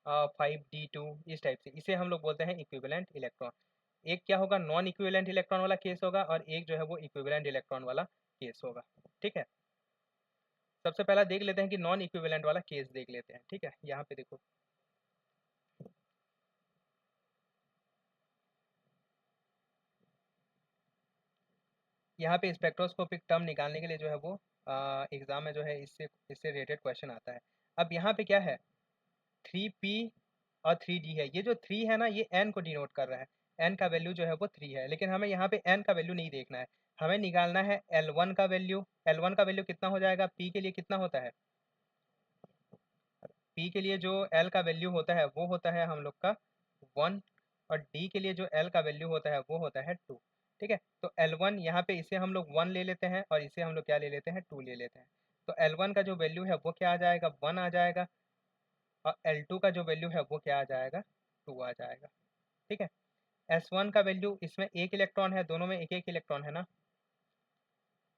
5d2, इस टाइप से, इसे हम लोग बोलते हैं इक्विवेलेंट इलेक्ट्रॉन। एक क्या होगा, नॉन इक्विवेलेंट इलेक्ट्रॉन वाला केस होगा और एक जो है वो इक्विवेलेंट इलेक्ट्रॉन वाला केस होगा। ठीक है, सबसे पहला देख लेते हैं कि नॉन इक्विवेलेंट वाला केस देख लेते हैं। ठीक है, यहाँ पे देखो यहाँ पे स्पेक्ट्रोस्कोपिक टर्म निकालने के लिए जो है वो एग्जाम में जो है इससे इससे रिलेटेड क्वेश्चन आता है। अब यहाँ पे क्या है, 3p और 3d है। ये जो 3 है ना, ये n को डिनोट कर रहा है, n का वैल्यू जो है वो 3 है, लेकिन हमें यहाँ पे n का वैल्यू नहीं देखना है, हमें निकालना है L1 का वैल्यू। L1 का वैल्यू कितना हो जाएगा, p के लिए कितना होता है, p के लिए जो l का वैल्यू होता है वो होता है हम लोग का 1, और d के लिए जो l का वैल्यू होता है वो होता है 2। ठीक है, तो L1 यहाँ पे इसे हम लोग 1 ले लेते हैं और इसे हम लोग क्या ले लेते हैं, 2 ले लेते हैं। तो L1 का जो वैल्यू है वो क्या आ जाएगा, 1 आ जाएगा, और L2 का जो वैल्यू है वो क्या आ जाएगा, 2 आ जाएगा। ठीक है, S1 का वैल्यू, इसमें एक इलेक्ट्रॉन है, दोनों में एक एक इलेक्ट्रॉन है ना।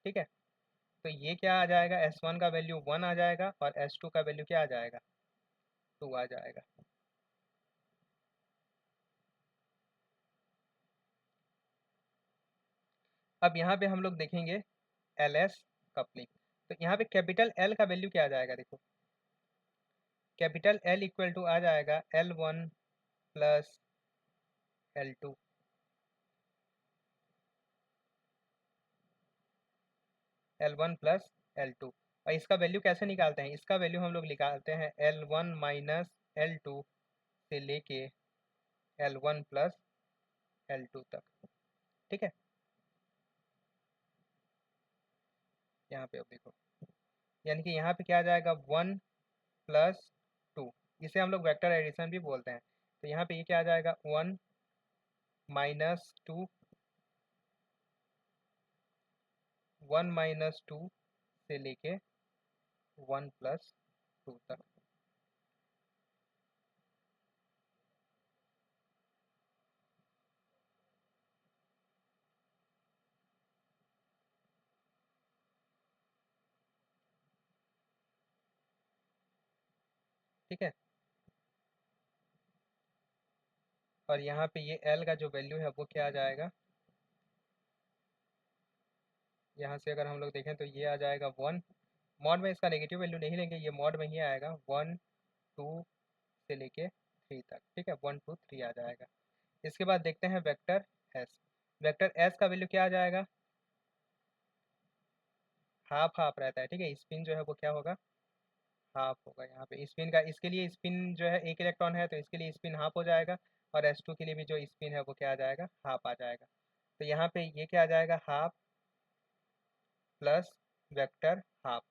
ठीक है, तो ये क्या आ जाएगा, S1 का वैल्यू 1 आ जाएगा और S2 का वैल्यू क्या आ जाएगा, 2 आ जाएगा। अब यहाँ पे हम लोग देखेंगे LS कपलिंग। तो यहाँ पे कैपिटल L का वैल्यू क्या आ जाएगा, देखो कैपिटल L इक्वल टू आ जाएगा L1 plus L2। L1 plus L2, और इसका वैल्यू कैसे निकालते हैं, इसका वैल्यू हम लोग निकालते हैं L1 माइनस L2 से लेके L1 प्लस L2 तक। ठीक है, यहाँ पे अब देखो, यानी कि यहाँ पे क्या आ जाएगा, 1 प्लस 2, इसे हम लोग वेक्टर एडिशन भी बोलते हैं। तो यहाँ पे ये क्या आ जाएगा, 1 माइनस 2, 1 माइनस 2 से लेके 1 प्लस 2 तक। ठीक है, और यहाँ पे ये L का जो वैल्यू है वो क्या आ जाएगा, यहाँ से अगर हम लोग देखें तो ये आ जाएगा 1, मॉड में इसका नेगेटिव वैल्यू नहीं लेंगे, ये मॉड में ही आएगा 1 2 से लेके 3 तक। ठीक है, 1 2 3 आ जाएगा। इसके बाद देखते हैं वेक्टर एस। वेक्टर एस का वैल्यू क्या आ जाएगा, हाफ हाफ रहता है। ठीक है, स्पिन जो है वो क्या होगा, हाफ होगा। यहाँ पे स्पिन का, इसके लिए स्पिन जो है एक इलेक्ट्रॉन है तो इसके लिए स्पिन हाफ हो जाएगा, और S2 के लिए भी जो स्पिन है वो क्या आ जाएगा, हाफ आ जाएगा। तो यहाँ पे ये क्या आ जाएगा, हाफ प्लस वेक्टर हाफ,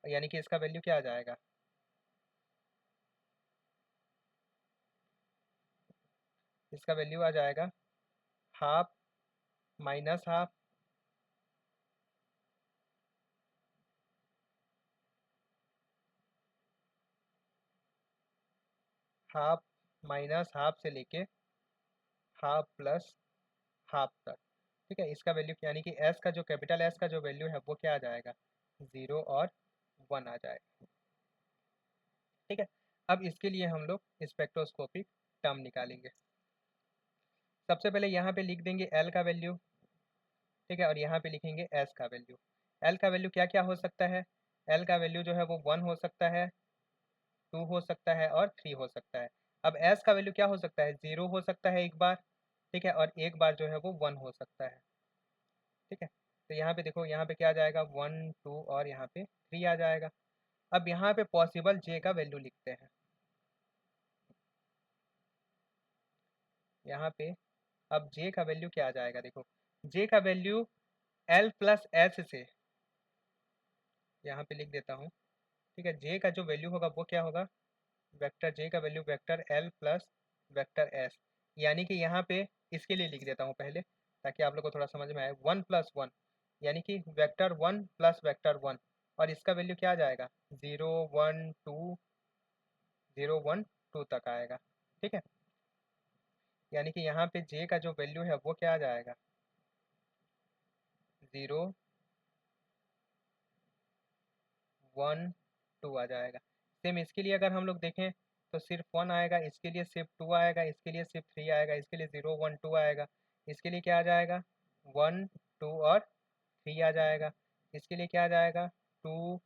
यानी कि इसका वैल्यू क्या आ जाएगा, इसका वैल्यू आ जाएगा half minus half, half minus half से लेके हाफ प्लस हाफ तक। ठीक है, इसका वैल्यू यानी कि एस का जो कैपिटल एस का जो वैल्यू है वो क्या आ जाएगा, 0 और 1 आ जाएगा। ठीक है, अब इसके लिए हम लोग स्पेक्ट्रोस्कोपिक टर्म निकालेंगे। सबसे पहले यहाँ पे लिख देंगे एल का वैल्यू। ठीक है, और यहाँ पे लिखेंगे एस का वैल्यू। एल का वैल्यू क्या क्या हो सकता है, एल का वैल्यू जो है वो 1 हो सकता है, 2 हो सकता है और 3 हो सकता है। अब एस का वैल्यू क्या हो सकता है, 0 हो सकता है एक बार, ठीक है, और एक बार जो है वो 1 हो सकता है। ठीक है, तो यहाँ पे देखो, यहाँ पे क्या आ जाएगा, 1 2 और यहाँ पे 3 आ जाएगा। अब यहाँ पे पॉसिबल जे का वैल्यू लिखते हैं। यहाँ पे अब जे का वैल्यू क्या आ जाएगा, देखो जे का वैल्यू एल प्लस एस से, यहाँ पे लिख देता हूँ। ठीक है, जे का जो वैल्यू होगा वो क्या होगा, वेक्टर जे का value vector L plus vector S, यानी कि यहाँ पे इसके लिए लिख देता हूँ पहले, ताकि आप लोग को थोड़ा समझ में आए। 1 प्लस 1, यानी कि वेक्टर 1 प्लस वेक्टर 1, और इसका वैल्यू क्या आ जाएगा, 0 1 2, 0 1 2 तक आएगा। ठीक है, यानी कि यहाँ पे जे का जो वैल्यू है वो क्या आ जाएगा, 0 1 2 आ जाएगा। सेम इसके लिए अगर हम लोग देखें तो सिर्फ 1 आएगा, इसके लिए सिर्फ 2 आएगा, इसके लिए सिर्फ 3 आएगा, इसके लिए 0 1 2 आएगा, इसके लिए क्या आ जाएगा, 1 2 और 3 आ जाएगा। इसके लिए क्या आ जाएगा, 2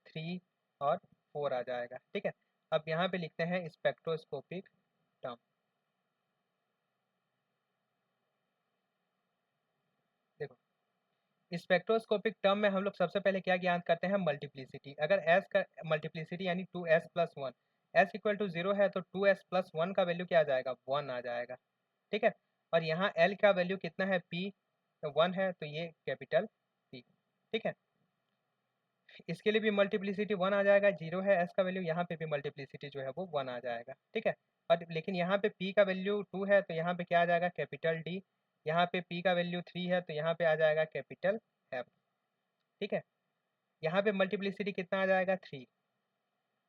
3 और 4 आ जाएगा। ठीक है, अब यहाँ पे लिखते हैं स्पेक्ट्रोस्कोपिक टर्म। देखो, स्पेक्ट्रोस्कोपिक टर्म में हम लोग सबसे पहले क्या ज्ञात करते हैं, मल्टीप्लिसिटी। अगर एस का मल्टीप्लिसिटी यानी 2s+1, एस इक्वल टू 0 है तो 2s+1 का वैल्यू क्या आ जाएगा, 1 आ जाएगा। ठीक है, और यहाँ एल का वैल्यू कितना है, पी 1 है, तो ये कैपिटल पी। ठीक है, इसके लिए भी मल्टीप्लिसिटी 1 आ जाएगा, 0 है एस का वैल्यू, यहाँ पे भी मल्टीप्लिसिटी जो है वो 1 आ जाएगा। ठीक है, और लेकिन यहाँ पे p का वैल्यू 2 है तो यहाँ पे क्या आ जाएगा, कैपिटल डी। यहाँ पे p का वैल्यू 3 है तो यहाँ पे आ जाएगा कैपिटल एफ। ठीक है, यहाँ पे मल्टीप्लिसिटी कितना आ जाएगा, 3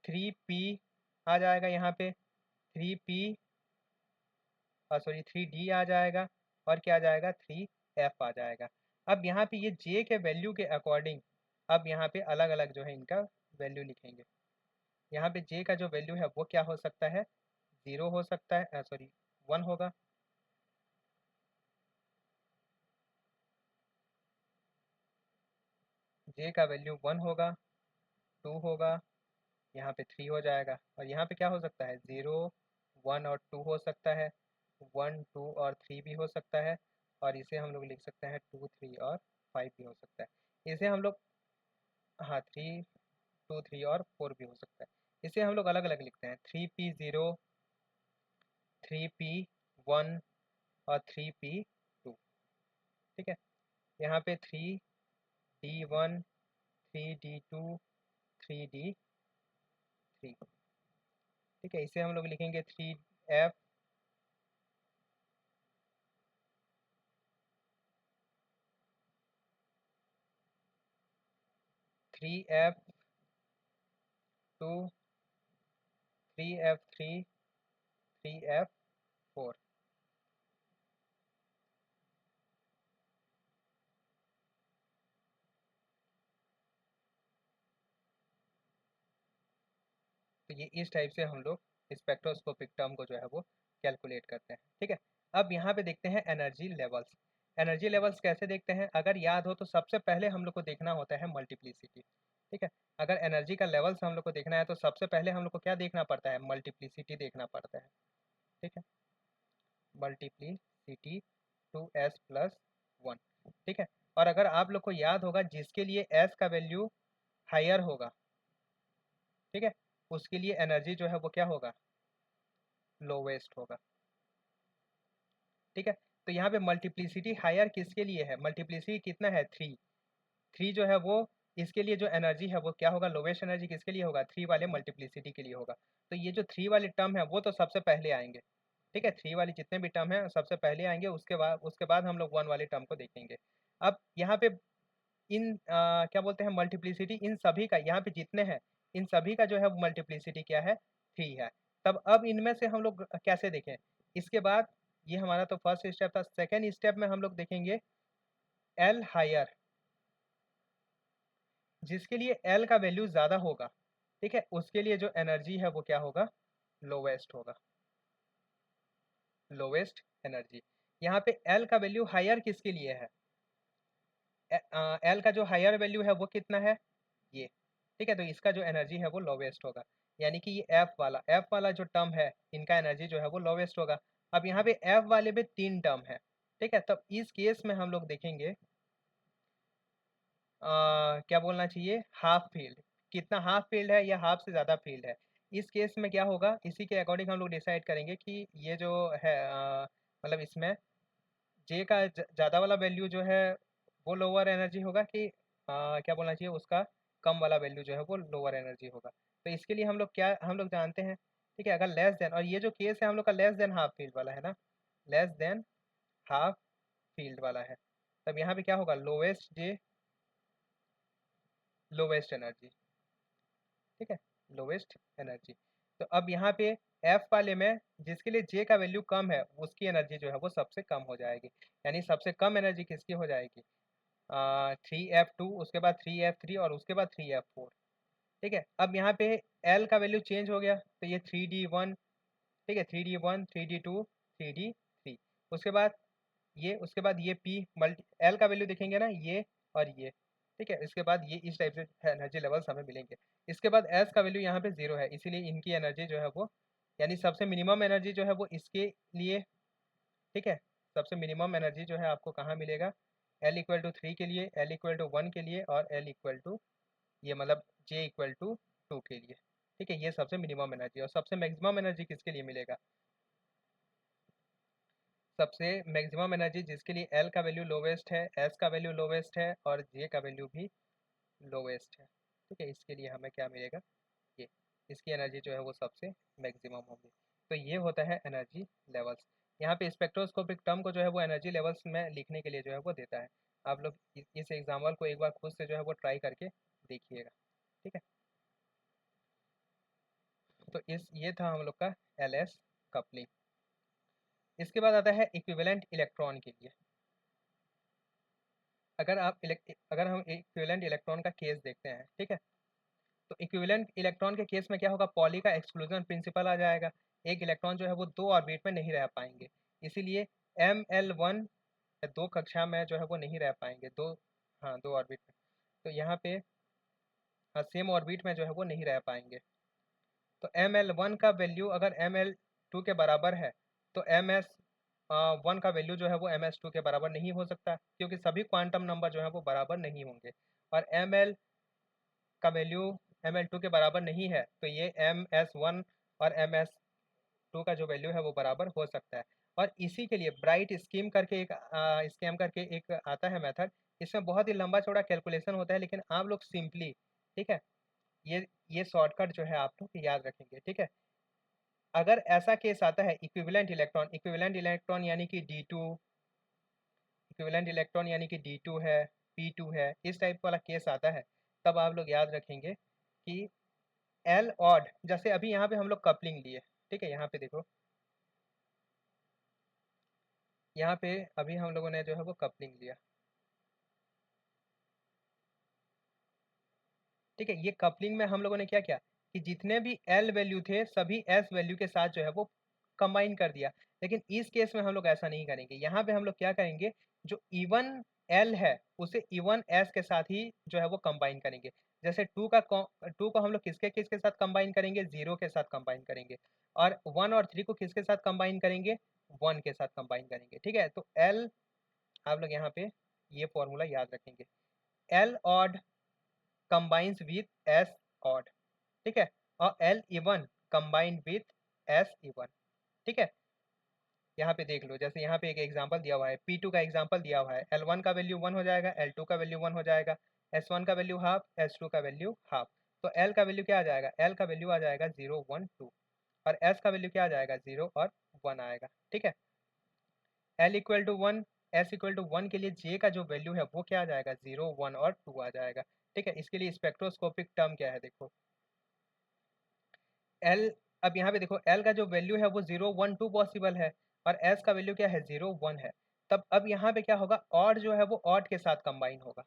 3p आ जाएगा, यहाँ पे 3p सॉरी 3d आ जाएगा, और क्या आ जाएगा, 3f आ जाएगा। अब यहाँ पे ये j के वैल्यू के अकॉर्डिंग अब यहाँ पे अलग अलग जो है इनका वैल्यू लिखेंगे। यहाँ पे j का जो वैल्यू है वो क्या हो सकता है, 0 हो सकता है, सॉरी 1 होगा। j का वैल्यू 1 होगा, 2 होगा, यहाँ पे 3 हो जाएगा, और यहाँ पे क्या हो सकता है, 0 1 और 2 हो सकता है, 1 2 और 3 भी हो सकता है, और इसे हम लोग लिख सकते हैं 2 3 और 5 भी हो सकता है। इसे हम लोग, हाँ 3 2 3 और 4 भी हो सकता है। इसे हम लोग अलग अलग लिखते हैं, 3p0 3p1 और 3p2। ठीक है, यहाँ पे 3d1 3d2 3d3। ठीक है, इसे हम लोग लिखेंगे 3f 3f2 3f3 3f4। तो ये इस टाइप से हम लोग स्पेक्ट्रोस्कोपिक टर्म को जो है वो कैलकुलेट करते हैं। ठीक है, अब यहाँ पे देखते हैं एनर्जी लेवल्स। एनर्जी लेवल्स कैसे देखते हैं, अगर याद हो तो सबसे पहले हम लोग को देखना होता है मल्टीप्लिसिटी। ठीक है, अगर एनर्जी का लेवल्स हम लोग को देखना है तो सबसे पहले हम लोग को क्या देखना पड़ता है, मल्टीप्लिसिटी देखना पड़ता है। ठीक है, मल्टीप्लिसिटी 2s+1। ठीक है, और अगर आप लोग को याद होगा जिसके लिए s का वैल्यू हायर होगा, ठीक है, उसके लिए एनर्जी जो है वो क्या होगा, लोवेस्ट होगा। ठीक है, तो यहाँ पे मल्टीप्लिसिटी हायर किसके लिए है, मल्टीप्लिसिटी कितना है, 3 3 जो है वो इसके लिए जो एनर्जी है वो क्या होगा, लोवेस्ट एनर्जी किसके लिए होगा, 3 वाले मल्टीप्लिसिटी के लिए होगा। तो ये जो 3 वाले टर्म है वो तो सबसे पहले आएंगे। ठीक है, 3 वाले जितने भी टर्म है सबसे पहले आएंगे, उसके बाद हम लोग 1 वाले टर्म को देखेंगे। अब यहाँ पे इन क्या बोलते हैं, मल्टीप्लिसिटी इन सभी का, यहाँ पे जितने हैं इन सभी का जो है मल्टीप्लिसिटी क्या है, 3 है। तब अब इनमें से हम लोग कैसे देखें, इसके बाद ये हमारा तो फर्स्ट स्टेप था, सेकेंड स्टेप में हम लोग देखेंगे एल हायर, जिसके लिए एल का वैल्यू ज़्यादा होगा। ठीक है, उसके लिए जो एनर्जी है वो क्या होगा, लोवेस्ट होगा, लोवेस्ट एनर्जी। यहाँ पे एल का वैल्यू हायर किसके लिए है, एल का जो हायर वैल्यू है वो कितना है, ये। ठीक है, तो इसका जो एनर्जी है वो लोवेस्ट होगा, यानी कि ये एफ वाला जो टर्म है इनका एनर्जी जो है वो लोवेस्ट होगा। अब यहाँ पे एफ वाले में 3 टर्म है। ठीक है, तब इस केस में हम लोग देखेंगे क्या बोलना चाहिए, हाफ फील्ड, कितना हाफ फील्ड है या हाफ से ज़्यादा फील्ड है। इस केस में क्या होगा, इसी के अकॉर्डिंग हम लोग डिसाइड करेंगे कि ये जो है मतलब इसमें जे का ज़्यादा वाला वैल्यू जो है वो लोअर एनर्जी होगा कि क्या बोलना चाहिए, उसका कम वाला वैल्यू जो है वो लोअर एनर्जी होगा। तो इसके लिए हम लोग जानते हैं। ठीक है, अगर लेस देन, और ये जो केस है हम लोग का लेस देन हाफ फील्ड वाला है ना, लेस देन हाफ फील्ड वाला है, तब यहाँ पे क्या होगा, लोवेस्ट जे लोवेस्ट एनर्जी। ठीक है, लोवेस्ट एनर्जी। तो अब यहाँ पे एफ वाले में जिसके लिए जे का वैल्यू कम है उसकी एनर्जी जो है वो सबसे कम हो जाएगी, यानी सबसे कम एनर्जी किसकी हो जाएगी, 3f2, उसके बाद 3f3 और उसके बाद 3f4। ठीक है, अब यहाँ पे एल का वैल्यू चेंज हो गया तो ये 3d1, ठीक है 3d1 3d2 3d3, उसके बाद ये पी मल्टी एल का वैल्यू देखेंगे ना, ये और ये, ठीक है। इसके बाद ये इस टाइप से एनर्जी लेवल्स हमें मिलेंगे। इसके बाद एस का वैल्यू यहाँ पे 0 है, इसीलिए इनकी एनर्जी जो है वो, यानी सबसे मिनिमम एनर्जी जो है वो इसके लिए, ठीक है। सबसे मिनिमम एनर्जी जो है आपको कहाँ मिलेगा, L=3 के लिए, L=1 के लिए, और L इक्वल टू ये मतलब J=2 के लिए, ठीक है। ये सबसे मिनिमम एनर्जी, और सबसे मैक्सिमम एनर्जी किसके लिए मिलेगा, सबसे मैक्सिमम एनर्जी जिसके लिए L का वैल्यू लोवेस्ट है, S का वैल्यू लोवेस्ट है, और J का वैल्यू भी लोवेस्ट है, ठीक है। इसके लिए हमें क्या मिलेगा, ये इसकी एनर्जी जो है वो सबसे मैक्सिमम होगी। तो ये होता है एनर्जी लेवल्स। यहाँ पे स्पेक्ट्रोस्कोपिक टर्म को जो है वो एनर्जी लेवल्स में लिखने के लिए जो है वो देता है। आप लोग इस एग्जाम्पल को एक बार खुद से जो है वो ट्राई करके देखिएगा, ठीक है। तो ये था हम लोग का LS कपलिंग। इसके बाद आता है इक्विवेलेंट इलेक्ट्रॉन के लिए। अगर हम इक्विवेलेंट इलेक्ट्रॉन का केस देखते हैं, ठीक है, तो इक्विवेलेंट इलेक्ट्रॉन के केस में क्या होगा, पॉली का एक्सक्लूजन प्रिंसिपल आ जाएगा। एक इलेक्ट्रॉन जो है वो 2 ऑर्बिट में नहीं रह पाएंगे, इसीलिए ML1 2 कक्षा में जो है वो नहीं रह पाएंगे, हाँ 2 ऑर्बिट में। तो यहाँ पे सेम ऑर्बिट में जो है वो नहीं रह पाएंगे। तो ML1 का वैल्यू अगर ML2 के बराबर है, तो MS1 का वैल्यू जो है वो MS2 के बराबर नहीं हो सकता, क्योंकि सभी क्वांटम नंबर जो है वो बराबर नहीं होंगे। और ML का वैल्यू ML2 के बराबर नहीं है, तो ये MS1 और MS2 का जो वैल्यू है वो बराबर हो सकता है। और इसी के लिए ब्राइट स्कीम करके एक आता है मेथड। इसमें बहुत ही लंबा चौड़ा कैलकुलेशन होता है, लेकिन आप लोग सिंपली, ठीक है, ये शॉर्टकट जो है आप लोग याद रखेंगे, ठीक है। अगर ऐसा केस आता है इक्विवेलेंट इलेक्ट्रॉन यानी कि D2, इक्विवेलेंट इलेक्ट्रॉन यानी कि D2 है, P2 है, इस टाइप वाला केस आता है, तब आप लोग याद रखेंगे कि L ऑड, जैसे अभी यहाँ पे हम लोग कपलिंग लिए, ठीक है। यहाँ पे देखो, यहाँ पे अभी हम लोगों ने जो है वो कपलिंग लिया, ठीक है। ये कपलिंग में हम लोगों ने क्या किया कि जितने भी L वैल्यू थे सभी S वैल्यू के साथ जो है वो कंबाइन कर दिया। लेकिन इस केस में हम लोग ऐसा नहीं करेंगे। यहाँ पे हम लोग क्या करेंगे, जो इवन L है उसे इवन S के साथ ही जो है वो कंबाइन करेंगे। जैसे 2 को हम लोग किसके किसके साथ कंबाइन करेंगे, 0 के साथ कंबाइन करेंगे। और 1 और 3 को किसके साथ कंबाइन करेंगे, 1 के साथ कंबाइन करेंगे, ठीक है। तो L, आप लोग यहाँ पे ये फॉर्मूला याद रखेंगे, L odd combines with S odd, ठीक है। और L even combined with S even, ठीक है। यहाँ पे देख लो, जैसे यहाँ पे एक एग्जांपल दिया हुआ है, P2 का एग्जांपल दिया हुआ है। L1 का वैल्यू 1 हो जाएगा, L2 का वैल्यू 1 हो जाएगा, S1 का वैल्यू हाफ, S2 का वैल्यू हाफ। तो L का वैल्यू क्या आ जाएगा, L का वैल्यू आ जाएगा 0 1 2, और S का वैल्यू क्या आ जाएगा, 0 और 1 आएगा, ठीक है। L=1, S=1 के लिए J का जो वैल्यू है वो क्या आ जाएगा, 0 1 और 2 आ जाएगा, ठीक है। इसके लिए स्पेक्ट्रोस्कोपिक टर्म क्या है, देखो L, अब यहाँ पे देखो L का जो वैल्यू है वो 0 1 2 पॉसिबल है, और S का वैल्यू क्या है, 0 1 है। तब अब यहाँ पे क्या होगा, ऑड जो है वो ऑड के साथ कंबाइन होगा।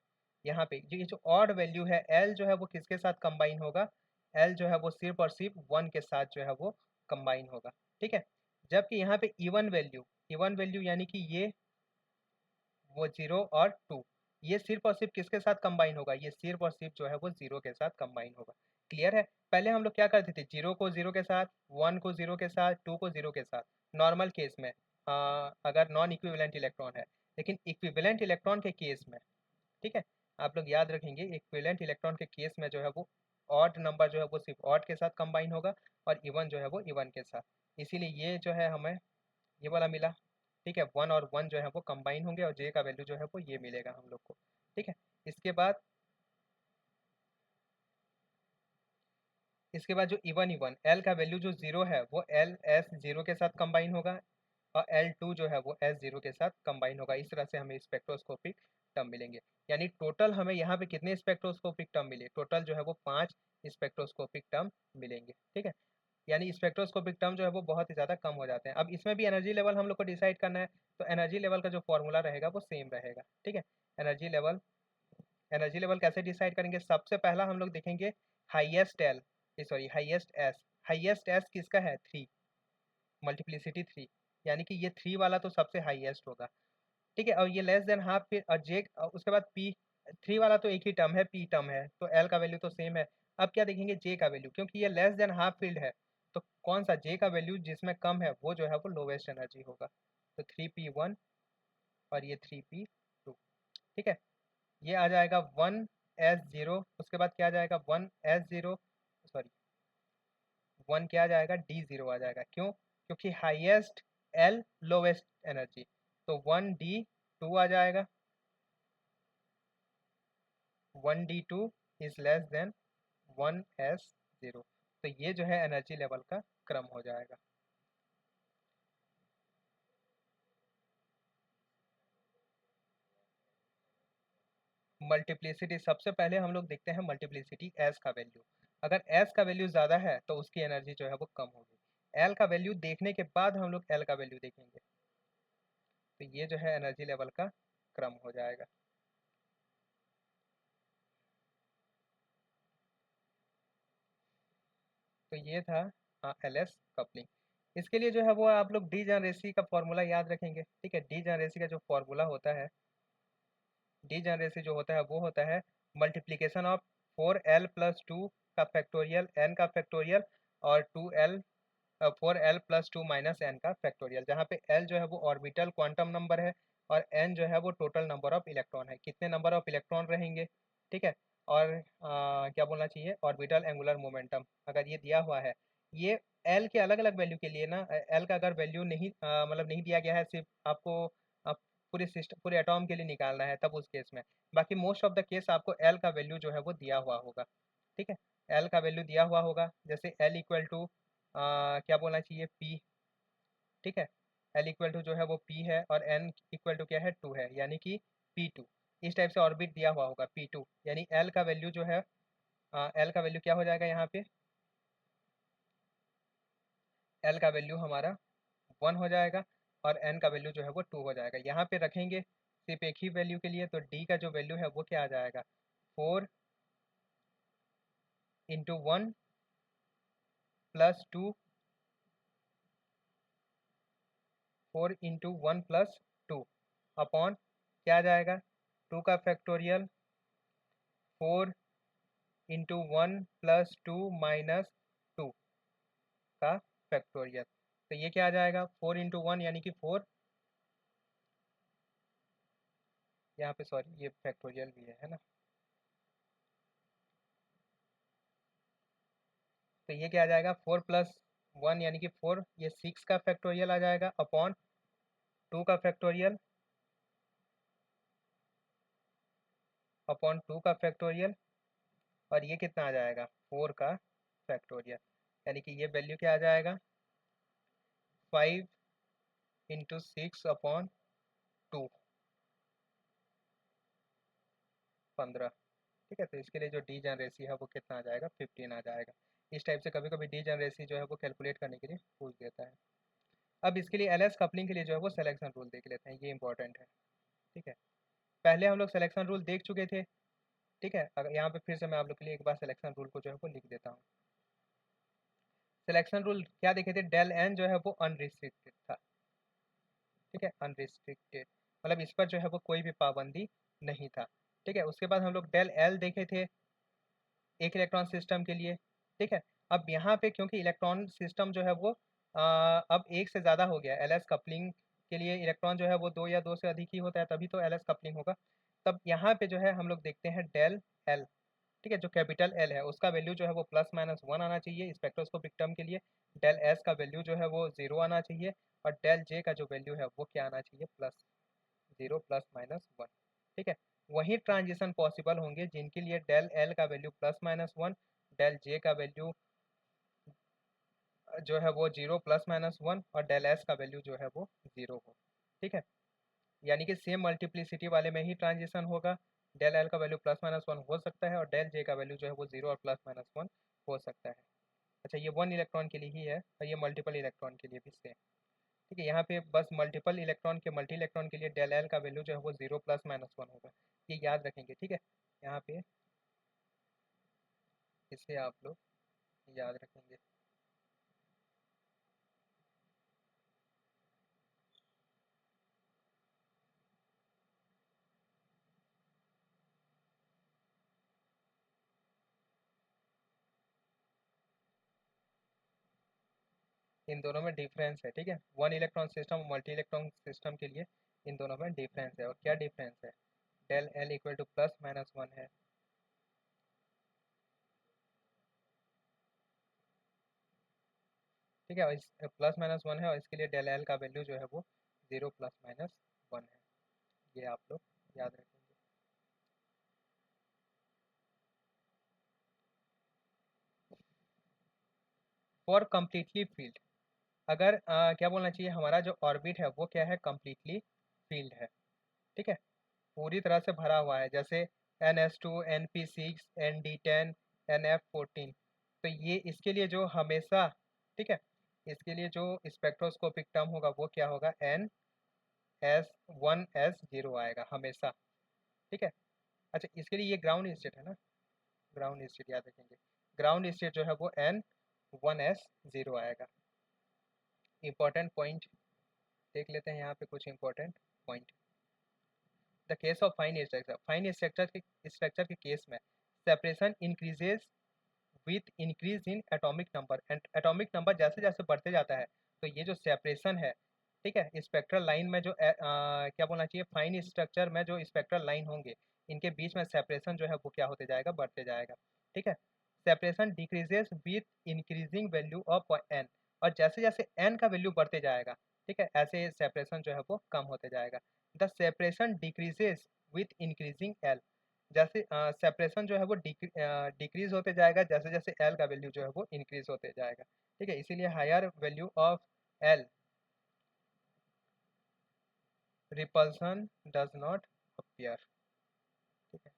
यहाँ पे ये जो ऑड वैल्यू है L जो है वो किसके साथ कंबाइन होगा, L जो है वो सिर्फ और सिर्फ 1 के साथ जो है वो कंबाइन होगा, ठीक है। जबकि यहाँ पे इवन वैल्यू यानी कि ये वो 0 और 2, ये सिर्फ और सिर्फ किसके साथ कंबाइन होगा, ये सिर्फ और सिर्फ जो है वो 0 के साथ कंबाइन होगा। क्लियर है। पहले हम लोग क्या करते थे, 0 को 0 के साथ, 1 को 0 के साथ, 2 को 0 के साथ, नॉर्मल केस में, अगर नॉन इक्विवेलेंट इलेक्ट्रॉन है। लेकिन इक्विवेलेंट इलेक्ट्रॉन के केस में, ठीक है, आप लोग याद रखेंगे, इक्विवेलेंट इलेक्ट्रॉन के केस में जो है वो ऑड नंबर जो है वो सिर्फ ऑड के साथ कंबाइन होगा, और इवन जो है वो इवन के साथ। इसीलिए ये जो है हमें ये वाला मिला, ठीक है। 1 और 1 जो है वो कंबाइन होंगे, और J का वैल्यू जो है वो ये मिलेगा हम लोग को, ठीक है। इसके बाद जो इवन इवन L का वैल्यू जो 0 है वो LS0 के साथ कंबाइन होगा, और L2 जो है वो S0 के साथ कंबाइन होगा। इस तरह से हमें स्पेक्ट्रोस्कोपिक टर्म मिलेंगे। यानी टोटल हमें यहाँ पे कितने स्पेक्ट्रोस्कोपिक टर्म मिले, टोटल जो है वो 5 स्पेक्ट्रोस्कोपिक टर्म मिलेंगे, ठीक है। यानी स्पेक्ट्रोस्कोपिक टर्म जो है वो बहुत ही ज़्यादा कम हो जाते हैं। अब इसमें भी एनर्जी लेवल हम लोग को डिसाइड करना है, तो एनर्जी लेवल का जो फॉर्मूला रहेगा वो सेम रहेगा, ठीक है। एनर्जी लेवल एनर्जी लेवल कैसे डिसाइड करेंगे, सबसे पहला हम लोग देखेंगे हाईएस्ट हाईएस्ट एस किसका है, 3, मल्टीप्लिसिटी 3, यानी कि ये 3 वाला तो सबसे हाईएस्ट होगा, ठीक है। और ये लेस देन हाफ, फिर जे उसके बाद पी, 3 वाला तो एक ही टर्म है, पी टर्म है, तो एल का वैल्यू तो सेम है। अब क्या देखेंगे, जे का वैल्यू, क्योंकि ये लेस देन हाफ फील्ड है, तो कौन सा जे का वैल्यू जिसमें कम है वो जो है वो लोवेस्ट एनर्जी होगा। तो 3p1 और ये 3p2, ठीक है। ये आ जाएगा 1s0, उसके बाद क्या आ जाएगा 1s0, सॉरी 1 क्या आ जाएगा, d0 आ जाएगा। क्यों? क्योंकि हाईएस्ट एल, लोवेस्ट एनर्जी, तो 1d2 आ जाएगा, 1d2 is less than 1s0। तो ये जो है एनर्जी लेवल का क्रम हो जाएगा। मल्टीप्लिसिटी, सबसे पहले हम लोग देखते हैं मल्टीप्लिसिटी एस का वैल्यू। अगर एस का वैल्यू ज़्यादा है तो उसकी एनर्जी जो है वो कम होगी। एल का वैल्यू देखने के बाद हम लोग एल का वैल्यू देखेंगे, तो ये जो है एनर्जी लेवल का क्रम हो जाएगा। तो ये था एल एस कपलिंग। इसके लिए जो है वो आप लोग डी जनरेसी का फॉर्मूला याद रखेंगे, ठीक है। डी जनरेसी का जो फॉर्मूला होता है, डी जनरेसी जो होता है वो होता है मल्टीप्लीकेशन ऑफ 4l+2 का फैक्टोरियल n का फैक्टोरियल और 4l+2 माइनस n का फैक्टोरियल, जहाँ पे l जो है वो ऑर्बिटल क्वांटम नंबर है और n जो है वो टोटल नंबर ऑफ इलेक्ट्रॉन है, कितने नंबर ऑफ इलेक्ट्रॉन रहेंगे, ठीक है। और क्या बोलना चाहिए, ऑर्बिटल एंगुलर मोमेंटम, अगर ये दिया हुआ है। ये l के अलग अलग वैल्यू के लिए ना, l का अगर वैल्यू नहीं मतलब नहीं दिया गया है, सिर्फ आपको पूरे सिस्टम, पूरे एटॉम के लिए निकालना है, तब उस केस में। बाकी मोस्ट ऑफ द केस आपको एल का वैल्यू जो है वो दिया हुआ होगा, ठीक है। एल का वैल्यू दिया हुआ होगा, जैसे एल इक्वल टू क्या बोलना चाहिए, पी, ठीक है। एल इक्वल टू जो है वो पी है और एन इक्वल टू क्या है, 2 है, यानी कि P2। इस टाइप से ऑर्बिट दिया हुआ होगा P2, यानी एल का वैल्यू जो है, एल का वैल्यू क्या हो जाएगा यहाँ पे, एल का वैल्यू हमारा 1 हो जाएगा और एन का वैल्यू जो है वो 2 हो जाएगा। यहाँ पे रखेंगे सिर्फ एक ही वैल्यू के लिए, तो डी का जो वैल्यू है वो क्या आ जाएगा, 4 × 1 + 2, 4 × 1 + 2 अपॉन क्या आ जाएगा, 2 का फैक्टोरियल, 4 × 1 + 2 माइनस 2 का फैक्टोरियल। तो ये क्या आ जाएगा, 4 × 1 यानी कि 4, यहाँ पे सॉरी ये फैक्टोरियल भी है ना। तो ये क्या आ जाएगा, 4 + 1 यानी कि 4, ये 6 का फैक्टोरियल आ जाएगा अपॉन 2 का फैक्टोरियल, अपॉन 2 का फैक्टोरियल, और ये कितना आ जाएगा, 4 का फैक्टोरियल, यानी कि ये वैल्यू क्या आ जाएगा, 5 × 6/2, 15, ठीक है। तो इसके लिए जो डी जनरेसी है वो कितना आ जाएगा, 15 आ जाएगा। इस टाइप से कभी कभी डी जनरेसी जो है वो कैलकुलेट करने के लिए पूछ देता है। अब इसके लिए एल एस कपलिंग के लिए जो है वो सिलेक्शन रूल देख लेते हैं, ये इंपॉर्टेंट है, ठीक है। पहले हम लोग सिलेक्शन रूल देख चुके थे, ठीक है। अगर यहाँ पे फिर से मैं आप लोग के लिए एक बार सिलेक्शन रूल को जो है वो लिख देता हूँ। सिलेक्शन रूल क्या देखे थे, डेल एन जो है वो अनरिस्ट्रिक्टेड था, ठीक है, अनरिस्ट्रिक्टेड, मतलब इस पर जो है वो कोई भी पाबंदी नहीं था, ठीक है। उसके बाद हम लोग डेल एल देखे थे एक इलेक्ट्रॉन सिस्टम के लिए, ठीक है। अब यहाँ पे क्योंकि इलेक्ट्रॉन सिस्टम जो है वो अब एक से ज़्यादा हो गया, एल एस कपलिंग के लिए इलेक्ट्रॉन जो है वो 2 या 2 से अधिक ही होता है, तभी तो एल एस कपलिंग होगा। तब यहाँ पे जो है हम लोग देखते हैं डेल एल, ठीक है। जो कैपिटल एल है उसका वैल्यू जो है वो +-1 आना चाहिए स्पेक्ट्रोस्कोपिक टर्म के लिए। डेल एस का वैल्यू जो है वो 0 आना चाहिए और डेल जे का जो वैल्यू है वो क्या आना चाहिए, +0 ±1, ठीक है। वही ट्रांजिशन पॉसिबल होंगे जिनके लिए डेल एल का वैल्यू +-1, डेल जे का वैल्यू जो है वो 0 ±1 और डेल एस का वैल्यू जो है वो 0 हो, ठीक है। यानी कि सेम मल्टीप्लिसिटी वाले में ही ट्रांजिशन होगा, डेल एल का वैल्यू +-1 हो सकता है और डेल जे का वैल्यू जो है वो 0 और +-1 हो सकता है। अच्छा, ये 1 इलेक्ट्रॉन के लिए ही है और ये मल्टीपल इलेक्ट्रॉन के लिए भी सेम, ठीक है। यहाँ पे बस मल्टीपल इलेक्ट्रॉन के मल्टी इलेक्ट्रॉन के लिए डेल एल का वैल्यू जो है वो 0 +-1 होगा, ये याद रखेंगे, ठीक है। यहाँ पे इसे आप लोग याद रखेंगे। इन दोनों में डिफरेंस है, ठीक है। वन इलेक्ट्रॉन सिस्टम और मल्टी इलेक्ट्रॉन सिस्टम के लिए इन दोनों में डिफरेंस है। और क्या डिफरेंस है? Del l equal to plus minus one है। ठीक है, और इस प्लस माइनस वन है और इसके लिए डेल एल का वैल्यू जो है वो जीरो प्लस माइनस वन है। ये आप लोग याद रखेंगे। फॉर कम्प्लीटली फील्ड, अगर क्या बोलना चाहिए, हमारा जो ऑर्बिट है वो क्या है, कम्प्लीटली फील्ड है। ठीक है, पूरी तरह से भरा हुआ है, जैसे NS2, NP6, ND10, NF14। तो ये इसके लिए जो हमेशा, ठीक है, इसके लिए जो स्पेक्ट्रोस्कोपिक टर्म होगा वो क्या होगा, NS1S0 आएगा हमेशा। ठीक है, अच्छा इसके लिए ये ग्राउंड स्टेट है ना, ग्राउंड स्टेट याद रखेंगे। ग्राउंड स्टेट जो है वो N1S0 आएगा। इंपॉर्टेंट पॉइंट देख लेते हैं यहाँ पे, कुछ important point. The case of fine structure के केस में separation increases with increase in atomic number, and atomic number जैसे जैसे बढ़ते जाता है तो ये जो सेपरेशन है, ठीक है, स्पेक्ट्रल लाइन में जो क्या बोलना चाहिए, फाइन स्ट्रक्चर में जो स्पेक्ट्रल लाइन होंगे इनके बीच में सेपरेशन जो है वो क्या होते जाएगा, बढ़ते जाएगा। ठीक है, separation decreases with increasing value of n, और जैसे जैसे एन का वैल्यू बढ़ते जाएगा, ठीक है, ऐसे सेपरेशन जो है वो कम होते जाएगा। The separation decreases with increasing L, जैसे सेपरेशन जो है वो डिक्रीज होते जाएगा जैसे जैसे एल का वैल्यू जो है वो इंक्रीज होते जाएगा। ठीक है, इसीलिए higher value of l repulsion does not appear. ठीक है,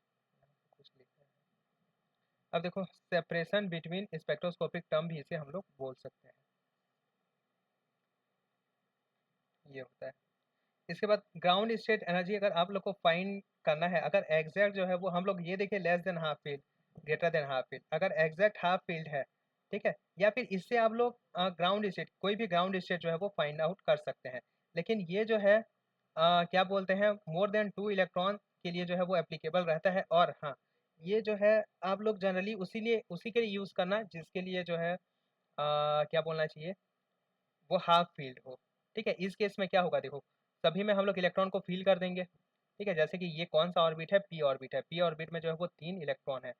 कुछ लिखा है। अब देखो, सेपरेशन बिटवीन स्पेक्ट्रोस्कोपिक टर्म भी इसे हम लोग बोल सकते हैं, ये होता है। इसके बाद ग्राउंड स्टेट एनर्जी अगर आप लोग को फाइंड करना है, अगर एग्जैक्ट जो है वो हम लोग ये देखें less than half field, greater than half field, अगर एग्जैक्ट हाफ फील्ड है, ठीक है, या फिर इससे आप लोग ग्राउंड स्टेट, कोई भी ग्राउंड स्टेट जो है वो फाइंड आउट कर सकते हैं। लेकिन ये जो है क्या बोलते हैं, मोर देन टू इलेक्ट्रॉन के लिए जो है वो एप्लीकेबल रहता है। और हाँ, ये जो है आप लोग जनरली उसी के लिए यूज़ करना जिसके लिए जो है क्या बोलना चाहिए, वो हाफ फील्ड हो। ठीक है, इस केस में क्या होगा, देखो सभी में हम लोग इलेक्ट्रॉन को फील कर देंगे। ठीक है, जैसे कि ये कौन सा ऑर्बिट है, पी ऑर्बिट है, पी ऑर्बिट में जो है वो 3 इलेक्ट्रॉन है।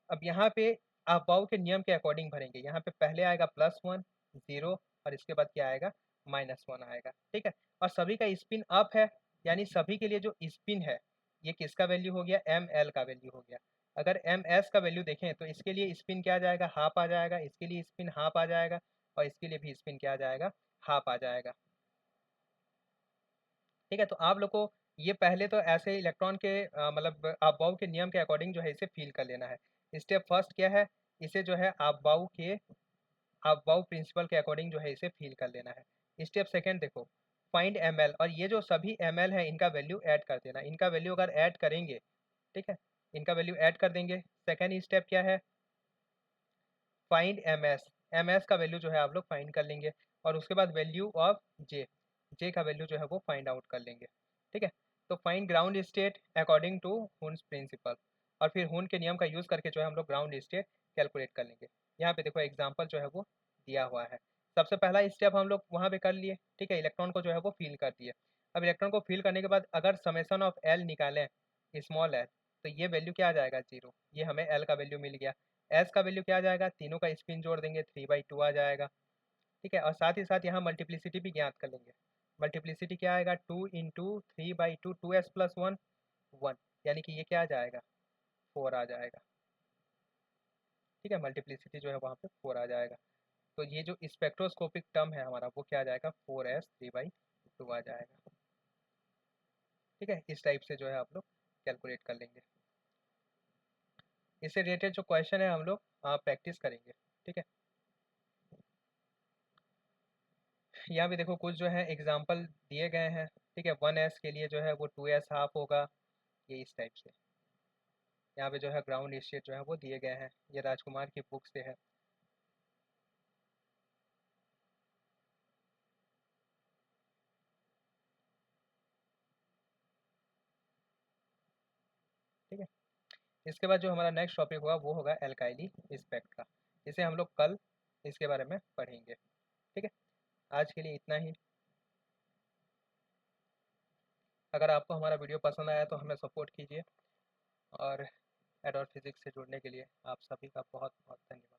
अब यहाँ पे आप बाउ के नियम के अकॉर्डिंग भरेंगे, यहाँ पे पहले आएगा +1 0 और इसके बाद क्या आएगा, -1 आएगा। ठीक है, और सभी का स्पिन अप है, यानी सभी के लिए जो स्पिन है ये किसका वैल्यू हो गया, ML का वैल्यू हो गया। अगर MS का वैल्यू देखें तो इसके लिए स्पिन क्या आ जाएगा, हाफ आ जाएगा, इसके लिए स्पिन हाफ आ जाएगा, और इसके लिए भी स्पिन क्या आ जाएगा, हाफ आ जाएगा। ठीक है, तो आप लोग को ये पहले तो ऐसे इलेक्ट्रॉन के मतलब अफबाउ के नियम के अकॉर्डिंग जो है इसे फील कर लेना है। स्टेप फर्स्ट क्या है, इसे जो है अफबाउ प्रिंसिपल के अकॉर्डिंग जो है इसे फील कर लेना है। स्टेप सेकंड देखो, फाइंड ML, और ये जो सभी ML है इनका वैल्यू ऐड कर देना। इनका वैल्यू अगर ऐड करेंगे, ठीक है, इनका वैल्यू ऐड कर देंगे। सेकेंड स्टेप क्या है, फाइंड MS का वैल्यू जो है आप लोग फाइंड कर लेंगे, और उसके बाद वैल्यू ऑफ जे का वैल्यू जो है वो फाइंड आउट कर लेंगे। ठीक है, तो find ground state according to Hund's principle, और फिर हुन के नियम का यूज़ करके जो है हम लोग ग्राउंड स्टेट कैलकुलेट कर लेंगे। यहाँ पे देखो एग्जाम्पल जो है वो दिया हुआ है। सबसे पहला स्टेप हम लोग वहाँ पे कर लिए, ठीक है, इलेक्ट्रॉन को जो है वो फील कर दिए। अब इलेक्ट्रॉन को फील करने के बाद अगर समेसन ऑफ एल निकालें, स्मॉल एल, तो ये वैल्यू क्या आ जाएगा, 0। ये हमें एल का वैल्यू मिल गया। एस का वैल्यू क्या आ जाएगा, तीनों का स्पिन जोड़ देंगे, 3/2 आ जाएगा। ठीक है, और साथ ही साथ यहाँ मल्टीप्लिसिटी भी ज्ञात कर लेंगे। मल्टीप्लिसिटी क्या आएगा, 2 × 3/2, 2s+1 1, यानी कि ये क्या आ जाएगा, 4 आ जाएगा। ठीक है, मल्टीप्लिसिटी जो है वहाँ पे 4 आ जाएगा। तो ये जो स्पेक्ट्रोस्कोपिक टर्म है हमारा वो क्या आ जाएगा, 4s3/2 आ जाएगा। ठीक है, इस टाइप से जो है आप लोग कैलकुलेट कर लेंगे। इससे रिलेटेड जो क्वेश्चन है हम लोग प्रैक्टिस करेंगे। ठीक है, यहाँ भी देखो कुछ जो है एग्जाम्पल दिए गए हैं। ठीक है, 1s के लिए जो है वो 2s हाफ होगा, ये इस टाइप से। यहाँ पे जो है ग्राउंड स्टेट जो है वो दिए गए हैं, ये राजकुमार की बुक से है। ठीक है, इसके बाद जो हमारा नेक्स्ट टॉपिक होगा वो होगा एल्काइली स्पेक्ट्रा। इसे हम लोग कल इसके बारे में पढ़ेंगे। ठीक है, आज के लिए इतना ही। अगर आपको हमारा वीडियो पसंद आया तो हमें सपोर्ट कीजिए, और एडवांस फिजिक्स से जुड़ने के लिए आप सभी का बहुत बहुत धन्यवाद।